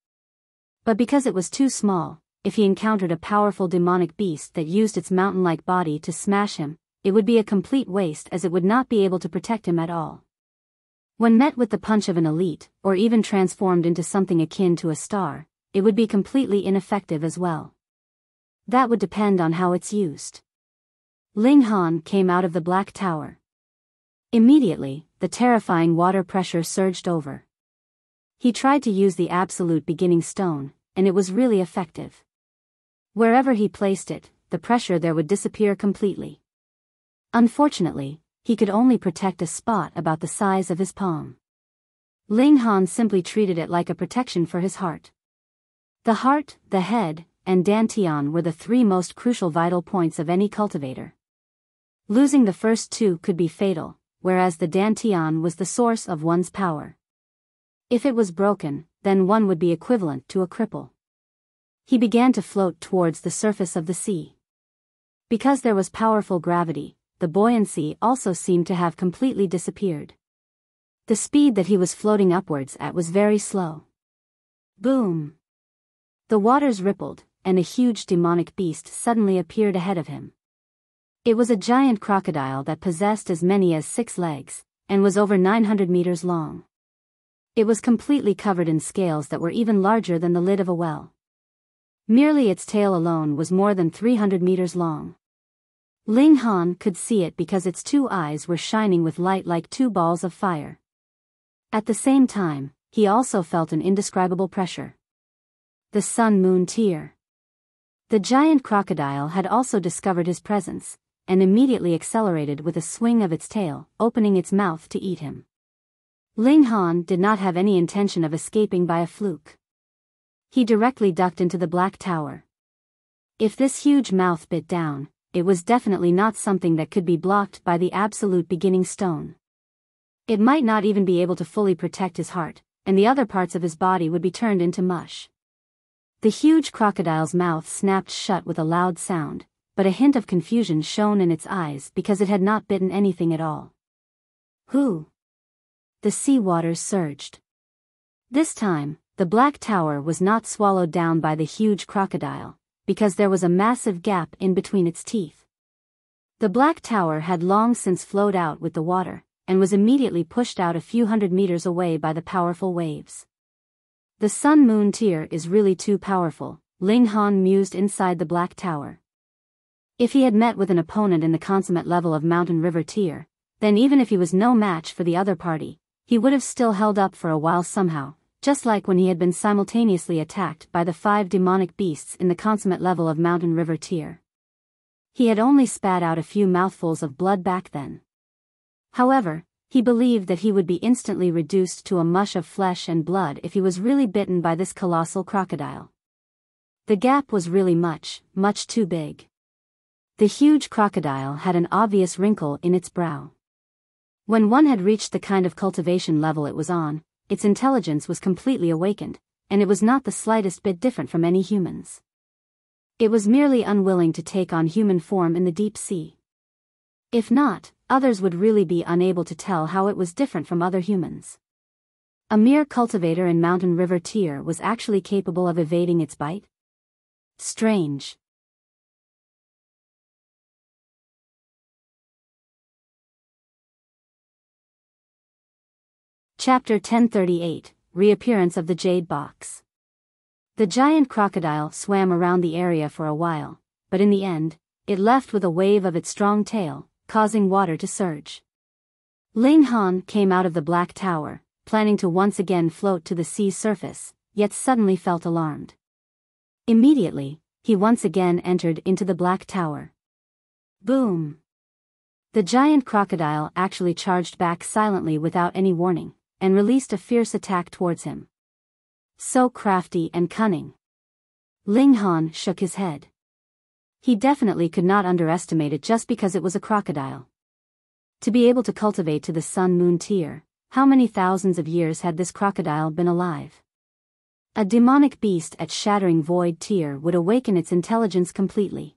But because it was too small, if he encountered a powerful demonic beast that used its mountain-like body to smash him, it would be a complete waste as it would not be able to protect him at all. When met with the punch of an elite, or even transformed into something akin to a star, it would be completely ineffective as well. That would depend on how it's used. Ling Han came out of the Black Tower. Immediately, the terrifying water pressure surged over. He tried to use the absolute beginning stone, and it was really effective. Wherever he placed it, the pressure there would disappear completely. Unfortunately, he could only protect a spot about the size of his palm. Ling Han simply treated it like a protection for his heart. The heart, the head, and Dantian were the three most crucial vital points of any cultivator. Losing the first two could be fatal, whereas the Dantian was the source of one's power. If it was broken, then one would be equivalent to a cripple. He began to float towards the surface of the sea. Because there was powerful gravity, the buoyancy also seemed to have completely disappeared. The speed that he was floating upwards at was very slow. Boom! The waters rippled, and a huge demonic beast suddenly appeared ahead of him. It was a giant crocodile that possessed as many as 6 legs, and was over 900 meters long. It was completely covered in scales that were even larger than the lid of a well. Merely its tail alone was more than 300 meters long. Ling Han could see it because its 2 eyes were shining with light like 2 balls of fire. At the same time, he also felt an indescribable pressure. The Sun-Moon Tear. The giant crocodile had also discovered his presence, and immediately accelerated with a swing of its tail, opening its mouth to eat him. Ling Han did not have any intention of escaping by a fluke. He directly ducked into the Black Tower. If this huge mouth bit down, it was definitely not something that could be blocked by the absolute beginning stone. It might not even be able to fully protect his heart, and the other parts of his body would be turned into mush. The huge crocodile's mouth snapped shut with a loud sound, but a hint of confusion shone in its eyes because it had not bitten anything at all. Who? The sea waters surged. This time, the Black Tower was not swallowed down by the huge crocodile, because there was a massive gap in between its teeth. The Black Tower had long since flowed out with the water, and was immediately pushed out a few hundred meters away by the powerful waves. The Sun-Moon Tear is really too powerful, Ling Han mused inside the Black Tower. If he had met with an opponent in the consummate level of Mountain River Tier, then even if he was no match for the other party, he would have still held up for a while somehow, just like when he had been simultaneously attacked by the 5 demonic beasts in the consummate level of Mountain River Tier. He had only spat out a few mouthfuls of blood back then. However, he believed that he would be instantly reduced to a mush of flesh and blood if he was really bitten by this colossal crocodile. The gap was really much too big. The huge crocodile had an obvious wrinkle in its brow. When one had reached the kind of cultivation level it was on, its intelligence was completely awakened, and it was not the slightest bit different from any humans. It was merely unwilling to take on human form in the deep sea. If not, others would really be unable to tell how it was different from other humans. A mere cultivator in Mountain River Tier was actually capable of evading its bite? Strange. Chapter 1038, Reappearance of the Jade Box. The giant crocodile swam around the area for a while, but in the end, it left with a wave of its strong tail, causing water to surge. Ling Han came out of the Black Tower, planning to once again float to the sea's surface, yet suddenly felt alarmed. Immediately, he once again entered into the Black Tower. Boom! The giant crocodile actually charged back silently without any warning, and released a fierce attack towards him. So crafty and cunning. Ling Han shook his head. He definitely could not underestimate it just because it was a crocodile. To be able to cultivate to the Sun-Moon Tier, how many thousands of years had this crocodile been alive? A demonic beast at Shattering Void Tier would awaken its intelligence completely.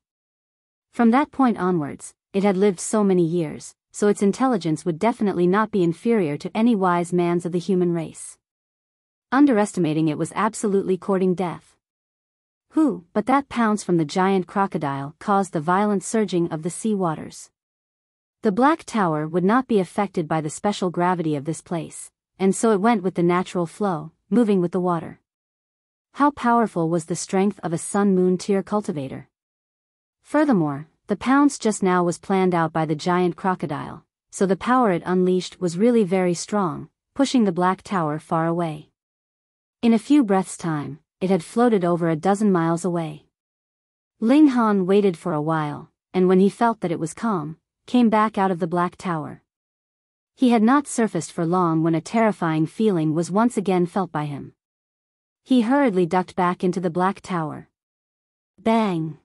From that point onwards, it had lived so many years, so its intelligence would definitely not be inferior to any wise man's of the human race. Underestimating it was absolutely courting death. Who, but that pounce from the giant crocodile caused the violent surging of the sea waters. The Black Tower would not be affected by the special gravity of this place, and so it went with the natural flow, moving with the water. How powerful was the strength of a Sun-Moon tier cultivator? Furthermore, the pounce just now was planned out by the giant crocodile, so the power it unleashed was really very strong, pushing the Black Tower far away. In a few breaths' time, it had floated over a dozen miles away. Ling Han waited for a while, and when he felt that it was calm, came back out of the Black Tower. He had not surfaced for long when a terrifying feeling was once again felt by him. He hurriedly ducked back into the Black Tower. Bang!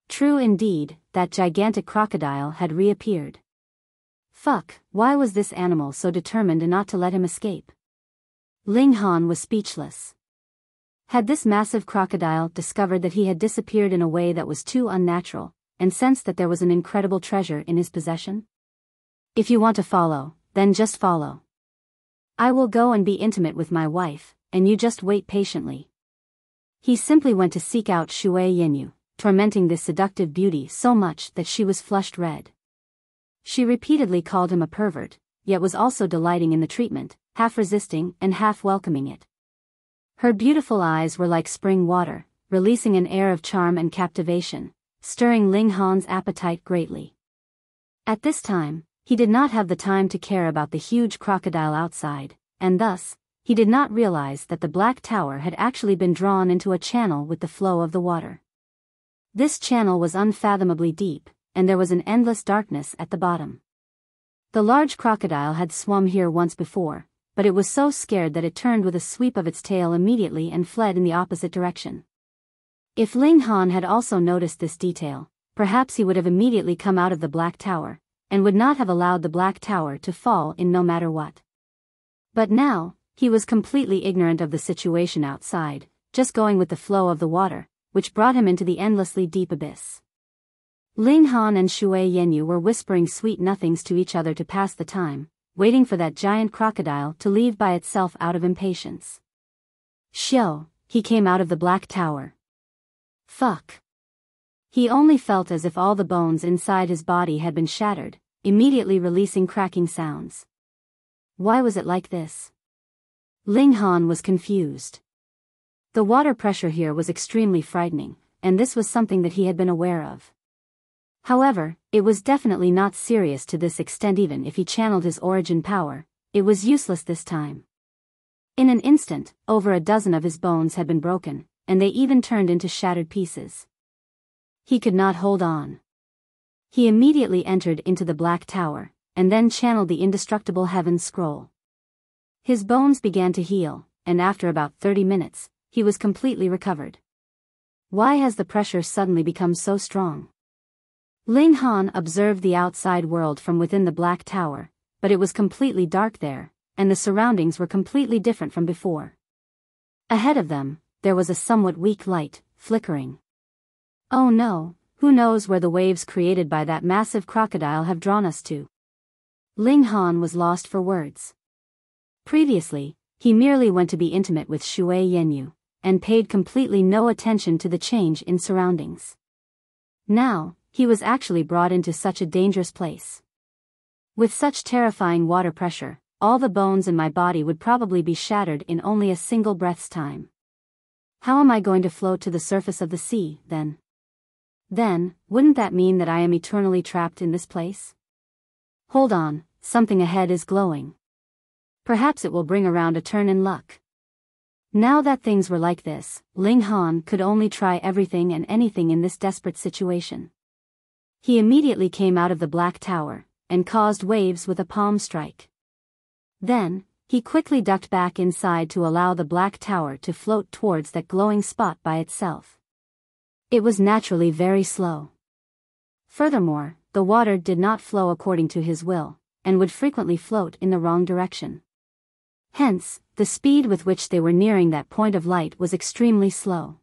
True indeed, that gigantic crocodile had reappeared. Fuck, why was this animal so determined not to let him escape? Ling Han was speechless. Had this massive crocodile discovered that he had disappeared in a way that was too unnatural, and sensed that there was an incredible treasure in his possession? If you want to follow, then just follow. I will go and be intimate with my wife, and you just wait patiently. He simply went to seek out Shui Yenyu, tormenting this seductive beauty so much that she was flushed red. She repeatedly called him a pervert, yet was also delighting in the treatment, half resisting and half welcoming it. Her beautiful eyes were like spring water, releasing an air of charm and captivation, stirring Ling Han's appetite greatly. At this time, he did not have the time to care about the huge crocodile outside, and thus, he did not realize that the Black Tower had actually been drawn into a channel with the flow of the water. This channel was unfathomably deep, and there was an endless darkness at the bottom. The large crocodile had swum here once before, but it was so scared that it turned with a sweep of its tail immediately and fled in the opposite direction. If Ling Han had also noticed this detail, perhaps he would have immediately come out of the Black Tower, and would not have allowed the Black Tower to fall in no matter what. But now, he was completely ignorant of the situation outside, just going with the flow of the water, which brought him into the endlessly deep abyss. Ling Han and Shui Yenyu were whispering sweet nothings to each other to pass the time, waiting for that giant crocodile to leave by itself out of impatience. Shio, he came out of the Black Tower. Fuck. He only felt as if all the bones inside his body had been shattered, immediately releasing cracking sounds. Why was it like this? Ling Han was confused. The water pressure here was extremely frightening, and this was something that he had been aware of. However, it was definitely not serious to this extent. Even if he channeled his origin power, it was useless this time. In an instant, over a dozen of his bones had been broken, and they even turned into shattered pieces. He could not hold on. He immediately entered into the Black Tower, and then channeled the indestructible Heaven's Scroll. His bones began to heal, and after about 30 minutes, he was completely recovered. Why has the pressure suddenly become so strong? Ling Han observed the outside world from within the Black Tower, but it was completely dark there, and the surroundings were completely different from before. Ahead of them, there was a somewhat weak light, flickering. Oh no, who knows where the waves created by that massive crocodile have drawn us to? Ling Han was lost for words. Previously, he merely went to be intimate with Shui Yenyu, and paid completely no attention to the change in surroundings. Now, he was actually brought into such a dangerous place. With such terrifying water pressure, all the bones in my body would probably be shattered in only a single breath's time. How am I going to float to the surface of the sea, then? Then, wouldn't that mean that I am eternally trapped in this place? Hold on, something ahead is glowing. Perhaps it will bring around a turn in luck. Now that things were like this, Ling Han could only try everything and anything in this desperate situation. He immediately came out of the Black Tower, and caused waves with a palm strike. Then, he quickly ducked back inside to allow the Black Tower to float towards that glowing spot by itself. It was naturally very slow. Furthermore, the water did not flow according to his will, and would frequently float in the wrong direction. Hence, the speed with which they were nearing that point of light was extremely slow.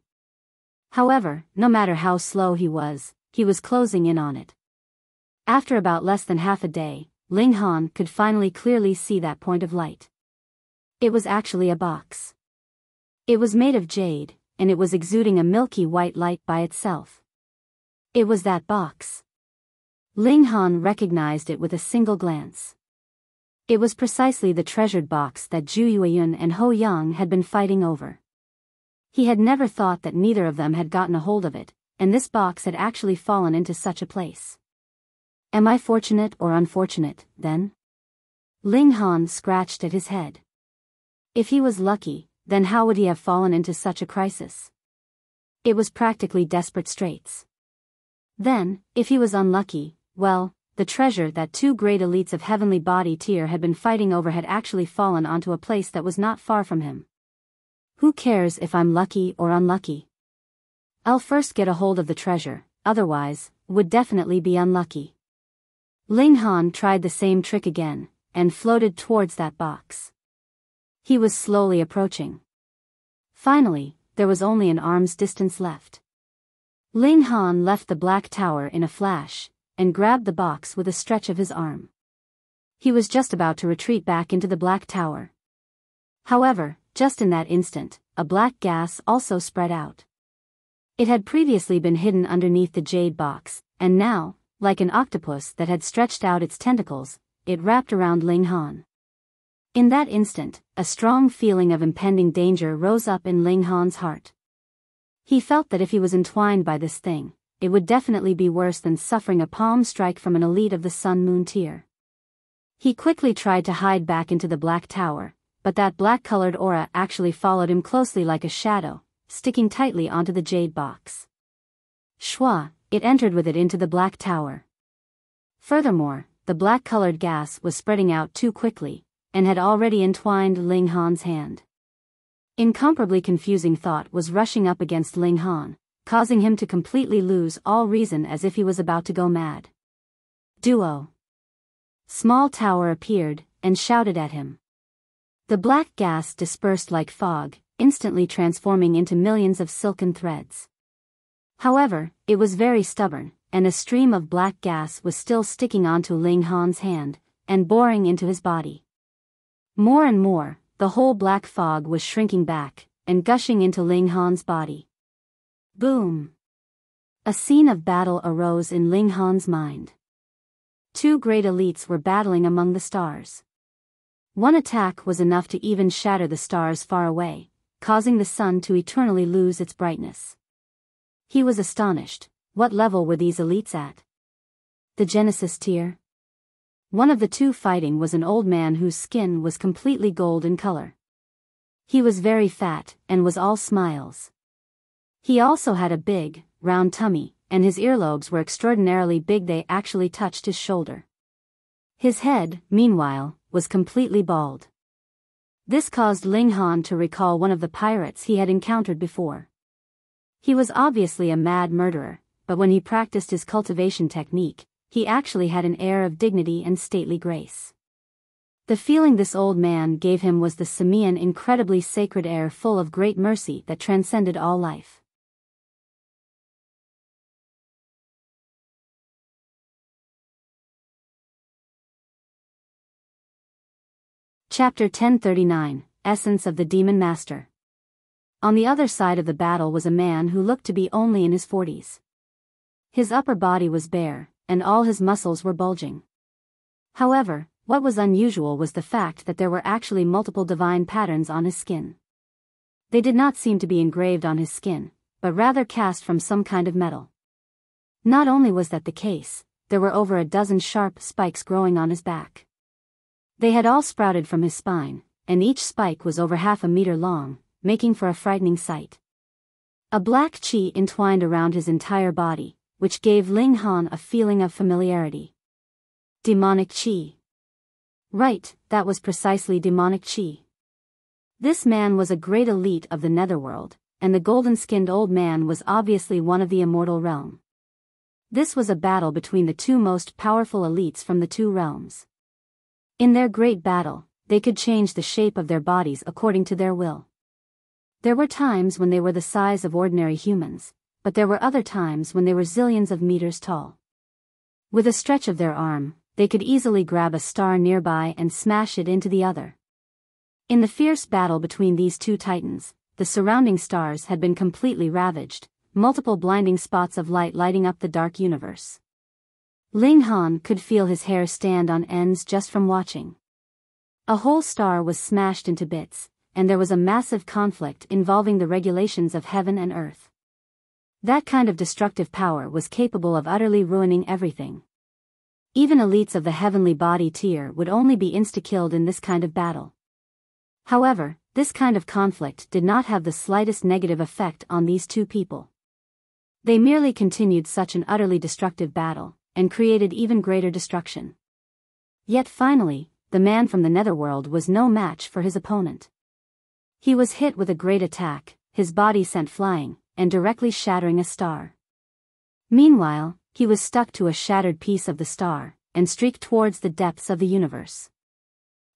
However, no matter how slow he was closing in on it. After about less than half a day, Ling Han could finally clearly see that point of light. It was actually a box. It was made of jade, and it was exuding a milky white light by itself. It was that box. Ling Han recognized it with a single glance. It was precisely the treasured box that Zhu Yueyun and Ho Yang had been fighting over. He had never thought that neither of them had gotten a hold of it, and this box had actually fallen into such a place. Am I fortunate or unfortunate, then? Ling Han scratched at his head. If he was lucky, then how would he have fallen into such a crisis? It was practically desperate straits. Then, if he was unlucky, well, the treasure that two great elites of heavenly body tier had been fighting over had actually fallen onto a place that was not far from him. Who cares if I'm lucky or unlucky? I'll first get a hold of the treasure, otherwise, would definitely be unlucky. Ling Han tried the same trick again, and floated towards that box. He was slowly approaching. Finally, there was only an arm's distance left. Ling Han left the black tower in a flash, and grabbed the box with a stretch of his arm. He was just about to retreat back into the black tower. However, just in that instant, a black gas also spread out. It had previously been hidden underneath the jade box, and now, like an octopus that had stretched out its tentacles, it wrapped around Ling Han. In that instant, a strong feeling of impending danger rose up in Ling Han's heart. He felt that if he was entwined by this thing, it would definitely be worse than suffering a palm strike from an elite of the Sun-Moon tier. He quickly tried to hide back into the black tower, but that black-colored aura actually followed him closely like a shadow, sticking tightly onto the jade box. Shwa, it entered with it into the black tower. Furthermore, the black-colored gas was spreading out too quickly, and had already entwined Ling Han's hand. Incomparably confusing thought was rushing up against Ling Han, causing him to completely lose all reason as if he was about to go mad. Duo. Small Tower appeared, and shouted at him. The black gas dispersed like fog, instantly transforming into millions of silken threads. However, it was very stubborn, and a stream of black gas was still sticking onto Ling Han's hand, and boring into his body. More and more, the whole black fog was shrinking back, and gushing into Ling Han's body. Boom! A scene of battle arose in Ling Han's mind. Two great elites were battling among the stars. One attack was enough to even shatter the stars far away, causing the sun to eternally lose its brightness. He was astonished. What level were these elites at? The Genesis tier? One of the two fighting was an old man whose skin was completely gold in color. He was very fat, and was all smiles. He also had a big, round tummy, and his earlobes were extraordinarily big, they actually touched his shoulder. His head, meanwhile, was completely bald. This caused Ling Han to recall one of the pirates he had encountered before. He was obviously a mad murderer, but when he practiced his cultivation technique, he actually had an air of dignity and stately grace. The feeling this old man gave him was the simian incredibly sacred air full of great mercy that transcended all life. Chapter 1039, Essence of the Demon Master. On the other side of the battle was a man who looked to be only in his 40s. His upper body was bare, and all his muscles were bulging. However, what was unusual was the fact that there were actually multiple divine patterns on his skin. They did not seem to be engraved on his skin, but rather cast from some kind of metal. Not only was that the case, there were over a dozen sharp spikes growing on his back. They had all sprouted from his spine, and each spike was over 1/2 meter long, making for a frightening sight. A black chi entwined around his entire body, which gave Ling Han a feeling of familiarity. Demonic chi. Right, that was precisely demonic chi. This man was a great elite of the netherworld, and the golden-skinned old man was obviously one of the immortal realm. This was a battle between the two most powerful elites from the two realms. In their great battle, they could change the shape of their bodies according to their will. There were times when they were the size of ordinary humans, but there were other times when they were zillions of meters tall. With a stretch of their arm, they could easily grab a star nearby and smash it into the other. In the fierce battle between these two titans, the surrounding stars had been completely ravaged, multiple blinding spots of light lighting up the dark universe. Ling Han could feel his hair stand on ends just from watching. A whole star was smashed into bits, and there was a massive conflict involving the regulations of heaven and earth. That kind of destructive power was capable of utterly ruining everything. Even elites of the heavenly body tier would only be insta-killed in this kind of battle. However, this kind of conflict did not have the slightest negative effect on these two people. They merely continued such an utterly destructive battle, and created even greater destruction. Yet finally, the man from the netherworld was no match for his opponent. He was hit with a great attack, his body sent flying, and directly shattering a star. Meanwhile, he was stuck to a shattered piece of the star, and streaked towards the depths of the universe.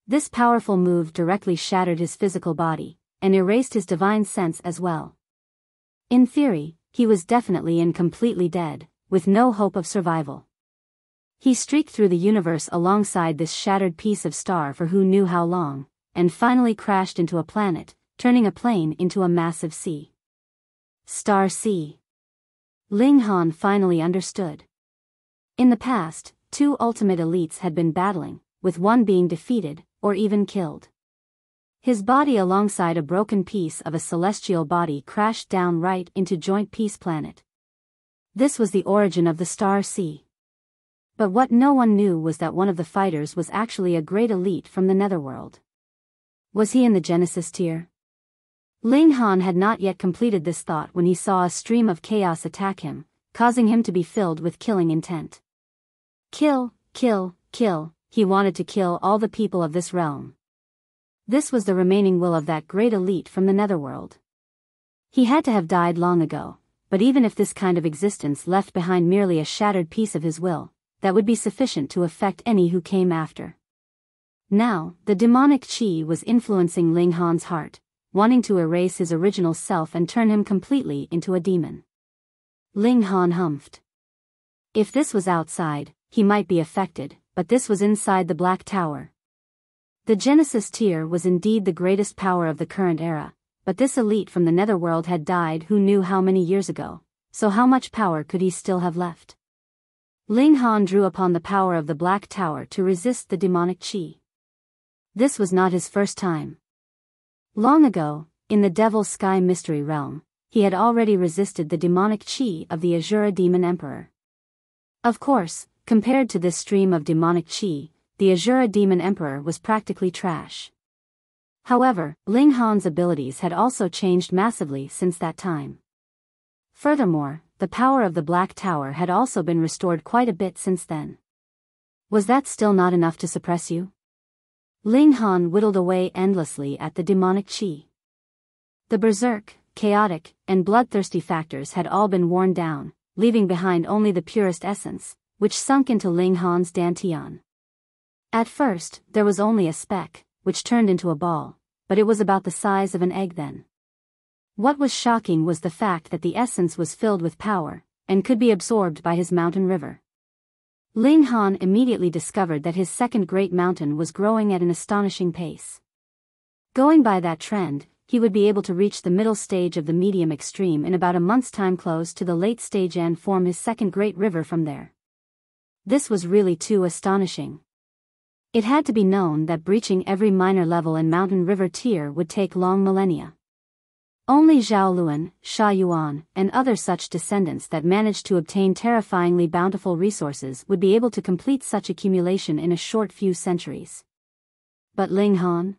This powerful move directly shattered his physical body, and erased his divine sense as well. In theory, he was definitely and completely dead, with no hope of survival. He streaked through the universe alongside this shattered piece of star for who knew how long, and finally crashed into a planet, turning a plane into a massive sea. Star Sea. Ling Han finally understood. In the past, two ultimate elites had been battling, with one being defeated, or even killed. His body alongside a broken piece of a celestial body crashed down right into Joint Peace Planet. This was the origin of the Star Sea. But what no one knew was that one of the fighters was actually a great elite from the netherworld. Was he in the Genesis tier? Ling Han had not yet completed this thought when he saw a stream of chaos attack him, causing him to be filled with killing intent. Kill, kill, kill, he wanted to kill all the people of this realm. This was the remaining will of that great elite from the netherworld. He had to have died long ago, but even if this kind of existence left behind merely a shattered piece of his will, that would be sufficient to affect any who came after. Now, the demonic chi was influencing Ling Han's heart, wanting to erase his original self and turn him completely into a demon. Ling Han humphed. If this was outside, he might be affected, but this was inside the Black Tower. The Genesis tier was indeed the greatest power of the current era, but this elite from the netherworld had died who knew how many years ago, so how much power could he still have left? Ling Han drew upon the power of the Black Tower to resist the demonic chi. This was not his first time. Long ago, in the Devil's Sky Mystery Realm, he had already resisted the demonic chi of the Azura Demon Emperor. Of course, compared to this stream of demonic chi, the Azura Demon Emperor was practically trash. However, Ling Han's abilities had also changed massively since that time. Furthermore, the power of the Black Tower had also been restored quite a bit since then. Was that still not enough to suppress you? Ling Han whittled away endlessly at the demonic chi. The berserk, chaotic, and bloodthirsty factors had all been worn down, leaving behind only the purest essence, which sunk into Ling Han's dantian. At first, there was only a speck, which turned into a ball, but it was about the size of an egg then. What was shocking was the fact that the essence was filled with power, and could be absorbed by his mountain river. Ling Han immediately discovered that his second great mountain was growing at an astonishing pace. Going by that trend, he would be able to reach the middle stage of the medium extreme in about a month's time, close to the late stage, and form his second great river from there. This was really too astonishing. It had to be known that breaching every minor level in mountain river tier would take long millennia. Only Zhao Luan, Sha Yuan, and other such descendants that managed to obtain terrifyingly bountiful resources would be able to complete such accumulation in a short few centuries. But Ling Han?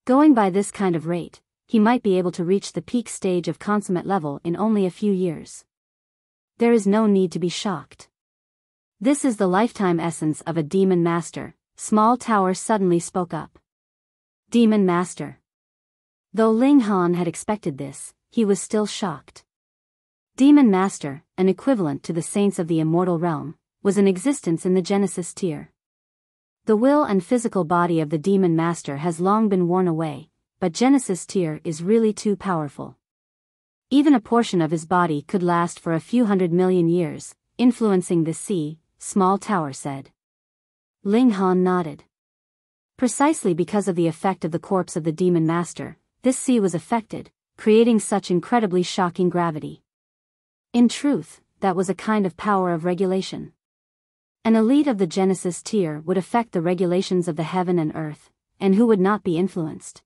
Going by this kind of rate, he might be able to reach the peak stage of consummate level in only a few years. There is no need to be shocked. This is the lifetime essence of a demon master, Small Tower suddenly spoke up. Demon Master. Though Ling Han had expected this, he was still shocked. Demon Master, an equivalent to the saints of the immortal realm, was in existence in the Genesis tier. The will and physical body of the Demon Master has long been worn away, but Genesis tier is really too powerful. Even a portion of his body could last for a few 100 million years, influencing the sea, Small Tower said. Ling Han nodded. Precisely because of the effect of the corpse of the Demon Master, this sea was affected, creating such incredibly shocking gravity. In truth, that was a kind of power of regulation. An elite of the Genesis tier would affect the regulations of the heaven and earth, and who would not be influenced?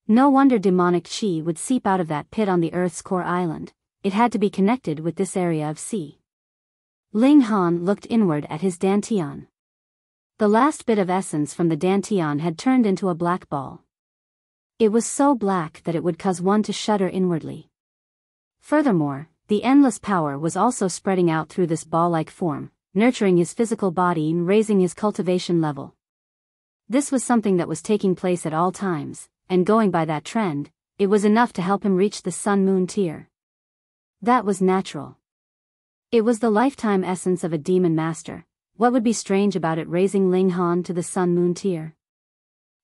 No wonder demonic chi would seep out of that pit on the Earth's core island. It had to be connected with this area of sea. Ling Han looked inward at his dantian. The last bit of essence from the dantian had turned into a black ball. It was so black that it would cause one to shudder inwardly. Furthermore, the endless power was also spreading out through this ball-like form, nurturing his physical body and raising his cultivation level. This was something that was taking place at all times, and going by that trend, it was enough to help him reach the Sun-Moon tier. That was natural. It was the lifetime essence of a demon master. What would be strange about it raising Ling Han to the Sun-Moon tier?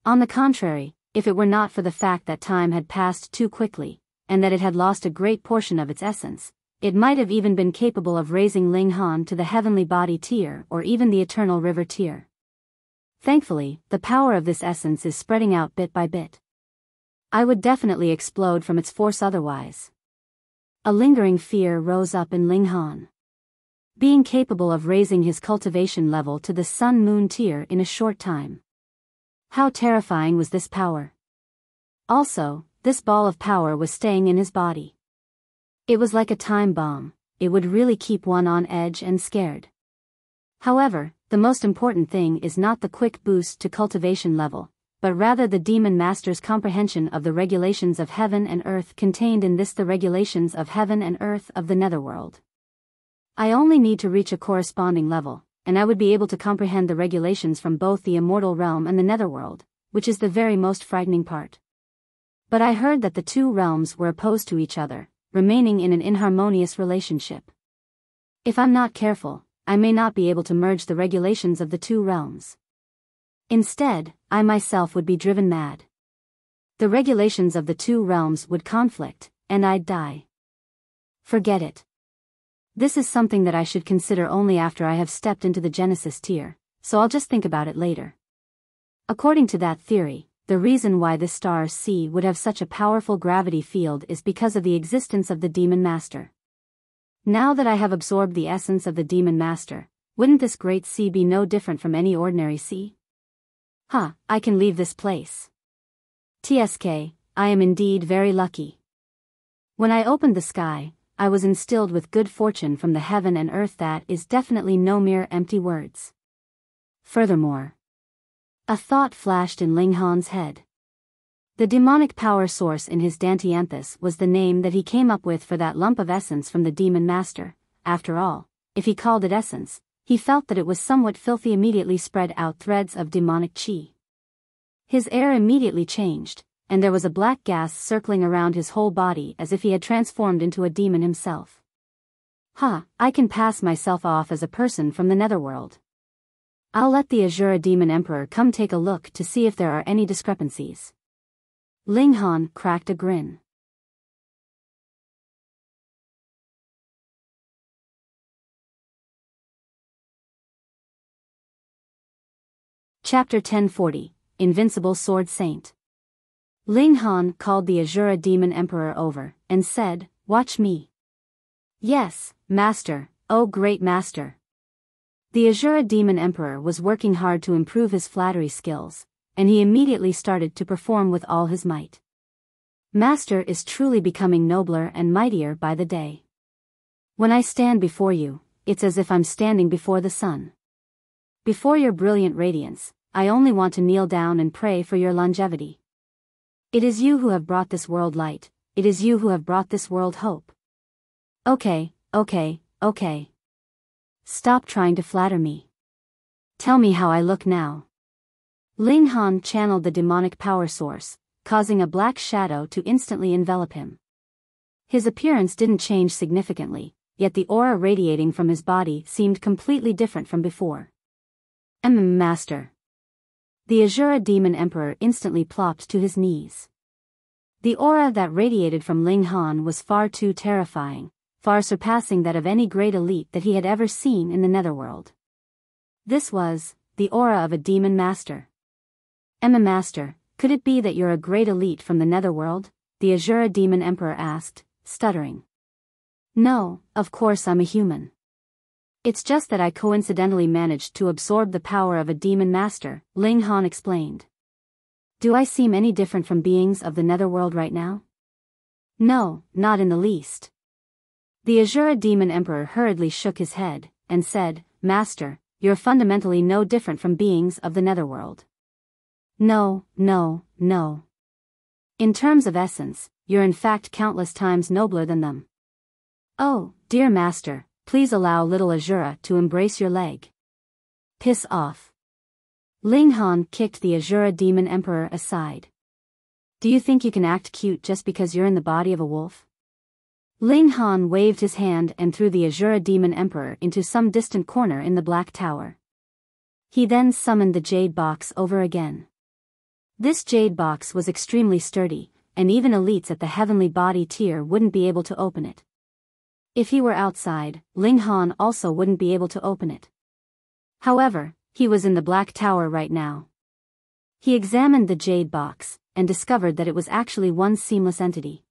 On the contrary, if it were not for the fact that time had passed too quickly, and that it had lost a great portion of its essence, it might have even been capable of raising Ling Han to the Heavenly Body tier or even the Eternal River tier. Thankfully, the power of this essence is spreading out bit by bit. I would definitely explode from its force otherwise. A lingering fear rose up in Ling Han. Being capable of raising his cultivation level to the Sun-Moon tier in a short time. How terrifying was this power? Also, this ball of power was staying in his body. It was like a time bomb. It would really keep one on edge and scared. However, the most important thing is not the quick boost to cultivation level, but rather the demon master's comprehension of the regulations of heaven and earth contained in this, the regulations of heaven and earth of the netherworld. I only need to reach a corresponding level, and I would be able to comprehend the regulations from both the immortal realm and the netherworld, which is the very most frightening part. But I heard that the two realms were opposed to each other, remaining in an inharmonious relationship. If I'm not careful, I may not be able to merge the regulations of the two realms. Instead, I myself would be driven mad. The regulations of the two realms would conflict, and I'd die. Forget it. This is something that I should consider only after I have stepped into the Genesis tier, so I'll just think about it later. According to that theory, the reason why this star's sea would have such a powerful gravity field is because of the existence of the Demon Master. Now that I have absorbed the essence of the Demon Master, wouldn't this great sea be no different from any ordinary sea? I can leave this place. TSK, I am indeed very lucky. When I opened the sky, I was instilled with good fortune from the heaven and earth. That is definitely no mere empty words. Furthermore, a thought flashed in Ling Han's head. The demonic power source in his dantianthus was the name that he came up with for that lump of essence from the Demon Master. After all, if he called it essence, he felt that it was somewhat filthy. Immediately spread out threads of demonic chi. His air immediately changed, and there was a black gas circling around his whole body as if he had transformed into a demon himself. I can pass myself off as a person from the netherworld. I'll let the Azura Demon Emperor come take a look to see if there are any discrepancies. Ling Han cracked a grin. Chapter 1040, Invincible Sword Saint. Ling Han called the Azura Demon Emperor over, and said, "Watch me." "Yes, Master, oh great Master." The Azura Demon Emperor was working hard to improve his flattery skills, and he immediately started to perform with all his might. Master is truly becoming nobler and mightier by the day. When I stand before you, it's as if I'm standing before the sun. Before your brilliant radiance, I only want to kneel down and pray for your longevity. It is you who have brought this world light, it is you who have brought this world hope. Okay. Stop trying to flatter me. Tell me how I look now. Ling Han channeled the demonic power source, causing a black shadow to instantly envelop him. His appearance didn't change significantly, yet the aura radiating from his body seemed completely different from before. Master. The Azura Demon Emperor instantly plopped to his knees. The aura that radiated from Ling Han was far too terrifying, far surpassing that of any great elite that he had ever seen in the netherworld. This was the aura of a demon master. Master, could it be that you're a great elite from the netherworld? the Azura Demon Emperor asked, stuttering. No, of course I'm a human. It's just that I coincidentally managed to absorb the power of a demon master, Ling Han explained. Do I seem any different from beings of the netherworld right now? No, not in the least. The Azura Demon Emperor hurriedly shook his head, and said, Master, you're fundamentally no different from beings of the netherworld. No. In terms of essence, you're in fact countless times nobler than them. Oh, dear master, please allow little Azura to embrace your leg. Piss off. Ling Han kicked the Azura Demon Emperor aside. Do you think you can act cute just because you're in the body of a wolf? Ling Han waved his hand and threw the Azura Demon Emperor into some distant corner in the Black Tower. He then summoned the Jade Box over again. This Jade Box was extremely sturdy, and even elites at the Heavenly Body tier wouldn't be able to open it. If he were outside, Ling Han also wouldn't be able to open it. However, he was in the Black Tower right now. He examined the Jade Box, and discovered that it was actually one seamless entity.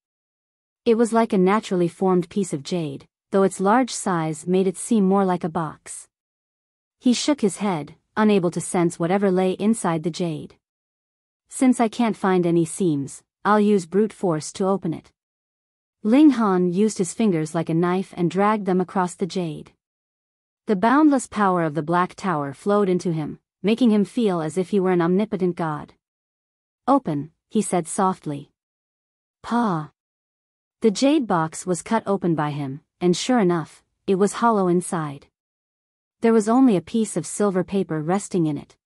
It was like a naturally formed piece of jade, though its large size made it seem more like a box. He shook his head, unable to sense whatever lay inside the jade. Since I can't find any seams, I'll use brute force to open it. Ling Han used his fingers like a knife and dragged them across the jade. The boundless power of the Black Tower flowed into him, making him feel as if he were an omnipotent god. Open, he said softly. Pa. The jade box was cut open by him, and sure enough, it was hollow inside. There was only a piece of silver paper resting in it.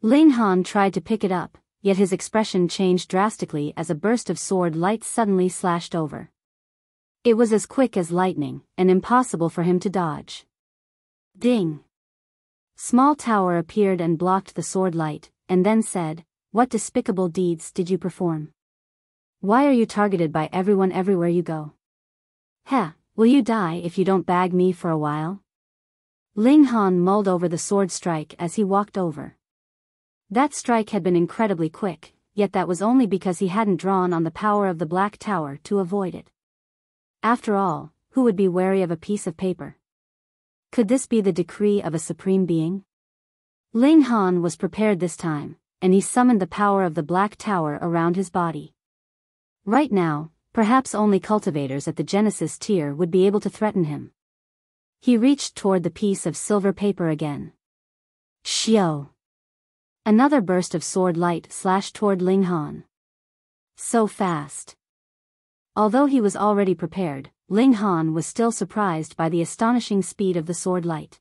Ling Han tried to pick it up, yet his expression changed drastically as a burst of sword light suddenly slashed over. It was as quick as lightning, and impossible for him to dodge. Ding! Small Tower appeared and blocked the sword light, and then said, What despicable deeds did you perform? Why are you targeted by everyone everywhere you go? Heh, will you die if you don't bag me for a while? Ling Han mulled over the sword strike as he walked over. That strike had been incredibly quick, yet that was only because he hadn't drawn on the power of the Black Tower to avoid it. After all, who would be wary of a piece of paper? Could this be the decree of a supreme being? Ling Han was prepared this time, and he summoned the power of the Black Tower around his body. Right now, perhaps only cultivators at the Genesis tier would be able to threaten him. He reached toward the piece of silver paper again. Xiao! Another burst of sword light slashed toward Ling Han. So fast. Although he was already prepared, Ling Han was still surprised by the astonishing speed of the sword light.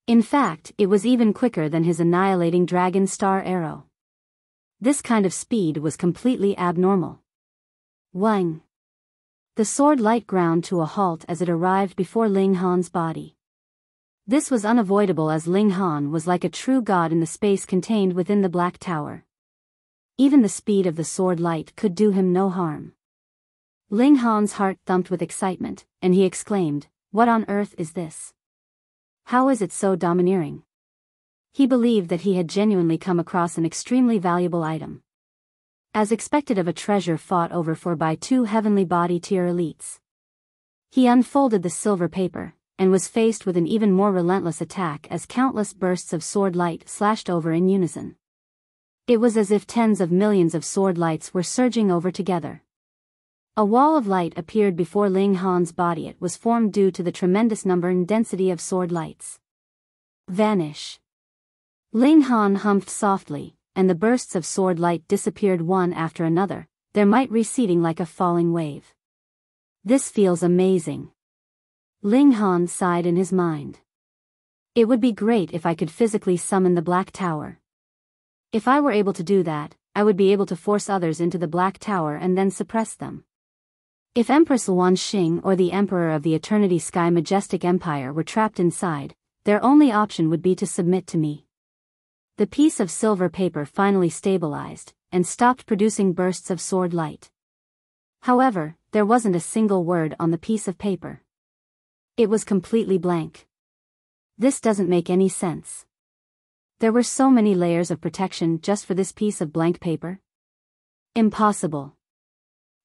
In fact, it was even quicker than his annihilating dragon star arrow. This kind of speed was completely abnormal. Wang! The sword light ground to a halt as it arrived before Ling Han's body. This was unavoidable as Ling Han was like a true god in the space contained within the Black Tower. Even the speed of the sword light could do him no harm. Ling Han's heart thumped with excitement, and he exclaimed, What on earth is this? How is it so domineering? He believed that he had genuinely come across an extremely valuable item. As expected of a treasure fought over for by two heavenly body tier elites. He unfolded the silver paper, and was faced with an even more relentless attack as countless bursts of sword light slashed over in unison. It was as if tens of millions of sword lights were surging over together. A wall of light appeared before Ling Han's body. It was formed due to the tremendous number and density of sword lights. Vanish. Ling Han humphed softly, and the bursts of sword light disappeared one after another, their might receding like a falling wave. This feels amazing. Ling Han sighed in his mind. It would be great if I could physically summon the Black Tower. If I were able to do that, I would be able to force others into the Black Tower and then suppress them. If Empress Yuanxiang or the Emperor of the Eternity Sky Majestic Empire were trapped inside, their only option would be to submit to me. The piece of silver paper finally stabilized, and stopped producing bursts of sword light. However, there wasn't a single word on the piece of paper. It was completely blank. This doesn't make any sense. There were so many layers of protection just for this piece of blank paper. Impossible.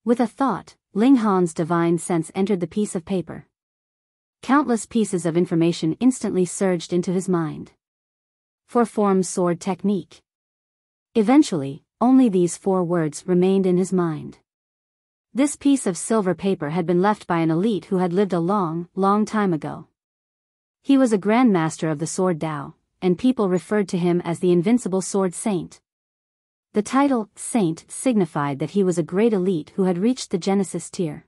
With a thought, Ling Han's divine sense entered the piece of paper. Countless pieces of information instantly surged into his mind. 4-form sword technique. Eventually, only these 4 words remained in his mind. This piece of silver paper had been left by an elite who had lived a long, long time ago. He was a grandmaster of the sword Dao, and people referred to him as the Invincible Sword Saint. The title, Saint, signified that he was a great elite who had reached the Genesis tier.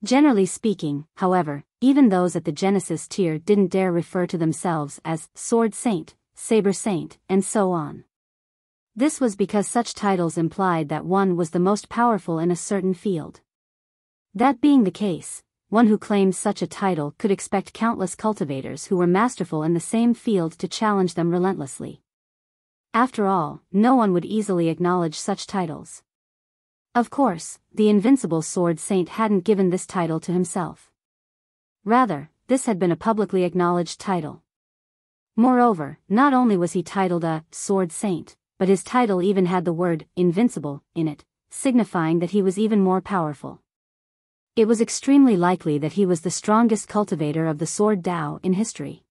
Generally speaking, however, even those at the Genesis tier didn't dare refer to themselves as Sword Saint, Saber Saint, and so on. This was because such titles implied that one was the most powerful in a certain field. That being the case, one who claimed such a title could expect countless cultivators who were masterful in the same field to challenge them relentlessly. After all, no one would easily acknowledge such titles. Of course, the Invincible Sword Saint hadn't given this title to himself. Rather, this had been a publicly acknowledged title. Moreover, not only was he titled a Sword Saint, but his title even had the word Invincible in it, signifying that he was even more powerful. It was extremely likely that he was the strongest cultivator of the sword Dao in history.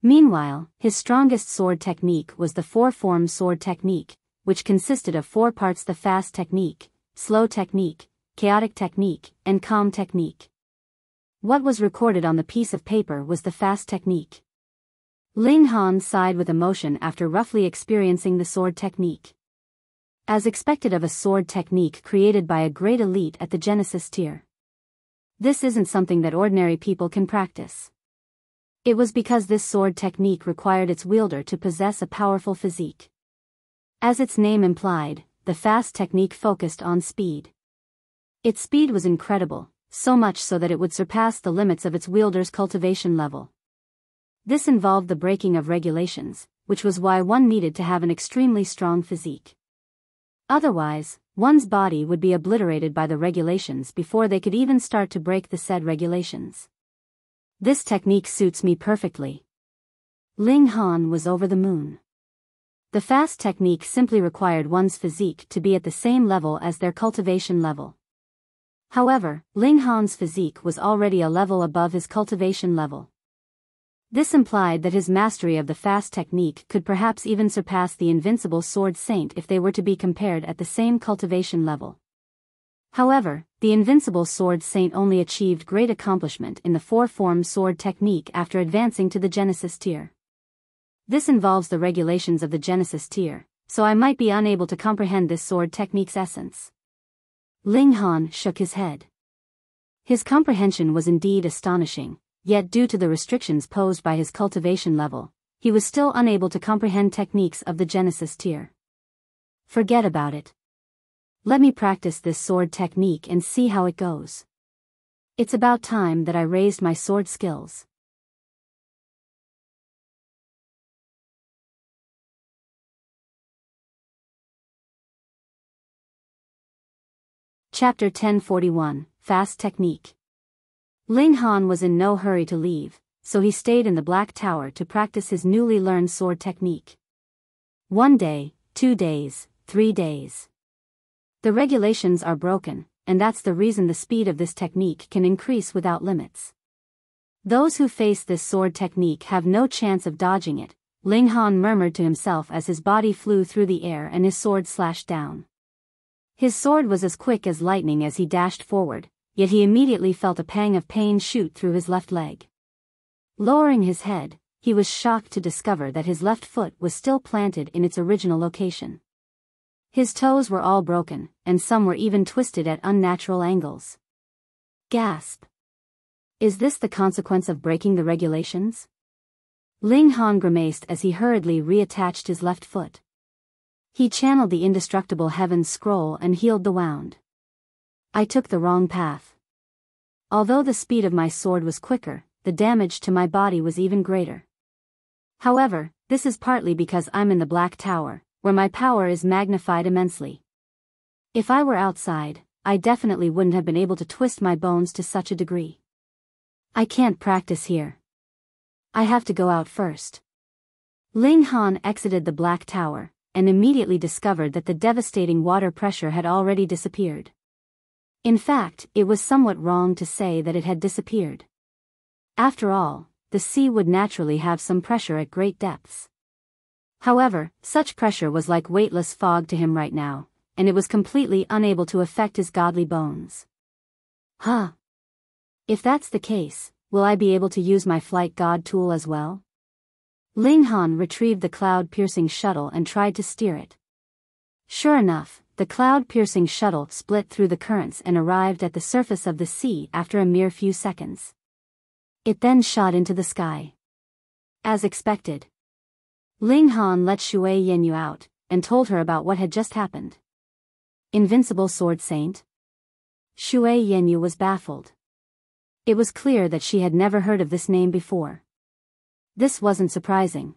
Meanwhile, his strongest sword technique was the 4-form sword technique, which consisted of 4 parts: the fast technique, slow technique, chaotic technique, and calm technique. What was recorded on the piece of paper was the fast technique. Ling Han sighed with emotion after roughly experiencing the sword technique. As expected of a sword technique created by a great elite at the Genesis tier. This isn't something that ordinary people can practice. It was because this sword technique required its wielder to possess a powerful physique. As its name implied, the fast technique focused on speed. Its speed was incredible, so much so that it would surpass the limits of its wielder's cultivation level. This involved the breaking of regulations, which was why one needed to have an extremely strong physique. Otherwise, one's body would be obliterated by the regulations before they could even start to break the said regulations. This technique suits me perfectly. Ling Han was over the moon. The fast technique simply required one's physique to be at the same level as their cultivation level. However, Ling Han's physique was already a level above his cultivation level. This implied that his mastery of the fast technique could perhaps even surpass the Invincible Sword Saint if they were to be compared at the same cultivation level. However, the Invincible Sword Saint only achieved great accomplishment in the 4-form sword technique after advancing to the Genesis tier. This involves the regulations of the Genesis tier, so I might be unable to comprehend this sword technique's essence. Ling Han shook his head. His comprehension was indeed astonishing. Yet due to the restrictions posed by his cultivation level, he was still unable to comprehend techniques of the Genesis tier. Forget about it. Let me practice this sword technique and see how it goes. It's about time that I raised my sword skills. Chapter 1041, Fast Technique. Ling Han was in no hurry to leave, so he stayed in the Black Tower to practice his newly learned sword technique. 1 day, 2 days, 3 days. The regulations are broken, and that's the reason the speed of this technique can increase without limits. Those who face this sword technique have no chance of dodging it, Ling Han murmured to himself as his body flew through the air and his sword slashed down. His sword was as quick as lightning as he dashed forward, yet he immediately felt a pang of pain shoot through his left leg. Lowering his head, he was shocked to discover that his left foot was still planted in its original location. His toes were all broken, and some were even twisted at unnatural angles. Gasp! Is this the consequence of breaking the regulations? Ling Han grimaced as he hurriedly reattached his left foot. He channeled the indestructible Heaven's Scroll and healed the wound. I took the wrong path. Although the speed of my sword was quicker, the damage to my body was even greater. However, this is partly because I'm in the Black Tower, where my power is magnified immensely. If I were outside, I definitely wouldn't have been able to twist my bones to such a degree. I can't practice here. I have to go out first. Ling Han exited the Black Tower, and immediately discovered that the devastating water pressure had already disappeared. In fact, it was somewhat wrong to say that it had disappeared. After all, the sea would naturally have some pressure at great depths. However, such pressure was like weightless fog to him right now, and it was completely unable to affect his godly bones. Huh. If that's the case, will I be able to use my flight god tool as well? Ling Han retrieved the cloud-piercing shuttle and tried to steer it. Sure enough, the cloud-piercing shuttle split through the currents and arrived at the surface of the sea after a mere few seconds. It then shot into the sky. As expected, Ling Han let Shui Yenyu out, and told her about what had just happened. Invincible Sword Saint? Shui Yenyu was baffled. It was clear that she had never heard of this name before. This wasn't surprising.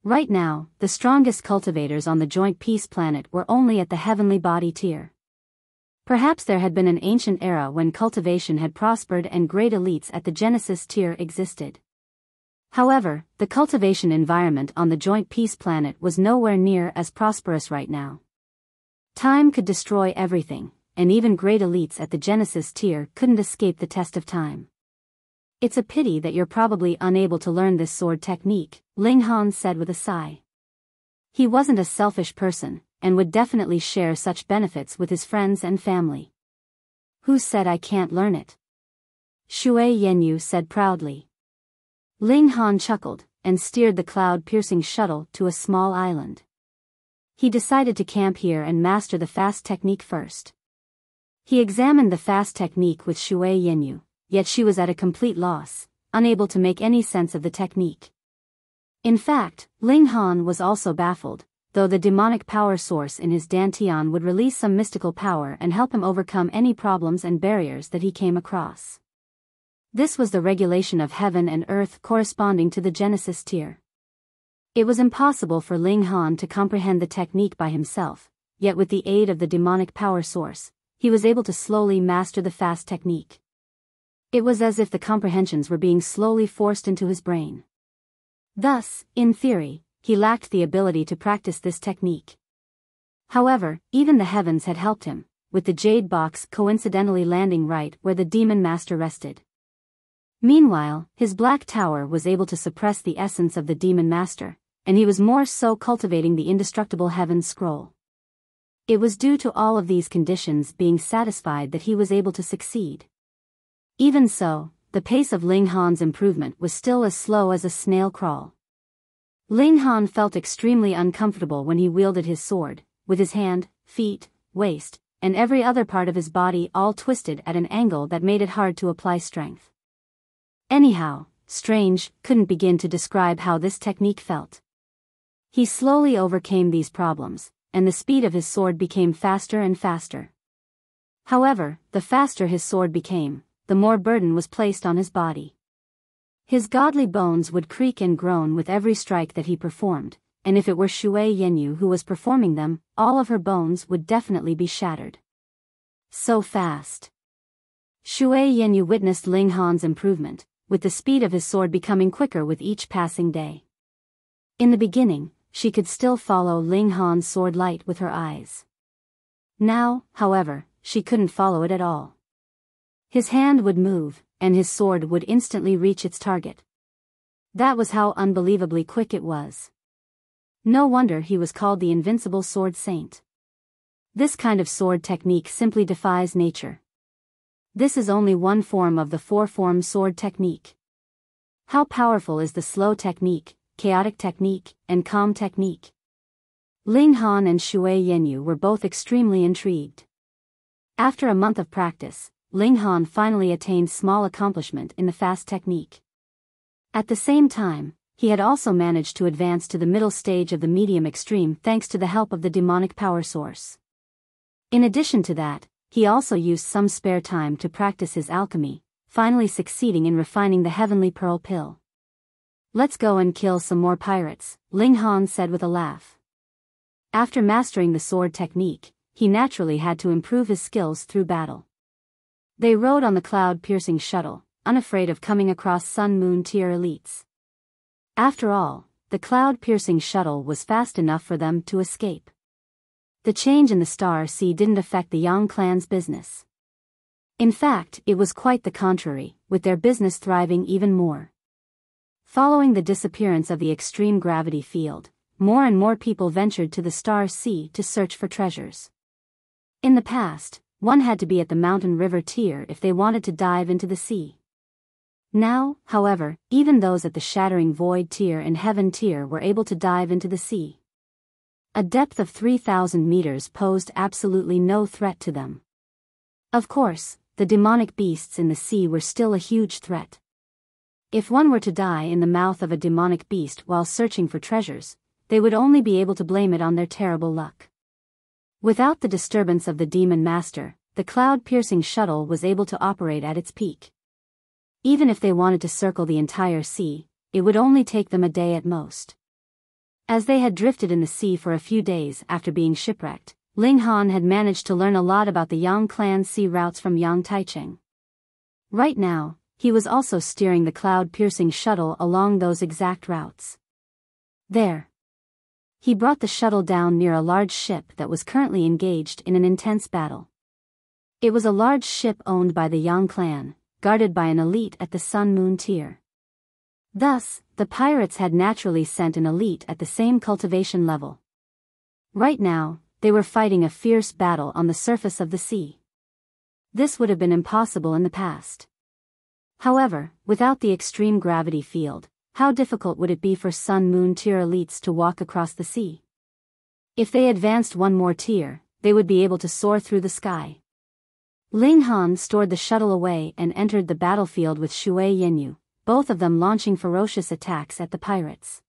Right now, the strongest cultivators on the Joint Peace planet were only at the heavenly body tier. Perhaps there had been an ancient era when cultivation had prospered and great elites at the Genesis tier existed. However, the cultivation environment on the Joint Peace planet was nowhere near as prosperous right now. Time could destroy everything, and even great elites at the Genesis tier couldn't escape the test of time. It's a pity that you're probably unable to learn this sword technique, Ling Han said with a sigh. He wasn't a selfish person, and would definitely share such benefits with his friends and family. Who said I can't learn it? Shui Yenyu said proudly. Ling Han chuckled, and steered the cloud-piercing shuttle to a small island. He decided to camp here and master the fast technique first. He examined the fast technique with Shui Yenyu, yet she was at a complete loss, unable to make any sense of the technique. In fact, Ling Han was also baffled, though the demonic power source in his dantian would release some mystical power and help him overcome any problems and barriers that he came across. This was the regulation of heaven and earth corresponding to the Genesis tier. It was impossible for Ling Han to comprehend the technique by himself, yet with the aid of the demonic power source, he was able to slowly master the fast technique. It was as if the comprehensions were being slowly forced into his brain. Thus, in theory, he lacked the ability to practice this technique. However, even the heavens had helped him, with the Jade box coincidentally landing right where the demon master rested. Meanwhile, his black tower was able to suppress the essence of the demon master, and he was more so cultivating the indestructible heaven scroll. It was due to all of these conditions being satisfied that he was able to succeed. Even so, the pace of Ling Han's improvement was still as slow as a snail crawl. Ling Han felt extremely uncomfortable when he wielded his sword, with his hand, feet, waist, and every other part of his body all twisted at an angle that made it hard to apply strength. Anyhow, Strange couldn't begin to describe how this technique felt. He slowly overcame these problems, and the speed of his sword became faster and faster. However, the faster his sword became, the more burden was placed on his body. His godly bones would creak and groan with every strike that he performed, and if it were Shui Yenyu who was performing them, all of her bones would definitely be shattered. So fast. Shui Yenyu witnessed Ling Han's improvement, with the speed of his sword becoming quicker with each passing day. In the beginning, she could still follow Ling Han's sword light with her eyes. Now, however, she couldn't follow it at all. His hand would move, and his sword would instantly reach its target. That was how unbelievably quick it was. No wonder he was called the Invincible Sword Saint. This kind of sword technique simply defies nature. This is only one form of the four-form sword technique. How powerful is the slow technique, chaotic technique, and calm technique? Ling Han and Shui Yenyu were both extremely intrigued. After a month of practice, Ling Han finally attained small accomplishment in the fast technique. At the same time, he had also managed to advance to the middle stage of the medium extreme thanks to the help of the demonic power source. In addition to that, he also used some spare time to practice his alchemy, finally succeeding in refining the heavenly pearl pill. "Let's go and kill some more pirates," Ling Han said with a laugh. After mastering the sword technique, he naturally had to improve his skills through battle. They rode on the cloud-piercing shuttle, unafraid of coming across Sun-Moon tier elites. After all, the cloud-piercing shuttle was fast enough for them to escape. The change in the Star Sea didn't affect the Yang clan's business. In fact, it was quite the contrary, with their business thriving even more. Following the disappearance of the extreme gravity field, more and more people ventured to the Star Sea to search for treasures. In the past, one had to be at the mountain river tier if they wanted to dive into the sea. Now, however, even those at the shattering void tier and heaven tier were able to dive into the sea. A depth of 3,000 meters posed absolutely no threat to them. Of course, the demonic beasts in the sea were still a huge threat. If one were to die in the mouth of a demonic beast while searching for treasures, they would only be able to blame it on their terrible luck. Without the disturbance of the demon master, the cloud-piercing shuttle was able to operate at its peak. Even if they wanted to circle the entire sea, it would only take them a day at most. As they had drifted in the sea for a few days after being shipwrecked, Ling Han had managed to learn a lot about the Yang clan's sea routes from Yang Taicheng. Right now, he was also steering the cloud-piercing shuttle along those exact routes. There. He brought the shuttle down near a large ship that was currently engaged in an intense battle. It was a large ship owned by the Yang clan, guarded by an elite at the Sun-Moon tier. Thus, the pirates had naturally sent an elite at the same cultivation level. Right now, they were fighting a fierce battle on the surface of the sea. This would have been impossible in the past. However, without the extreme gravity field, how difficult would it be for Sun-Moon tier elites to walk across the sea? If they advanced one more tier, they would be able to soar through the sky. Ling Han stored the shuttle away and entered the battlefield with Shui Yenyu, both of them launching ferocious attacks at the pirates.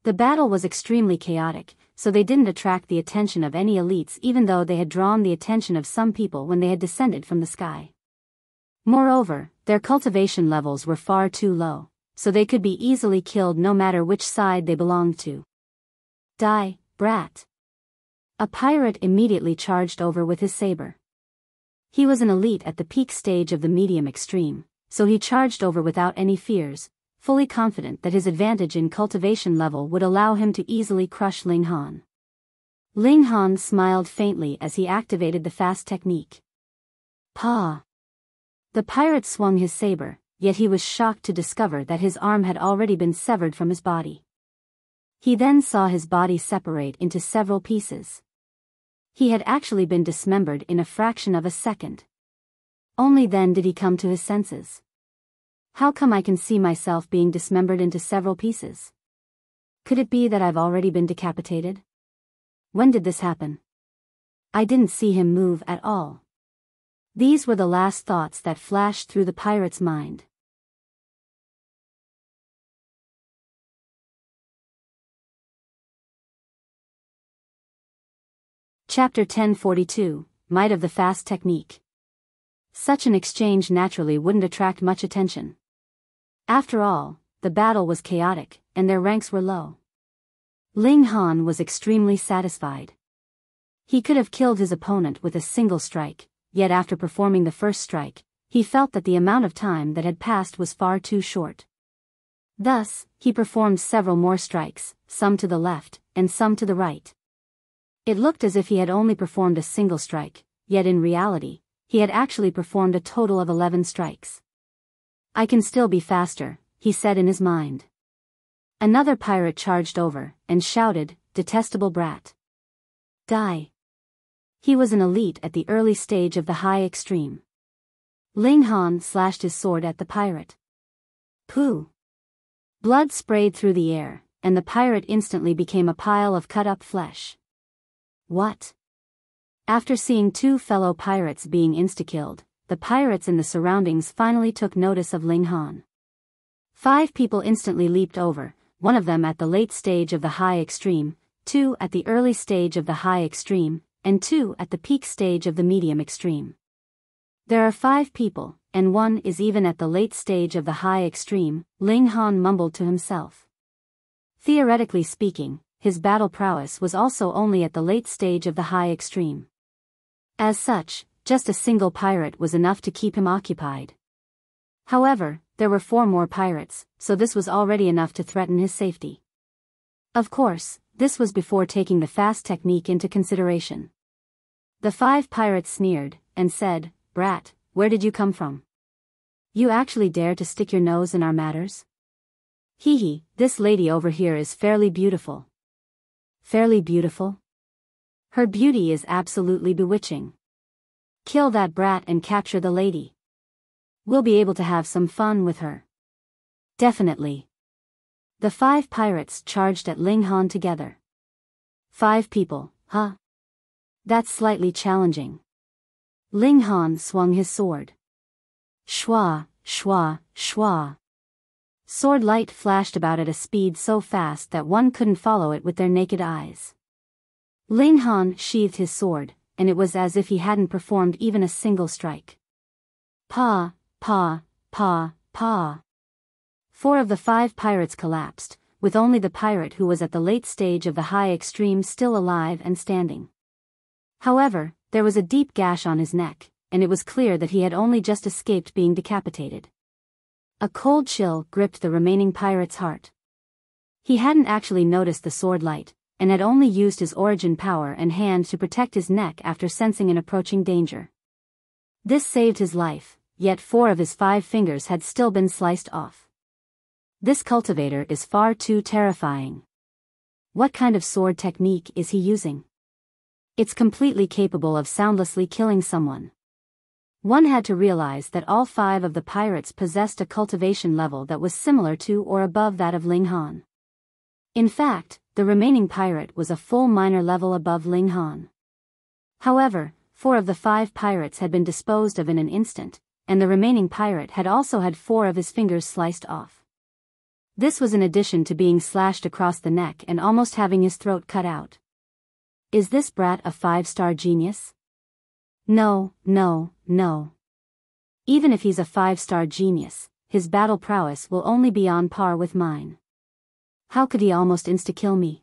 The battle was extremely chaotic, so they didn't attract the attention of any elites even though they had drawn the attention of some people when they had descended from the sky. Moreover, their cultivation levels were far too low, so they could be easily killed no matter which side they belonged to. Die, brat! A pirate immediately charged over with his saber. He was an elite at the peak stage of the medium extreme, so he charged over without any fears, fully confident that his advantage in cultivation level would allow him to easily crush Ling Han. Ling Han smiled faintly as he activated the fast technique. Pa! The pirate swung his saber, yet he was shocked to discover that his arm had already been severed from his body. He then saw his body separate into several pieces. He had actually been dismembered in a fraction of a second. Only then did he come to his senses. How come I can see myself being dismembered into several pieces? Could it be that I've already been decapitated? When did this happen? I didn't see him move at all. These were the last thoughts that flashed through the pirate's mind. Chapter 1042, Might of the Fast Technique. Such an exchange naturally wouldn't attract much attention. After all, the battle was chaotic, and their ranks were low. Ling Han was extremely satisfied. He could have killed his opponent with a single strike, yet after performing the first strike, he felt that the amount of time that had passed was far too short. Thus, he performed several more strikes, some to the left, and some to the right. It looked as if he had only performed a single strike, yet in reality, he had actually performed a total of 11 strikes. I can still be faster, he said in his mind. Another pirate charged over, and shouted, "Detestable brat! Die!" He was an elite at the early stage of the high extreme. Ling Han slashed his sword at the pirate. Pooh! Blood sprayed through the air, and the pirate instantly became a pile of cut-up flesh. What? After seeing two fellow pirates being insta-killed, the pirates in the surroundings finally took notice of Ling Han. 5 people instantly leaped over, one of them at the late stage of the high extreme, 2 at the early stage of the high extreme, and 2 at the peak stage of the medium extreme. There are 5 people, and one is even at the late stage of the high extreme, Ling Han mumbled to himself. Theoretically speaking, his battle prowess was also only at the late stage of the high extreme. As such, just a single pirate was enough to keep him occupied. However, there were 4 more pirates, so this was already enough to threaten his safety. Of course, this was before taking the fast technique into consideration. The 5 pirates sneered, and said, "Brat, where did you come from? You actually dare to stick your nose in our matters? Hee, this lady over here is fairly beautiful. Fairly beautiful? Her beauty is absolutely bewitching. Kill that brat and capture the lady. We'll be able to have some fun with her. Definitely. The 5 pirates charged at Ling Han together. 5 people, huh? That's slightly challenging. Ling Han swung his sword. Shwa, shwa, shwa. Sword light flashed about at a speed so fast that one couldn't follow it with their naked eyes. Ling Han sheathed his sword, and it was as if he hadn't performed even a single strike. Pa, pa, pa, pa. 4 of the 5 pirates collapsed, with only the pirate who was at the late stage of the high extreme still alive and standing. However, there was a deep gash on his neck, and it was clear that he had only just escaped being decapitated. A cold chill gripped the remaining pirate's heart. He hadn't actually noticed the sword light, and had only used his origin power and hand to protect his neck after sensing an approaching danger. This saved his life, yet 4 of his 5 fingers had still been sliced off. This cultivator is far too terrifying. What kind of sword technique is he using? It's completely capable of soundlessly killing someone. One had to realize that all 5 of the pirates possessed a cultivation level that was similar to or above that of Ling Han. In fact, the remaining pirate was a full minor level above Ling Han. However, 4 of the 5 pirates had been disposed of in an instant, and the remaining pirate had also had 4 of his fingers sliced off. This was in addition to being slashed across the neck and almost having his throat cut out. Is this brat a 5-star genius? No, no, no. Even if he's a 5-star genius, his battle prowess will only be on par with mine. How could he almost insta-kill me?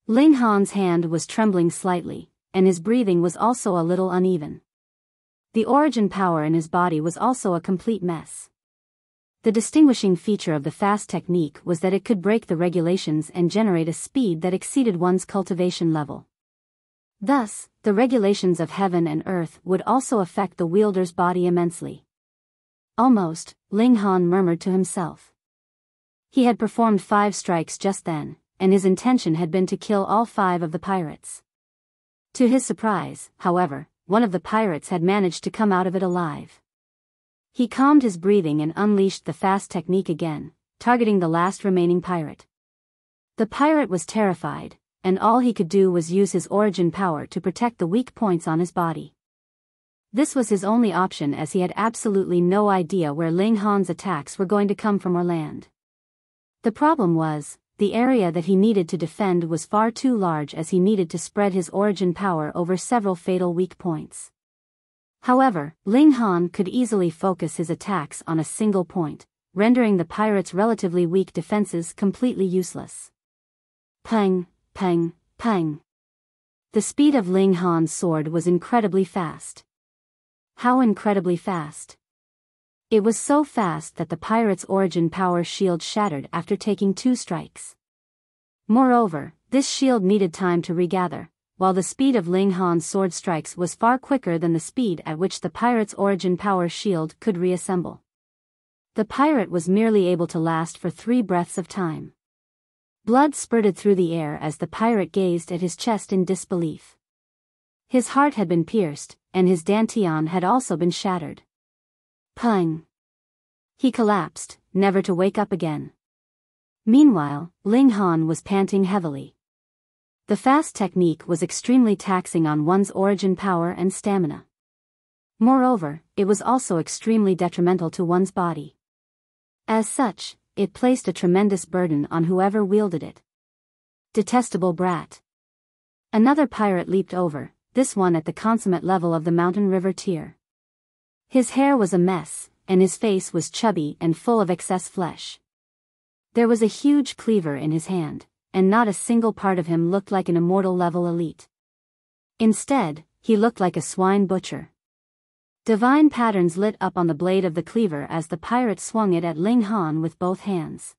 Ling Han's hand was trembling slightly, and his breathing was also a little uneven. The origin power in his body was also a complete mess. The distinguishing feature of the fast technique was that it could break the regulations and generate a speed that exceeded one's cultivation level. Thus, the regulations of heaven and earth would also affect the wielder's body immensely. Almost, Ling Han murmured to himself. He had performed 5 strikes just then, and his intention had been to kill all 5 of the pirates. To his surprise, however, one of the pirates had managed to come out of it alive. He calmed his breathing and unleashed the fast technique again, targeting the last remaining pirate. The pirate was terrified, and all he could do was use his origin power to protect the weak points on his body. This was his only option as he had absolutely no idea where Ling Han's attacks were going to come from or land. The problem was, the area that he needed to defend was far too large as he needed to spread his origin power over several fatal weak points. However, Ling Han could easily focus his attacks on a single point, rendering the pirate's relatively weak defenses completely useless. Pang, pang, pang. The speed of Ling Han's sword was incredibly fast. How incredibly fast? It was so fast that the pirate's origin power shield shattered after taking 2 strikes. Moreover, this shield needed time to regather, while the speed of Ling Han's sword strikes was far quicker than the speed at which the pirate's origin power shield could reassemble. The pirate was merely able to last for 3 breaths of time. Blood spurted through the air as the pirate gazed at his chest in disbelief. His heart had been pierced, and his dantian had also been shattered. Pang! He collapsed, never to wake up again. Meanwhile, Ling Han was panting heavily. The fast technique was extremely taxing on one's origin power and stamina. Moreover, it was also extremely detrimental to one's body. As such, it placed a tremendous burden on whoever wielded it. Detestable brat. Another pirate leaped over, this one at the consummate level of the mountain river tier. His hair was a mess, and his face was chubby and full of excess flesh. There was a huge cleaver in his hand, and not a single part of him looked like an immortal level elite. Instead, he looked like a swine butcher. Divine patterns lit up on the blade of the cleaver as the pirate swung it at Ling Han with both hands.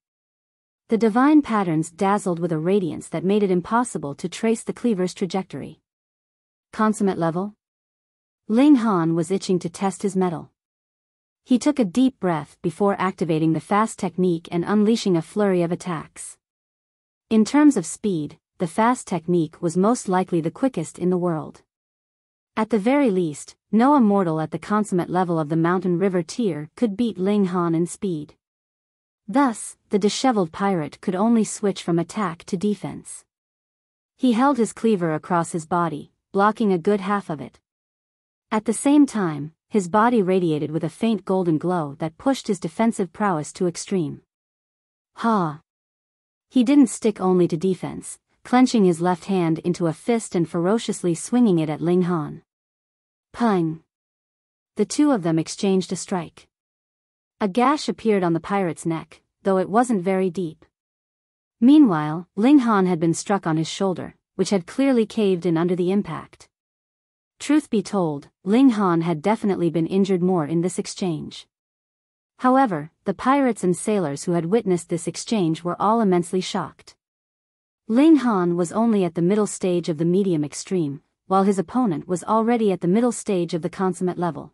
The divine patterns dazzled with a radiance that made it impossible to trace the cleaver's trajectory. Consummate level? Ling Han was itching to test his mettle. He took a deep breath before activating the fast technique and unleashing a flurry of attacks. In terms of speed, the fast technique was most likely the quickest in the world. At the very least, no immortal at the consummate level of the mountain river tier could beat Ling Han in speed. Thus, the disheveled pirate could only switch from attack to defense. He held his cleaver across his body, blocking a good half of it. At the same time, his body radiated with a faint golden glow that pushed his defensive prowess to extreme. Ha! He didn't stick only to defense, clenching his left hand into a fist and ferociously swinging it at Ling Han. Pung! The two of them exchanged a strike. A gash appeared on the pirate's neck, though it wasn't very deep. Meanwhile, Ling Han had been struck on his shoulder, which had clearly caved in under the impact. Truth be told, Ling Han had definitely been injured more in this exchange. However, the pirates and sailors who had witnessed this exchange were all immensely shocked. Ling Han was only at the middle stage of the medium extreme, while his opponent was already at the middle stage of the consummate level.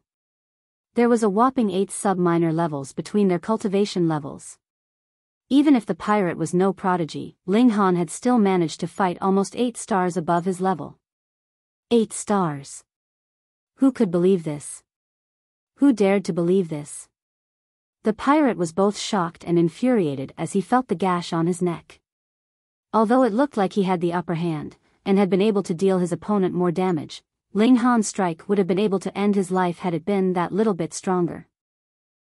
There was a whopping 8 sub-minor levels between their cultivation levels. Even if the pirate was no prodigy, Ling Han had still managed to fight almost 8 stars above his level. 8 stars. Who could believe this? Who dared to believe this? The pirate was both shocked and infuriated as he felt the gash on his neck. Although it looked like he had the upper hand, and had been able to deal his opponent more damage, Ling Han's strike would have been able to end his life had it been that little bit stronger.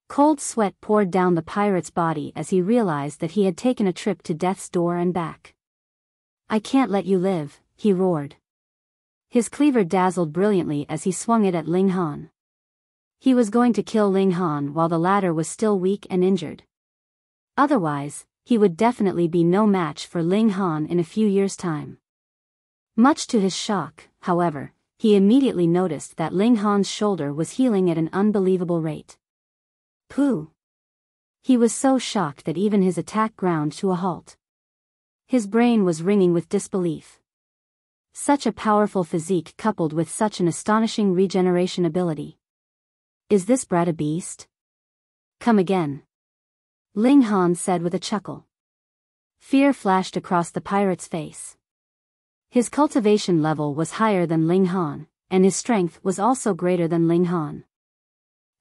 Cold sweat poured down the pirate's body as he realized that he had taken a trip to death's door and back. "I can't let you live," he roared. His cleaver dazzled brilliantly as he swung it at Ling Han. He was going to kill Ling Han while the latter was still weak and injured. Otherwise, he would definitely be no match for Ling Han in a few years' time. Much to his shock, however, he immediately noticed that Ling Han's shoulder was healing at an unbelievable rate. Pooh! He was so shocked that even his attack ground to a halt. His brain was ringing with disbelief. Such a powerful physique coupled with such an astonishing regeneration ability. Is this brat a beast? Come again. Ling Han said with a chuckle. Fear flashed across the pirate's face. His cultivation level was higher than Ling Han, and his strength was also greater than Ling Han.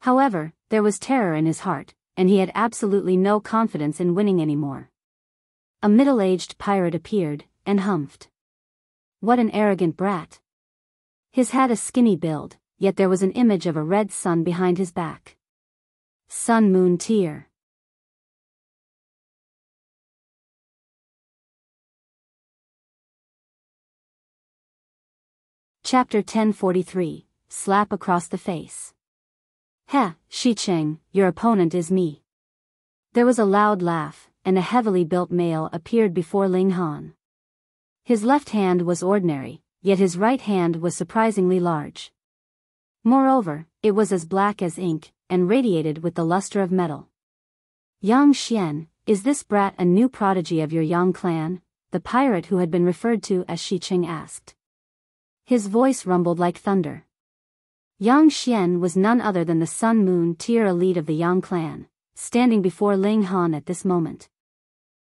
However, there was terror in his heart, and he had absolutely no confidence in winning anymore. A middle-aged pirate appeared, and humphed. What an arrogant brat. His had a skinny build, yet there was an image of a red sun behind his back. Sun Moon Tier. Chapter 1043, Slap Across the Face. Heh, Xicheng, your opponent is me. There was a loud laugh, and a heavily built male appeared before Ling Han. His left hand was ordinary, yet his right hand was surprisingly large. Moreover, it was as black as ink, and radiated with the luster of metal. Yuanxiang, is this brat a new prodigy of your Yang clan? The pirate who had been referred to as Xicheng asked. His voice rumbled like thunder. Yuanxiang was none other than the Sun Moon tier elite of the Yang clan, standing before Ling Han at this moment.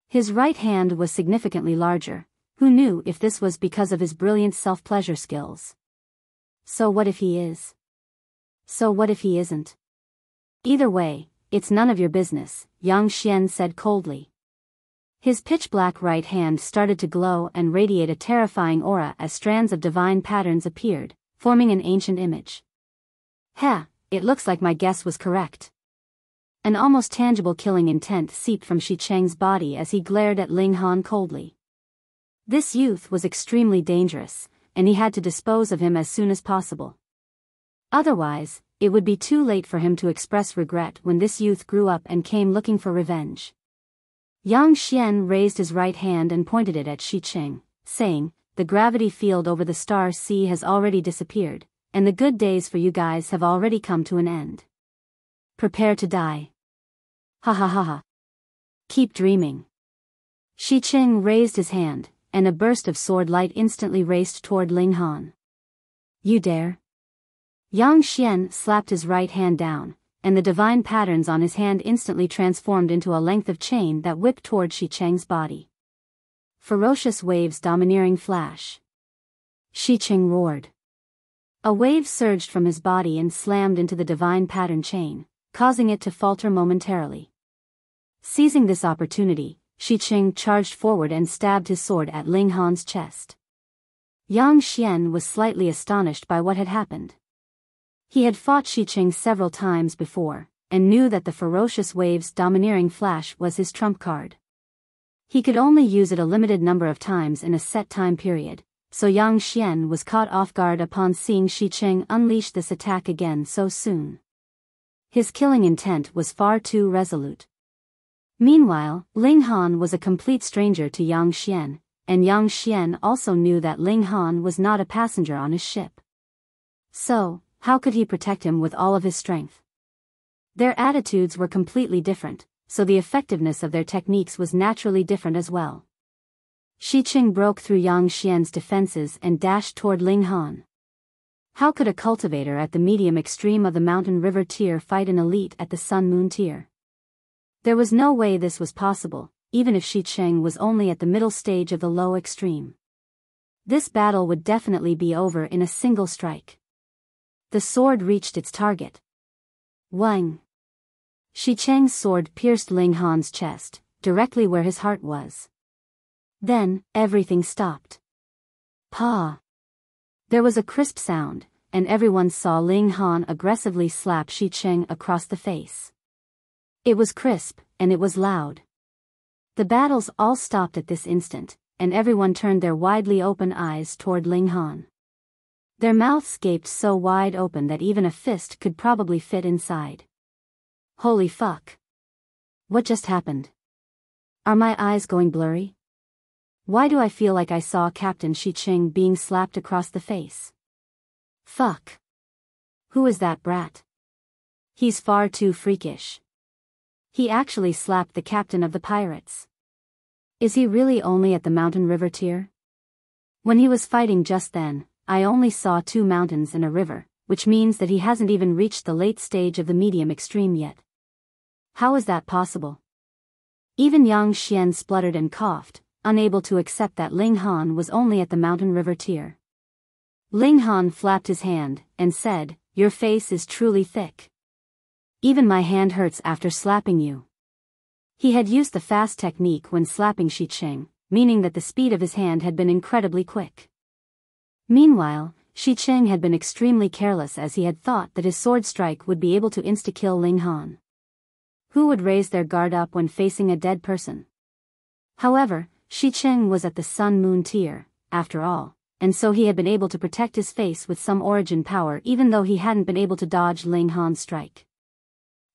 His right hand was significantly larger. Who knew if this was because of his brilliant self-pleasure skills? So what if he is? So what if he isn't? Either way, it's none of your business, Yuanxiang said coldly. His pitch-black right hand started to glow and radiate a terrifying aura as strands of divine patterns appeared, forming an ancient image. Heh, it looks like my guess was correct. An almost tangible killing intent seeped from Xicheng's body as he glared at Ling Han coldly. This youth was extremely dangerous, and he had to dispose of him as soon as possible. Otherwise, it would be too late for him to express regret when this youth grew up and came looking for revenge. Yuanxiang raised his right hand and pointed it at Xicheng, saying, "The gravity field over the star sea has already disappeared, and the good days for you guys have already come to an end. Prepare to die. Ha ha ha ha. Keep dreaming." Xicheng raised his hand, and a burst of sword light instantly raced toward Ling Han. You dare? Yuanxiang slapped his right hand down, and the divine patterns on his hand instantly transformed into a length of chain that whipped toward Xicheng's body. Ferocious waves domineering flash. Xicheng roared. A wave surged from his body and slammed into the divine pattern chain, causing it to falter momentarily. Seizing this opportunity, Xicheng charged forward and stabbed his sword at Ling Han's chest. Yuanxiang was slightly astonished by what had happened. He had fought Xicheng several times before, and knew that the ferocious waves domineering flash was his trump card. He could only use it a limited number of times in a set time period, so Yuanxiang was caught off guard upon seeing Xicheng unleash this attack again so soon. His killing intent was far too resolute. Meanwhile, Ling Han was a complete stranger to Yuanxiang, and Yuanxiang also knew that Ling Han was not a passenger on his ship. So, how could he protect him with all of his strength? Their attitudes were completely different, so the effectiveness of their techniques was naturally different as well. Xicheng broke through Yuanxiang's defenses and dashed toward Ling Han. How could a cultivator at the medium extreme of the mountain river tier fight an elite at the sun-moon tier? There was no way this was possible, even if Xicheng was only at the middle stage of the low extreme. This battle would definitely be over in a single strike. The sword reached its target. Wang! Xicheng's sword pierced Ling Han's chest, directly where his heart was. Then, everything stopped. Pa! There was a crisp sound, and everyone saw Ling Han aggressively slap Xicheng across the face. It was crisp, and it was loud. The battles all stopped at this instant, and everyone turned their widely open eyes toward Ling Han. Their mouths gaped so wide open that even a fist could probably fit inside. Holy fuck! What just happened? Are my eyes going blurry? Why do I feel like I saw Captain Xicheng being slapped across the face? Fuck! Who is that brat? He's far too freakish. He actually slapped the captain of the pirates. Is he really only at the mountain river tier? When he was fighting just then, I only saw 2 mountains and a river, which means that he hasn't even reached the late stage of the medium extreme yet. How is that possible? Even Yuanxiang spluttered and coughed, unable to accept that Ling Han was only at the mountain river tier. Ling Han flapped his hand, and said, "Your face is truly thick. Even my hand hurts after slapping you." He had used the fast technique when slapping Xicheng, meaning that the speed of his hand had been incredibly quick. Meanwhile, Xicheng had been extremely careless as he had thought that his sword strike would be able to insta-kill Ling Han. Who would raise their guard up when facing a dead person? However, Xicheng was at the sun-moon tier, after all, and so he had been able to protect his face with some origin power even though he hadn't been able to dodge Ling Han's strike.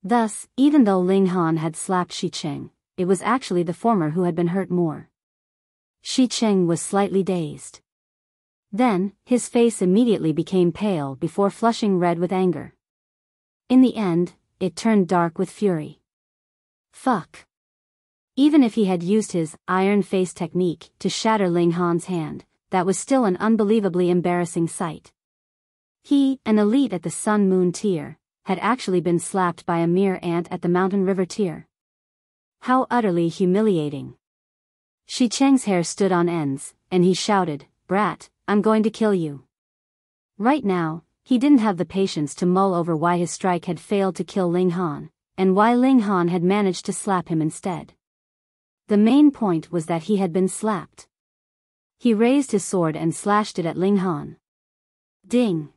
Thus, even though Ling Han had slapped Xicheng, it was actually the former who had been hurt more. Xicheng was slightly dazed. Then, his face immediately became pale before flushing red with anger. In the end, it turned dark with fury. Fuck. Even if he had used his iron face technique to shatter Ling Han's hand, that was still an unbelievably embarrassing sight. He, an elite at the sun-moon tier, had actually been slapped by a mere ant at the mountain river tier. How utterly humiliating. Xicheng's hair stood on ends, and he shouted, "Brat, I'm going to kill you." Right now, he didn't have the patience to mull over why his strike had failed to kill Ling Han, and why Ling Han had managed to slap him instead. The main point was that he had been slapped. He raised his sword and slashed it at Ling Han. Ding!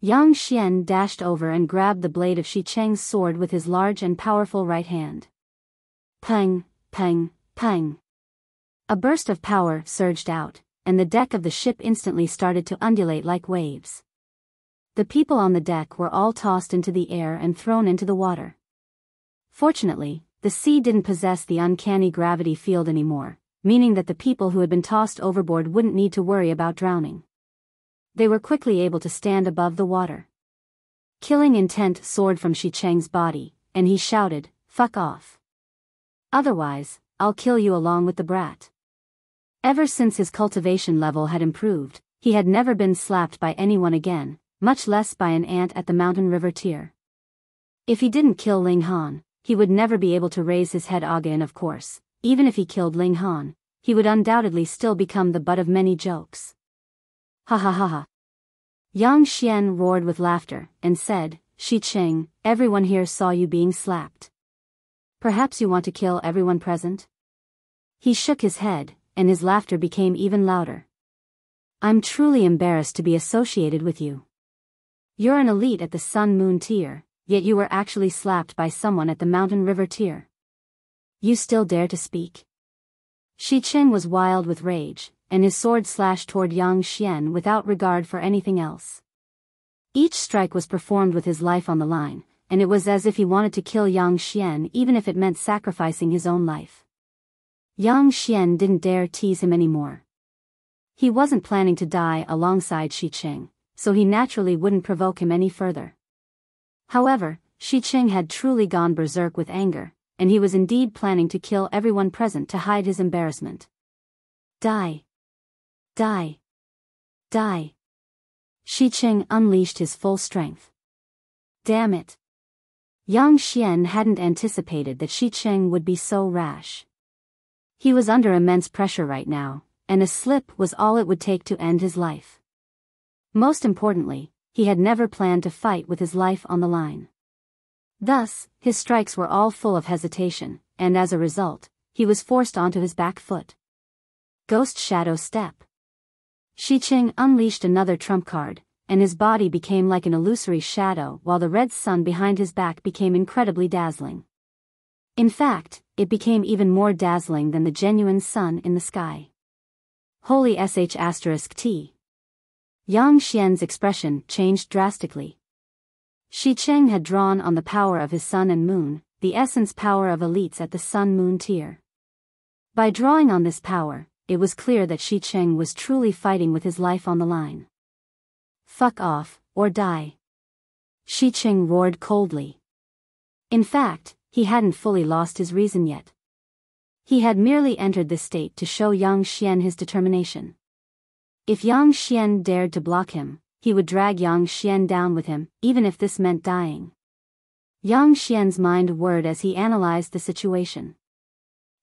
Yuanxiang dashed over and grabbed the blade of Xicheng's sword with his large and powerful right hand. Pang, pang, pang. A burst of power surged out, and the deck of the ship instantly started to undulate like waves. The people on the deck were all tossed into the air and thrown into the water. Fortunately, the sea didn't possess the uncanny gravity field anymore, meaning that the people who had been tossed overboard wouldn't need to worry about drowning. They were quickly able to stand above the water. Killing intent soared from Xicheng's body, and he shouted, "Fuck off. Otherwise, I'll kill you along with the brat." Ever since his cultivation level had improved, he had never been slapped by anyone again, much less by an ant at the mountain river tier. If he didn't kill Ling Han, he would never be able to raise his head again. Of course, even if he killed Ling Han, he would undoubtedly still become the butt of many jokes. Ha ha ha ha. Yuanxiang roared with laughter, and said, Xiqing, everyone here saw you being slapped. Perhaps you want to kill everyone present? He shook his head, and his laughter became even louder. I'm truly embarrassed to be associated with you. You're an elite at the Sun-Moon tier, yet you were actually slapped by someone at the Mountain River tier. You still dare to speak? Xiqing was wild with rage, and his sword slashed toward Yuanxiang without regard for anything else. Each strike was performed with his life on the line, and it was as if he wanted to kill Yuanxiang even if it meant sacrificing his own life. Yuanxiang didn't dare tease him anymore. He wasn't planning to die alongside Xiqing, so he naturally wouldn't provoke him any further. However, Xiqing had truly gone berserk with anger, and he was indeed planning to kill everyone present to hide his embarrassment. Die! Die! Die! Xiqing unleashed his full strength. Damn it! Yuanxiang hadn't anticipated that Xiqing would be so rash. He was under immense pressure right now, and a slip was all it would take to end his life. Most importantly, he had never planned to fight with his life on the line. Thus, his strikes were all full of hesitation, and as a result, he was forced onto his back foot. Ghost Shadow Step. Xiqing unleashed another trump card, and his body became like an illusory shadow while the red sun behind his back became incredibly dazzling. In fact, it became even more dazzling than the genuine sun in the sky. Holy sh**t. Yuanxiang's expression changed drastically. Xiqing had drawn on the power of his sun and moon, the essence power of elites at the sun-moon tier. By drawing on this power, it was clear that Xiqing was truly fighting with his life on the line. Fuck off, or die. Xiqing roared coldly. In fact, he hadn't fully lost his reason yet. He had merely entered this state to show Yuanxiang his determination. If Yuanxiang dared to block him, he would drag Yuanxiang down with him, even if this meant dying. Yuanxiang's mind whirred as he analyzed the situation.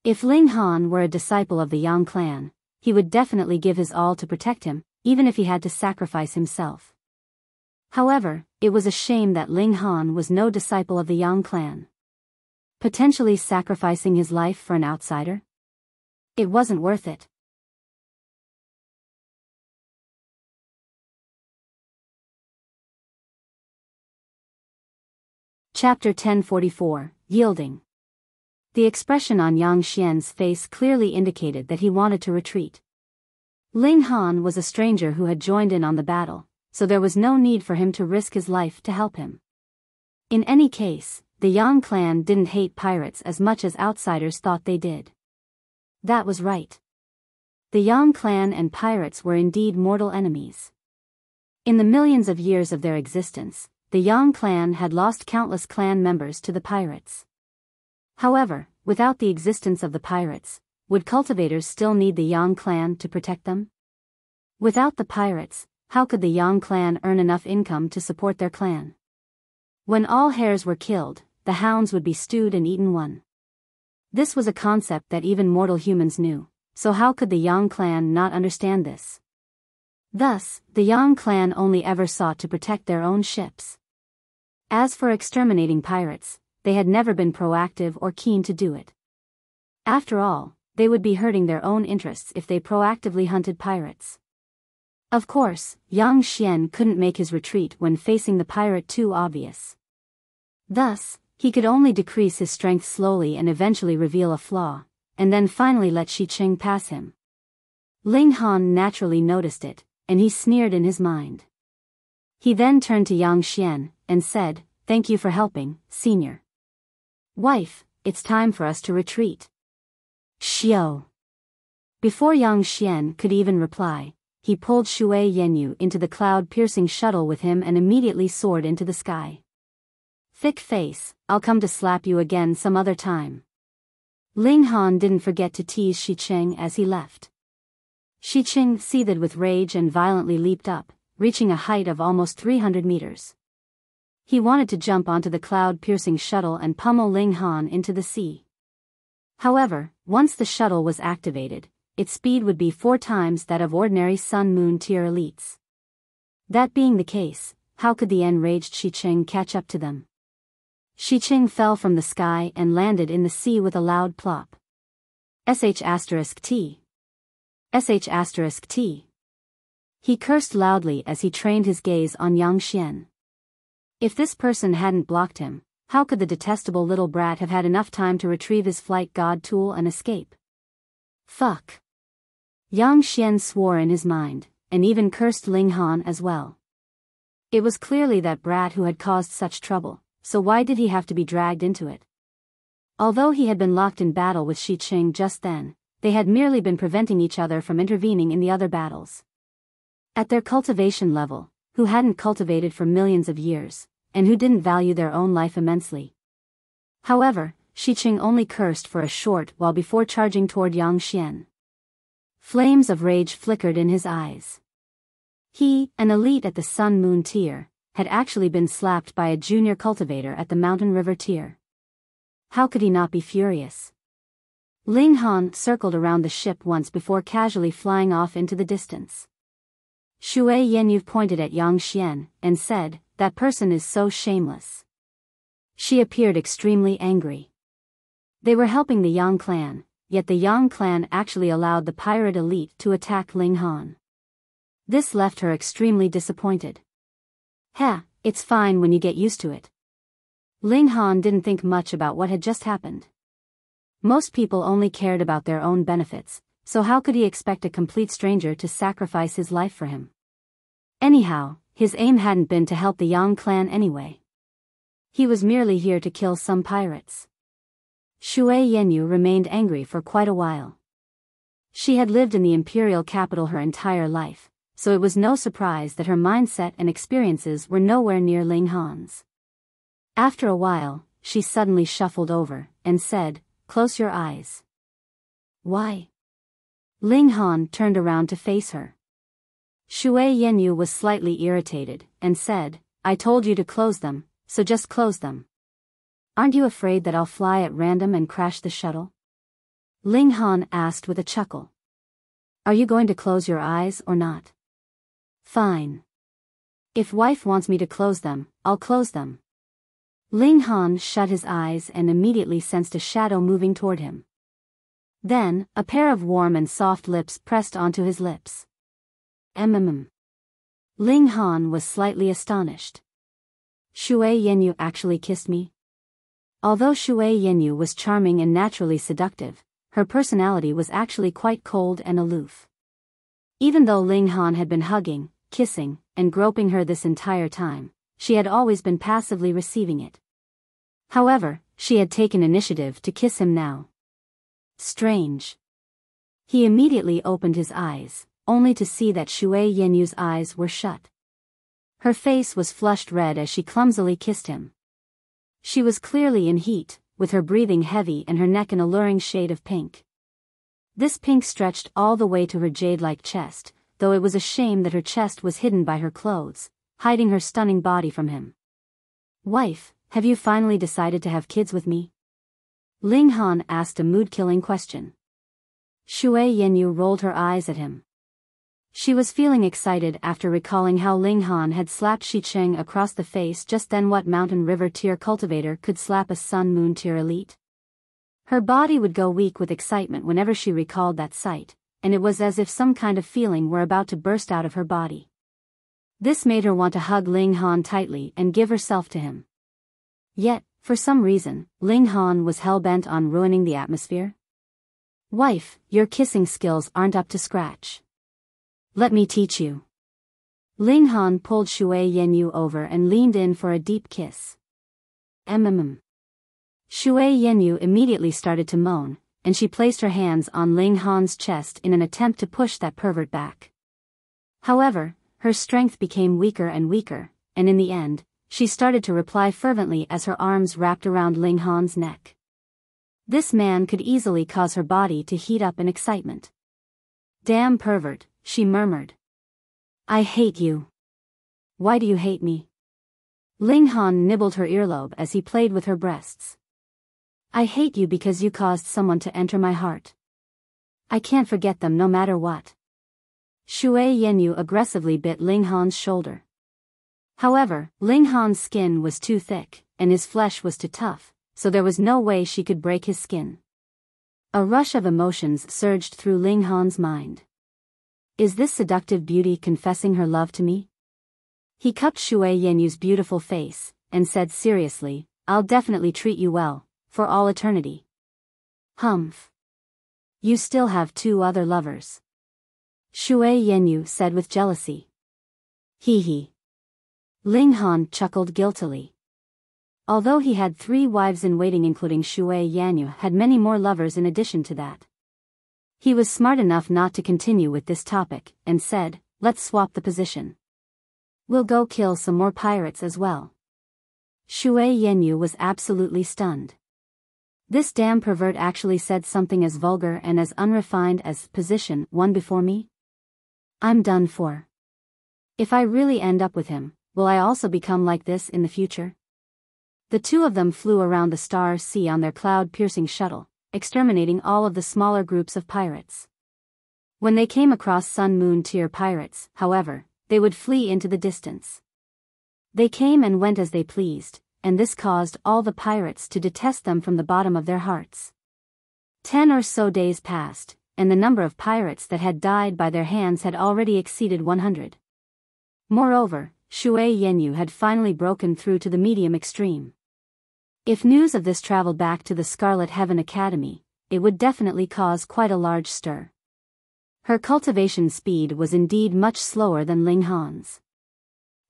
If Ling Han were a disciple of the Yang clan, he would definitely give his all to protect him, even if he had to sacrifice himself. However, it was a shame that Ling Han was no disciple of the Yang clan. Potentially sacrificing his life for an outsider? It wasn't worth it. Chapter 1044, Yielding. The expression on Yuanxiang's face clearly indicated that he wanted to retreat. Ling Han was a stranger who had joined in on the battle, so there was no need for him to risk his life to help him. In any case, the Yang clan didn't hate pirates as much as outsiders thought they did. That was right. The Yang clan and pirates were indeed mortal enemies. In the millions of years of their existence, the Yang clan had lost countless clan members to the pirates. However, without the existence of the pirates, would cultivators still need the Yang clan to protect them? Without the pirates, how could the Yang clan earn enough income to support their clan? When all hares were killed, the hounds would be stewed and eaten one. This was a concept that even mortal humans knew, so how could the Yang clan not understand this? Thus, the Yang clan only ever sought to protect their own ships. As for exterminating pirates, they had never been proactive or keen to do it. After all, they would be hurting their own interests if they proactively hunted pirates. Of course, Yuanxiang couldn't make his retreat when facing the pirate too obvious. Thus, he could only decrease his strength slowly and eventually reveal a flaw, and then finally let Xiqing pass him. Ling Han naturally noticed it, and he sneered in his mind. He then turned to Yuanxiang, and said, "Thank you for helping, senior. Wife, it's time for us to retreat." Xiao. Before Yuanxiang could even reply, he pulled Shui Yenyu into the cloud-piercing shuttle with him and immediately soared into the sky. Thick face, I'll come to slap you again some other time. Ling Han didn't forget to tease Xiqing as he left. Xiqing seethed with rage and violently leaped up, reaching a height of almost 300 meters. He wanted to jump onto the cloud-piercing shuttle and pummel Ling Han into the sea. However, once the shuttle was activated, its speed would be 4 times that of ordinary Sun-Moon tier elites. That being the case, how could the enraged Xiqing catch up to them? Xiqing fell from the sky and landed in the sea with a loud plop. *T. *T. He cursed loudly as he trained his gaze on Yuanxiang. If this person hadn't blocked him, how could the detestable little brat have had enough time to retrieve his flight god tool and escape? Fuck. Yuanxiang swore in his mind, and even cursed Ling Han as well. It was clearly that brat who had caused such trouble, so why did he have to be dragged into it? Although he had been locked in battle with Xiqing just then, they had merely been preventing each other from intervening in the other battles. At their cultivation level, who hadn't cultivated for millions of years, and who didn't value their own life immensely. However, Xiqing only cursed for a short while before charging toward Yuanxiang. Flames of rage flickered in his eyes. He, an elite at the Sun-Moon tier, had actually been slapped by a junior cultivator at the Mountain River tier. How could he not be furious? Ling Han circled around the ship once before casually flying off into the distance. Shui Yenyu pointed at Yuanxiang and said, "That person is so shameless." She appeared extremely angry. They were helping the Yang clan, yet the Yang clan actually allowed the pirate elite to attack Ling Han. This left her extremely disappointed. It's fine when you get used to it. Ling Han didn't think much about what had just happened. Most people only cared about their own benefits, so how could he expect a complete stranger to sacrifice his life for him? Anyhow, his aim hadn't been to help the Yang clan anyway. He was merely here to kill some pirates. Shui Yenyu remained angry for quite a while. She had lived in the imperial capital her entire life, so it was no surprise that her mindset and experiences were nowhere near Ling Han's. After a while, she suddenly shuffled over and said, "Close your eyes." "Why?" Ling Han turned around to face her. Shui Yenyu was slightly irritated and said, "I told you to close them, so just close them. Aren't you afraid that I'll fly at random and crash the shuttle?" Ling Han asked with a chuckle. "Are you going to close your eyes or not?" "Fine. If wife wants me to close them, I'll close them." Ling Han shut his eyes and immediately sensed a shadow moving toward him. Then, a pair of warm and soft lips pressed onto his lips. Ling Han was slightly astonished. "Shui Yenyu actually kissed me?" Although Shui Yenyu was charming and naturally seductive, her personality was actually quite cold and aloof. Even though Ling Han had been hugging, kissing, and groping her this entire time, she had always been passively receiving it. However, she had taken initiative to kiss him now. Strange. He immediately opened his eyes, only to see that Shui Yenyu's eyes were shut. Her face was flushed red as she clumsily kissed him. She was clearly in heat, with her breathing heavy and her neck an alluring shade of pink. This pink stretched all the way to her jade-like chest, though it was a shame that her chest was hidden by her clothes, hiding her stunning body from him. "Wife, have you finally decided to have kids with me?" Ling Han asked a mood-killing question. Shui Yenyu rolled her eyes at him. She was feeling excited after recalling how Ling Han had slapped Xiqing across the face just then. What Mountain River tier cultivator could slap a Sun-Moon tier elite? Her body would go weak with excitement whenever she recalled that sight, and it was as if some kind of feeling were about to burst out of her body. This made her want to hug Ling Han tightly and give herself to him. Yet, for some reason, Ling Han was hell-bent on ruining the atmosphere. "Wife, your kissing skills aren't up to scratch. Let me teach you." Ling Han pulled Shui Yenyu over and leaned in for a deep kiss. Shui Yenyu immediately started to moan, and she placed her hands on Ling Han's chest in an attempt to push that pervert back. However, her strength became weaker and weaker, and in the end, she started to reply fervently as her arms wrapped around Ling Han's neck. This man could easily cause her body to heat up in excitement. "Damn pervert," she murmured. "I hate you." Why do you hate me? Ling Han nibbled her earlobe as he played with her breasts. I hate you because you caused someone to enter my heart. I can't forget them no matter what. Shui Yenyu aggressively bit Ling Han's shoulder. However, Ling Han's skin was too thick, and his flesh was too tough, so there was no way she could break his skin. A rush of emotions surged through Ling Han's mind. Is this seductive beauty confessing her love to me? He cupped Shui Yenyu's beautiful face, and said seriously, I'll definitely treat you well, for all eternity. Humph. You still have 2 other lovers. Shui Yenyu said with jealousy. Hee hee. Ling Han chuckled guiltily. Although he had 3 wives in waiting including Shui Yenyu had many more lovers in addition to that. He was smart enough not to continue with this topic, and said, let's swap the position. We'll go kill some more pirates as well. Shui Yenyu was absolutely stunned. This damn pervert actually said something as vulgar and as unrefined as position 1 before me? I'm done for. If I really end up with him, will I also become like this in the future? The 2 of them flew around the Star Sea on their cloud-piercing shuttle, exterminating all of the smaller groups of pirates. When they came across Sun Moon tier pirates, however, they would flee into the distance. They came and went as they pleased, and this caused all the pirates to detest them from the bottom of their hearts. 10 or so days passed, and the number of pirates that had died by their hands had already exceeded 100. Moreover, Shui Yenyu had finally broken through to the medium extreme. If news of this traveled back to the Scarlet Heaven Academy, it would definitely cause quite a large stir. Her cultivation speed was indeed much slower than Ling Han's.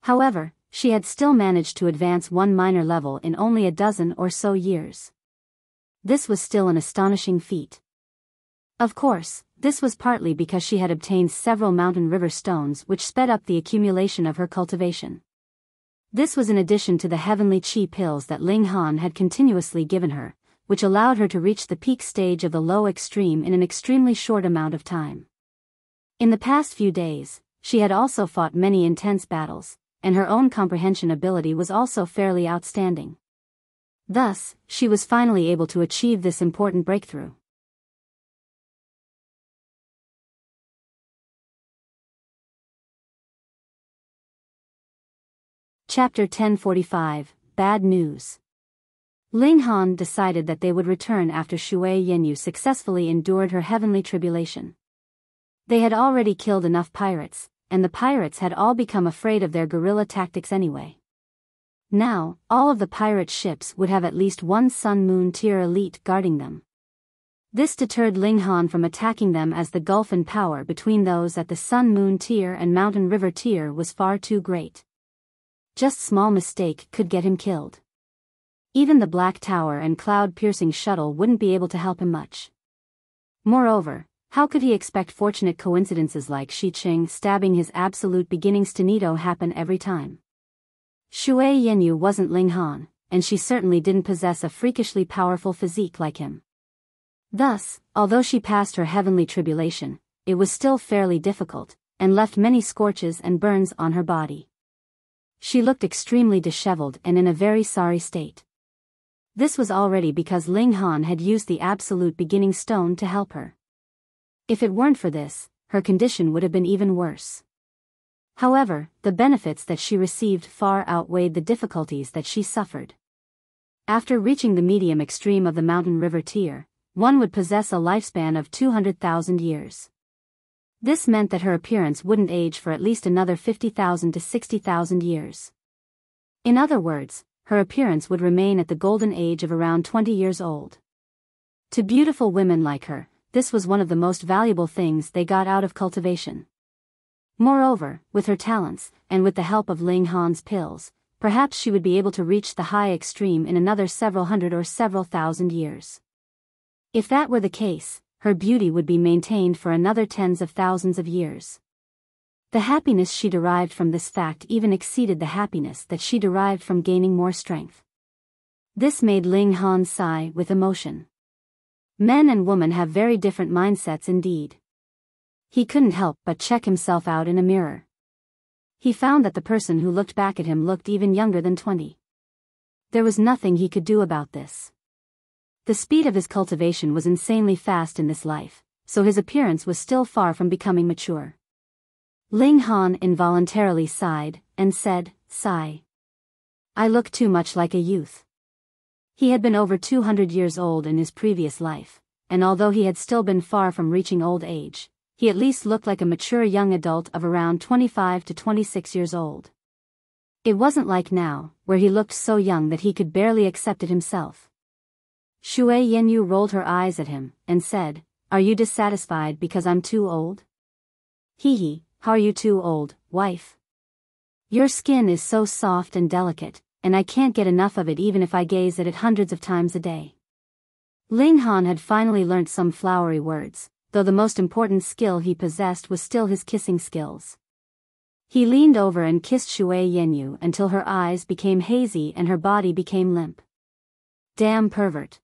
However, she had still managed to advance 1 minor level in only a dozen or so years. This was still an astonishing feat. Of course, this was partly because she had obtained several mountain river stones which sped up the accumulation of her cultivation. This was in addition to the heavenly chi pills that Ling Han had continuously given her, which allowed her to reach the peak stage of the low extreme in an extremely short amount of time. In the past few days, she had also fought many intense battles, and her own comprehension ability was also fairly outstanding. Thus, she was finally able to achieve this important breakthrough. Chapter 1045, Bad News. Ling Han decided that they would return after Shui Yenyu successfully endured her heavenly tribulation. They had already killed enough pirates, and the pirates had all become afraid of their guerrilla tactics anyway. Now, all of the pirate ships would have at least 1 Sun Moon tier elite guarding them. This deterred Ling Han from attacking them as the gulf in power between those at the Sun Moon tier and Mountain River tier was far too great. Just small mistake could get him killed. Even the Black Tower and cloud-piercing shuttle wouldn't be able to help him much. Moreover, how could he expect fortunate coincidences like Shi Qing stabbing his absolute beginnings to Nito happen every time? Shui Yenyu wasn't Ling Han, and she certainly didn't possess a freakishly powerful physique like him. Thus, although she passed her heavenly tribulation, it was still fairly difficult, and left many scorches and burns on her body. She looked extremely disheveled and in a very sorry state. This was already because Ling Han had used the absolute beginning stone to help her. If it weren't for this, her condition would have been even worse. However, the benefits that she received far outweighed the difficulties that she suffered. After reaching the medium extreme of the Mountain River tier, one would possess a lifespan of 200,000 years. This meant that her appearance wouldn't age for at least another 50,000 to 60,000 years. In other words, her appearance would remain at the golden age of around 20 years old. To beautiful women like her, this was one of the most valuable things they got out of cultivation. Moreover, with her talents, and with the help of Ling Han's pills, perhaps she would be able to reach the high extreme in another several hundred or several thousand years. If that were the case, her beauty would be maintained for another tens of thousands of years. The happiness she derived from this fact even exceeded the happiness that she derived from gaining more strength. This made Ling Han sigh with emotion. Men and women have very different mindsets indeed. He couldn't help but check himself out in a mirror. He found that the person who looked back at him looked even younger than 20. There was nothing he could do about this. The speed of his cultivation was insanely fast in this life, so his appearance was still far from becoming mature. Ling Han involuntarily sighed, and said, "Sigh. I look too much like a youth." He had been over 200 years old in his previous life, and although he had still been far from reaching old age, he at least looked like a mature young adult of around 25 to 26 years old. It wasn't like now, where he looked so young that he could barely accept it himself. Shui Yenyu rolled her eyes at him, and said, "Are you dissatisfied because I'm too old?" "Hee, how are you too old, wife? Your skin is so soft and delicate, and I can't get enough of it even if I gaze at it hundreds of times a day." Ling Han had finally learnt some flowery words, though the most important skill he possessed was still his kissing skills. He leaned over and kissed Shui Yenyu until her eyes became hazy and her body became limp. "Damn pervert.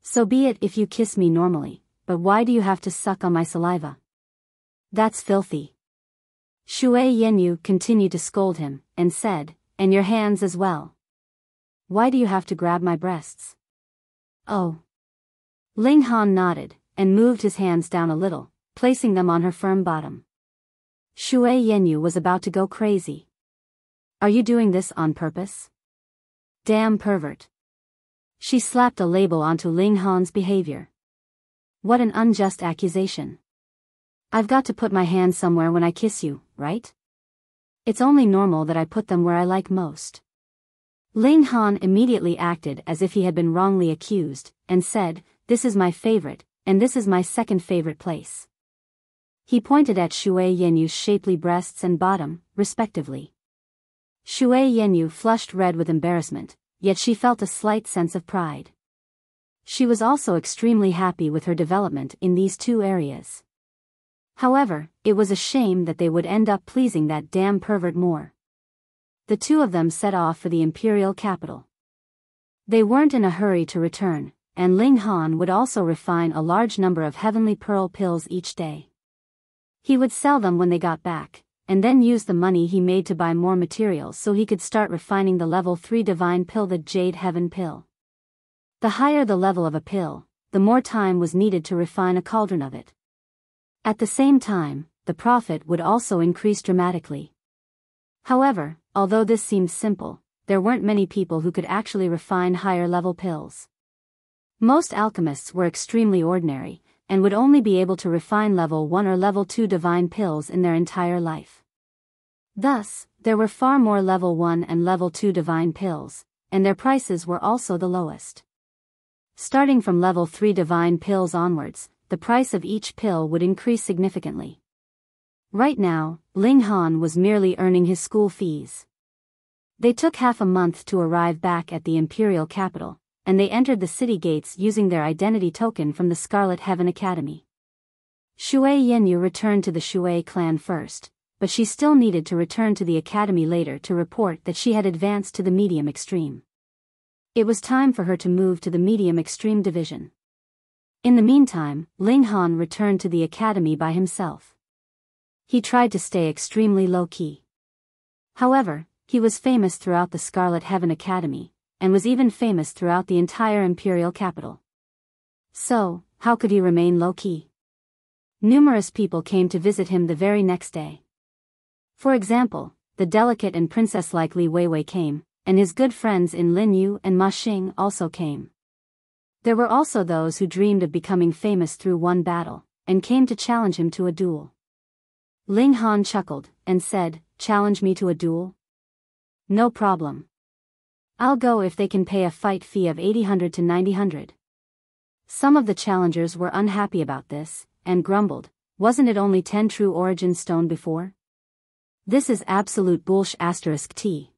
So be it if you kiss me normally, but why do you have to suck on my saliva? That's filthy." Shui Yenyu continued to scold him, and said, "And your hands as well. Why do you have to grab my breasts?" "Oh." Ling Han nodded, and moved his hands down a little, placing them on her firm bottom. Shui Yenyu was about to go crazy. "Are you doing this on purpose? Damn pervert." She slapped a label onto Ling Han's behavior. "What an unjust accusation. I've got to put my hands somewhere when I kiss you, right? It's only normal that I put them where I like most." Ling Han immediately acted as if he had been wrongly accused, and said, "This is my favorite, and this is my second favorite place." He pointed at Shui Yenyu's shapely breasts and bottom, respectively. Shui Yenyu flushed red with embarrassment, yet she felt a slight sense of pride. She was also extremely happy with her development in these two areas. However, it was a shame that they would end up pleasing that damn pervert more. The two of them set off for the imperial capital. They weren't in a hurry to return, and Ling Han would also refine a large number of heavenly pearl pills each day. He would sell them when they got back, and then use the money he made to buy more materials so he could start refining the level 3 divine pill, the Jade Heaven pill. The higher the level of a pill, the more time was needed to refine a cauldron of it. At the same time, the profit would also increase dramatically. However, although this seemed simple, there weren't many people who could actually refine higher level pills. Most alchemists were extremely ordinary, and would only be able to refine level 1 or level 2 divine pills in their entire life. Thus, there were far more level 1 and level 2 divine pills, and their prices were also the lowest. Starting from level 3 divine pills onwards, the price of each pill would increase significantly. Right now, Ling Han was merely earning his school fees. They took half a month to arrive back at the imperial capital, and they entered the city gates using their identity token from the Scarlet Heaven Academy. Shui Yenyu returned to the Shui clan first, but she still needed to return to the academy later to report that she had advanced to the medium extreme. It was time for her to move to the medium extreme division. In the meantime, Ling Han returned to the academy by himself. He tried to stay extremely low-key. However, he was famous throughout the Scarlet Heaven Academy, and was even famous throughout the entire imperial capital. So, how could he remain low-key? Numerous people came to visit him the very next day. For example, the delicate and princess-like Li Weiwei came, and his good friends in Lin Yu and Ma Xing also came. There were also those who dreamed of becoming famous through one battle, and came to challenge him to a duel. Ling Han chuckled, and said, "Challenge me to a duel? No problem. I'll go if they can pay a fight fee of 800 to 900. Some of the challengers were unhappy about this, and grumbled, "Wasn't it only 10 true origin stone before? This is absolute bullsh**. T.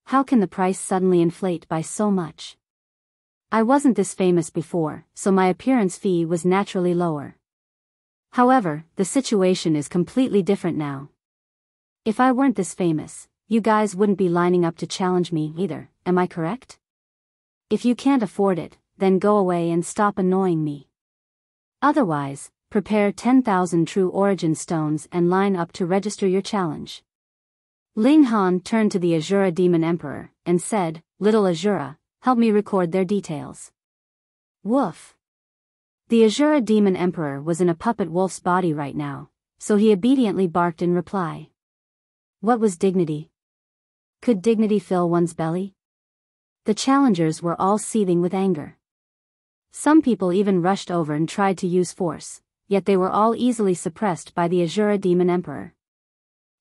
How can the price suddenly inflate by so much? I wasn't this famous before, so my appearance fee was naturally lower. However, the situation is completely different now. If I weren't this famous, you guys wouldn't be lining up to challenge me either, am I correct? If you can't afford it, then go away and stop annoying me. Otherwise, prepare 10,000 true origin stones and line up to register your challenge." Ling Han turned to the Azura Demon Emperor and said, "Little Azura, help me record their details." Woof. The Azura Demon Emperor was in a puppet wolf's body right now, so he obediently barked in reply. What was dignity? Could dignity fill one's belly? The challengers were all seething with anger. Some people even rushed over and tried to use force, yet they were all easily suppressed by the Azura Demon Emperor.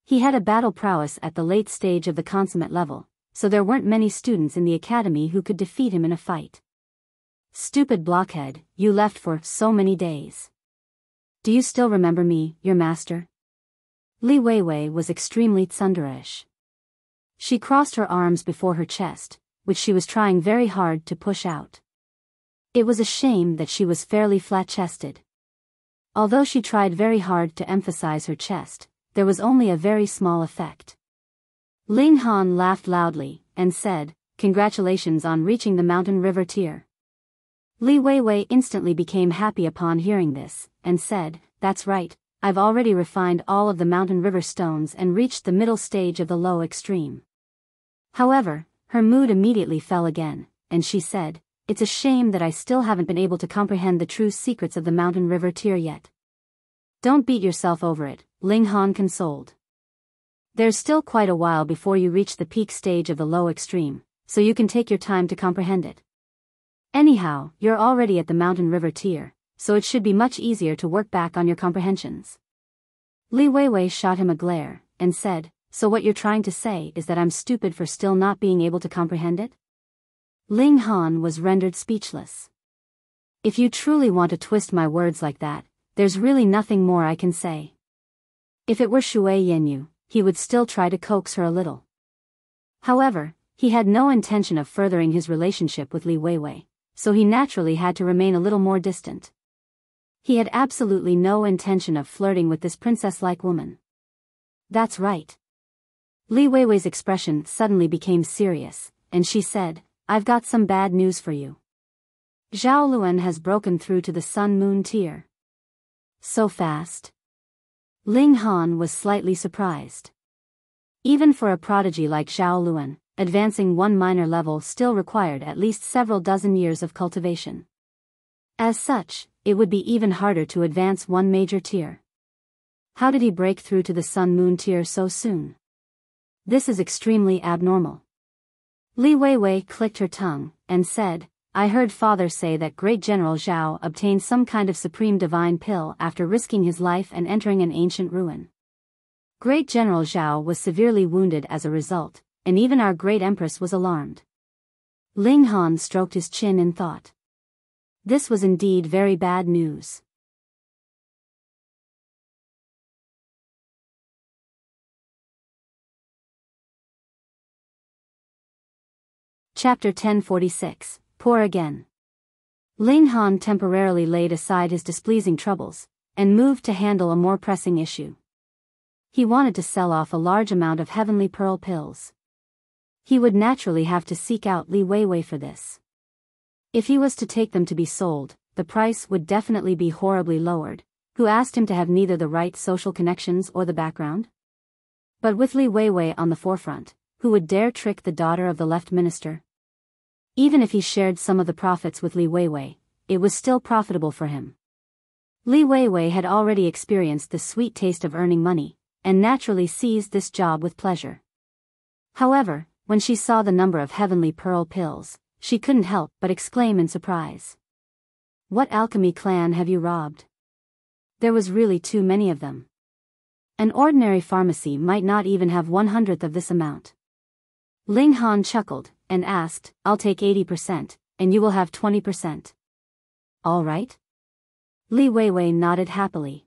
He had a battle prowess at the late stage of the consummate level, so there weren't many students in the academy who could defeat him in a fight. Stupid blockhead, you left for so many days. Do you still remember me, your master? Li Weiwei was extremely tsunderish. She crossed her arms before her chest, which she was trying very hard to push out. It was a shame that she was fairly flat-chested. Although she tried very hard to emphasize her chest, there was only a very small effect. Ling Han laughed loudly, and said, "Congratulations on reaching the Mountain River tier." Li Weiwei instantly became happy upon hearing this, and said, "That's right, I've already refined all of the Mountain River stones and reached the middle stage of the low extreme." However, her mood immediately fell again, and she said, "It's a shame that I still haven't been able to comprehend the true secrets of the Mountain River tier yet." "Don't beat yourself over it," Ling Han consoled. "There's still quite a while before you reach the peak stage of the low extreme, so you can take your time to comprehend it. Anyhow, you're already at the Mountain River tier, so it should be much easier to work back on your comprehensions." Li Weiwei shot him a glare, and said, "So what you're trying to say is that I'm stupid for still not being able to comprehend it?" Ling Han was rendered speechless. "If you truly want to twist my words like that, there's really nothing more I can say." If it were Shui Yenyu, he would still try to coax her a little. However, he had no intention of furthering his relationship with Li Weiwei, so he naturally had to remain a little more distant. He had absolutely no intention of flirting with this princess-like woman. "That's right." Li Weiwei's expression suddenly became serious, and she said, "I've got some bad news for you. Zhao Luan has broken through to the Sun-Moon tier." "So fast?" Ling Han was slightly surprised. Even for a prodigy like Zhao Luan, advancing one minor level still required at least several dozen years of cultivation. As such, it would be even harder to advance one major tier. How did he break through to the Sun-Moon tier so soon? This is extremely abnormal. Li Weiwei clicked her tongue, and said, "I heard father say that Great General Zhao obtained some kind of supreme divine pill after risking his life and entering an ancient ruin. Great General Zhao was severely wounded as a result, and even our great empress was alarmed." Ling Han stroked his chin in thought. This was indeed very bad news. Chapter 1046, Poor Again. Ling Han temporarily laid aside his displeasing troubles, and moved to handle a more pressing issue. He wanted to sell off a large amount of heavenly pearl pills. He would naturally have to seek out Li Weiwei for this. If he was to take them to be sold, the price would definitely be horribly lowered, who asked him to have neither the right social connections or the background? But with Li Weiwei on the forefront, who would dare trick the daughter of the left minister? Even if he shared some of the profits with Li Weiwei, it was still profitable for him. Li Weiwei had already experienced the sweet taste of earning money, and naturally seized this job with pleasure. However, when she saw the number of heavenly pearl pills, she couldn't help but exclaim in surprise. "What alchemy clan have you robbed? There was really too many of them. An ordinary pharmacy might not even have 1/100th of this amount." Ling Han chuckled, and asked, "I'll take 80%, and you will have 20%. All right?" Li Weiwei nodded happily.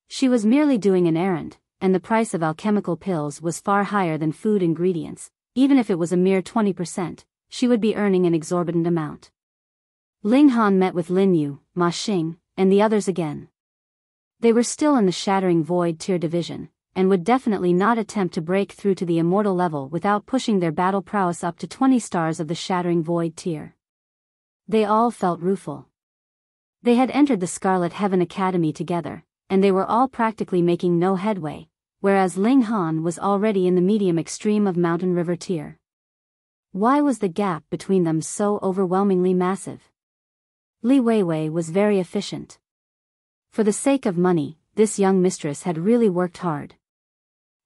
She was merely doing an errand, and the price of alchemical pills was far higher than food ingredients. Even if it was a mere 20%, she would be earning an exorbitant amount. Ling Han met with Lin Yu, Ma Xing, and the others again. They were still in the Shattering Void tier division, and would definitely not attempt to break through to the immortal level without pushing their battle prowess up to 20 stars of the Shattering Void tier. They all felt rueful. They had entered the Scarlet Heaven Academy together, and they were all practically making no headway, whereas Ling Han was already in the medium extreme of mountain river tier. Why was the gap between them so overwhelmingly massive? Li Weiwei was very efficient. For the sake of money, this young mistress had really worked hard.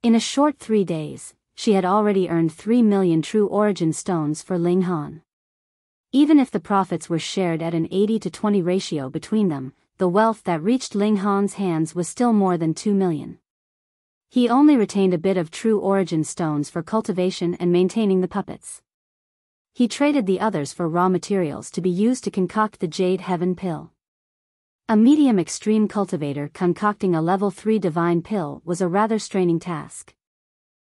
In a short 3 days, she had already earned 3 million true origin stones for Ling Han. Even if the profits were shared at an 80-20 ratio between them, the wealth that reached Ling Han's hands was still more than 2 million. He only retained a bit of true origin stones for cultivation and maintaining the puppets. He traded the others for raw materials to be used to concoct the Jade Heaven pill. A medium extreme cultivator concocting a level 3 divine pill was a rather straining task.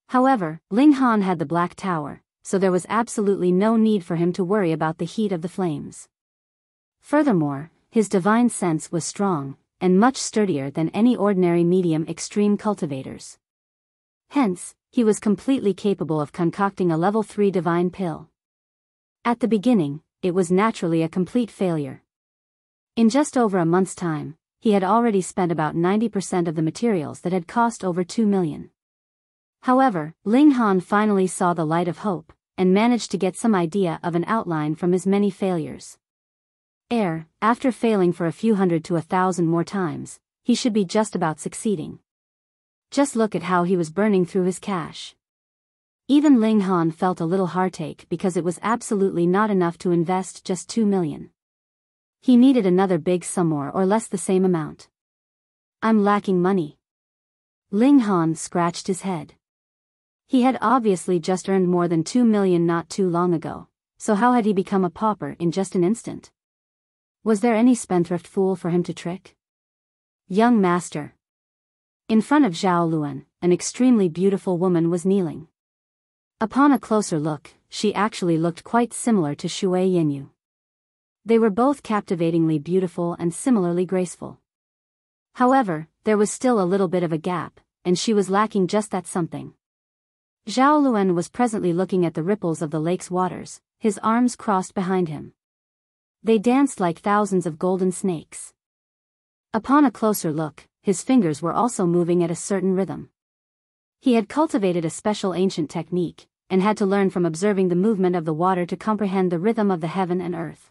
However, Ling Han had the Black Tower, so there was absolutely no need for him to worry about the heat of the flames. Furthermore, his divine sense was strong, and much sturdier than any ordinary medium extreme cultivators. Hence, he was completely capable of concocting a level 3 divine pill. At the beginning, it was naturally a complete failure. In just over a month's time, he had already spent about 90% of the materials that had cost over 2 million. However, Ling Han finally saw the light of hope, and managed to get some idea of an outline from his many failures. After failing for a few hundred to 1,000 more times, he should be just about succeeding. Just look at how he was burning through his cash. Even Ling Han felt a little heartache because it was absolutely not enough to invest just 2 million. He needed another big sum more or less the same amount. I'm lacking money. Ling Han scratched his head. He had obviously just earned more than 2 million not too long ago, so how had he become a pauper in just an instant? Was there any spendthrift fool for him to trick? Young master. In front of Zhao Luan, an extremely beautiful woman was kneeling. Upon a closer look, she actually looked quite similar to Shui Yanyu. They were both captivatingly beautiful and similarly graceful. However, there was still a little bit of a gap, and she was lacking just that something. Zhao Luan was presently looking at the ripples of the lake's waters, his arms crossed behind him. They danced like thousands of golden snakes. Upon a closer look, his fingers were also moving at a certain rhythm. He had cultivated a special ancient technique, and had to learn from observing the movement of the water to comprehend the rhythm of the heaven and earth.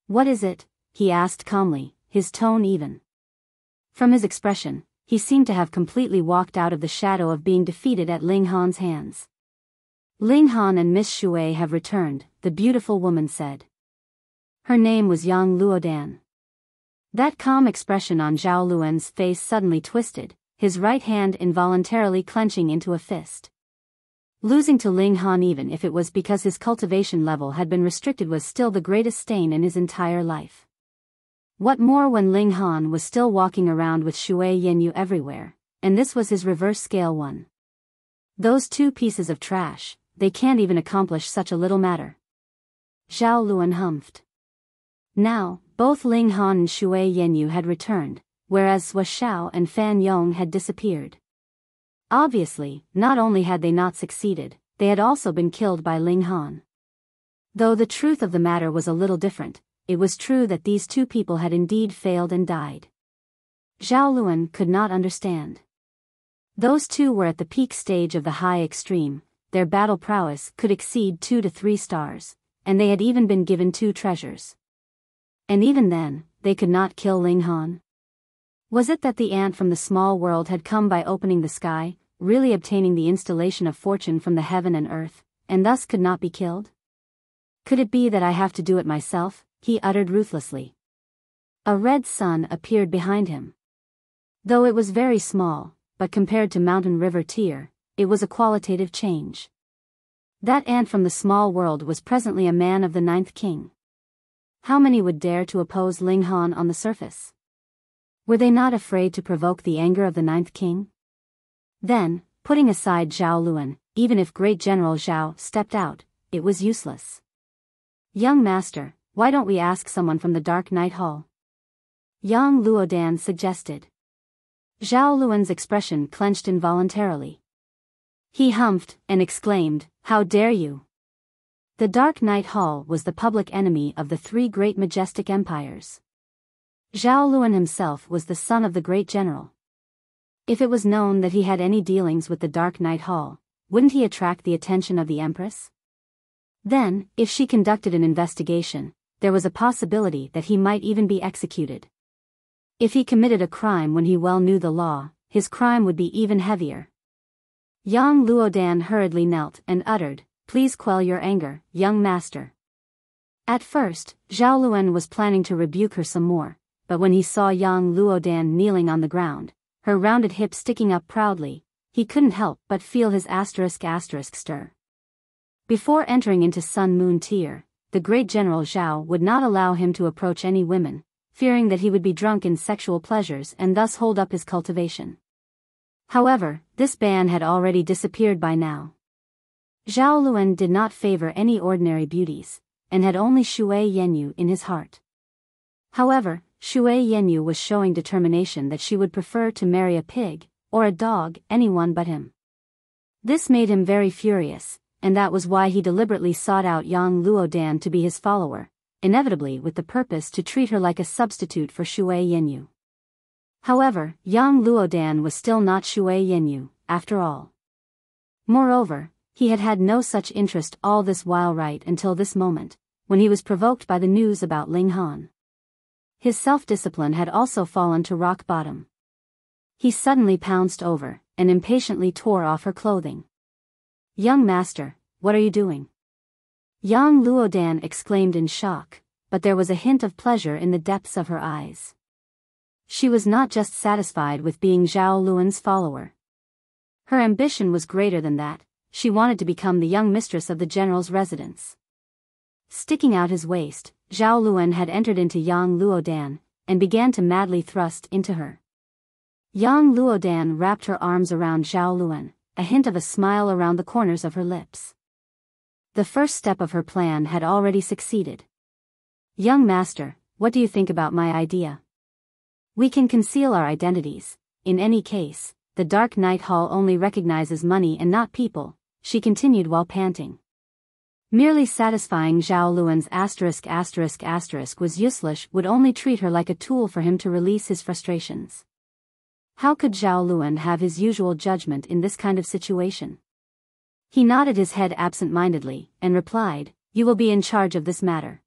What is it? He asked calmly, his tone even. From his expression, he seemed to have completely walked out of the shadow of being defeated at Ling Han's hands. Ling Han and Miss Shui have returned, the beautiful woman said. Her name was Yang Luodan. That calm expression on Zhao Luan's face suddenly twisted, his right hand involuntarily clenching into a fist. Losing to Ling Han even if it was because his cultivation level had been restricted was still the greatest stain in his entire life. What more when Ling Han was still walking around with Shui Yanyu everywhere, and this was his reverse scale one. Those two pieces of trash, they can't even accomplish such a little matter. Zhao Luan humphed. Now, both Ling Han and Shui Yanyu had returned, whereas Sua Xiao and Fan Yong had disappeared. Obviously, not only had they not succeeded, they had also been killed by Ling Han. Though the truth of the matter was a little different, it was true that these two people had indeed failed and died. Zhao Luan could not understand. Those two were at the peak stage of the high extreme, their battle prowess could exceed 2 to 3 stars, and they had even been given 2 treasures. And even then, they could not kill Ling Han. Was it that the ant from the small world had come by opening the sky, really obtaining the installation of fortune from the heaven and earth, and thus could not be killed? Could it be that I have to do it myself? He uttered ruthlessly. A red sun appeared behind him. Though it was very small, but compared to Mountain River Tier, it was a qualitative change. That ant from the small world was presently a man of the 9th king. How many would dare to oppose Ling Han on the surface? Were they not afraid to provoke the anger of the 9th king? Then, putting aside Zhao Luan, even if Great General Zhao stepped out, it was useless. Young master, why don't we ask someone from the Dark Night Hall? Yang Luodan suggested. Zhao Luan's expression clenched involuntarily. He humphed and exclaimed, "How dare you!" The Dark Night Hall was the public enemy of the 3 great majestic empires. Zhao Luan himself was the son of the great general. If it was known that he had any dealings with the Dark Night Hall, wouldn't he attract the attention of the Empress? Then, if she conducted an investigation, there was a possibility that he might even be executed. If he committed a crime when he well knew the law, his crime would be even heavier. Yang Luodan hurriedly knelt and uttered, "Please quell your anger, young master." At first, Zhao Luan was planning to rebuke her some more, but when he saw Yang Luodan kneeling on the ground, her rounded hips sticking up proudly, he couldn't help but feel his *** stir. Before entering into Sun Moon tier, the great General Zhao would not allow him to approach any women, fearing that he would be drunk in sexual pleasures and thus hold up his cultivation. However, this ban had already disappeared by now. Zhao Luan did not favor any ordinary beauties, and had only Shui Yenyu in his heart. However, Shui Yenyu was showing determination that she would prefer to marry a pig, or a dog, anyone but him. This made him very furious, and that was why he deliberately sought out Yang Luodan to be his follower, inevitably with the purpose to treat her like a substitute for Shui Yenyu. However, Yang Luodan was still not Shui Yenyu, after all. Moreover, he had had no such interest all this while right until this moment, when he was provoked by the news about Ling Han. His self-discipline had also fallen to rock bottom. He suddenly pounced over, and impatiently tore off her clothing. "Young master, what are you doing?" Yang Luodan exclaimed in shock, but there was a hint of pleasure in the depths of her eyes. She was not just satisfied with being Zhao Luan's follower. Her ambition was greater than that. She wanted to become the young mistress of the general's residence. Sticking out his waist, Zhao Luan had entered into Yang Luodan, and began to madly thrust into her. Yang Luodan wrapped her arms around Zhao Luan, a hint of a smile around the corners of her lips. The first step of her plan had already succeeded. "Young master, what do you think about my idea? We can conceal our identities. In any case, the Dark Night Hall only recognizes money and not people," she continued while panting. Merely satisfying Zhao Luan's *** was useless, would only treat her like a tool for him to release his frustrations. How could Zhao Luan have his usual judgment in this kind of situation? He nodded his head absent-mindedly, and replied, "You will be in charge of this matter."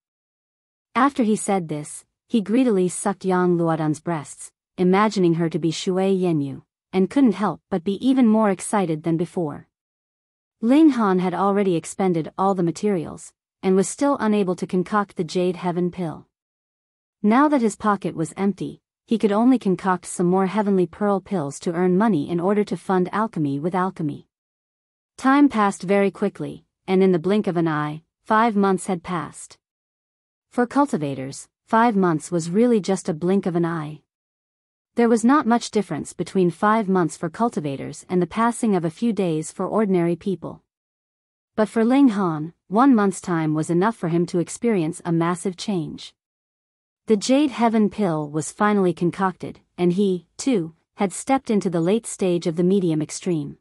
After he said this, he greedily sucked Yang Luodan's breasts, imagining her to be Shui Yenyu, and couldn't help but be even more excited than before. Ling Han had already expended all the materials, and was still unable to concoct the Jade Heaven pill. Now that his pocket was empty, he could only concoct some more Heavenly Pearl pills to earn money in order to fund alchemy with alchemy. Time passed very quickly, and in the blink of an eye, 5 months had passed. For cultivators, 5 months was really just a blink of an eye. There was not much difference between 5 months for cultivators and the passing of a few days for ordinary people. But for Ling Han, 1 month's time was enough for him to experience a massive change. The Jade Heaven pill was finally concocted, and he, too, had stepped into the late stage of the medium extreme.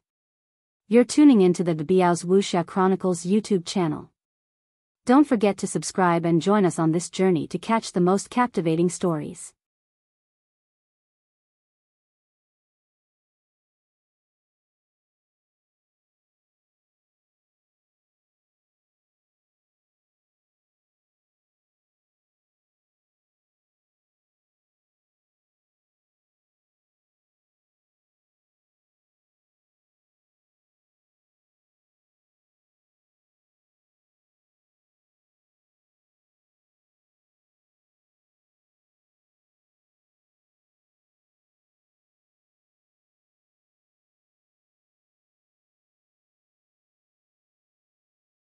You're tuning into the Biyao's Wuxia Chronicles YouTube channel. Don't forget to subscribe and join us on this journey to catch the most captivating stories.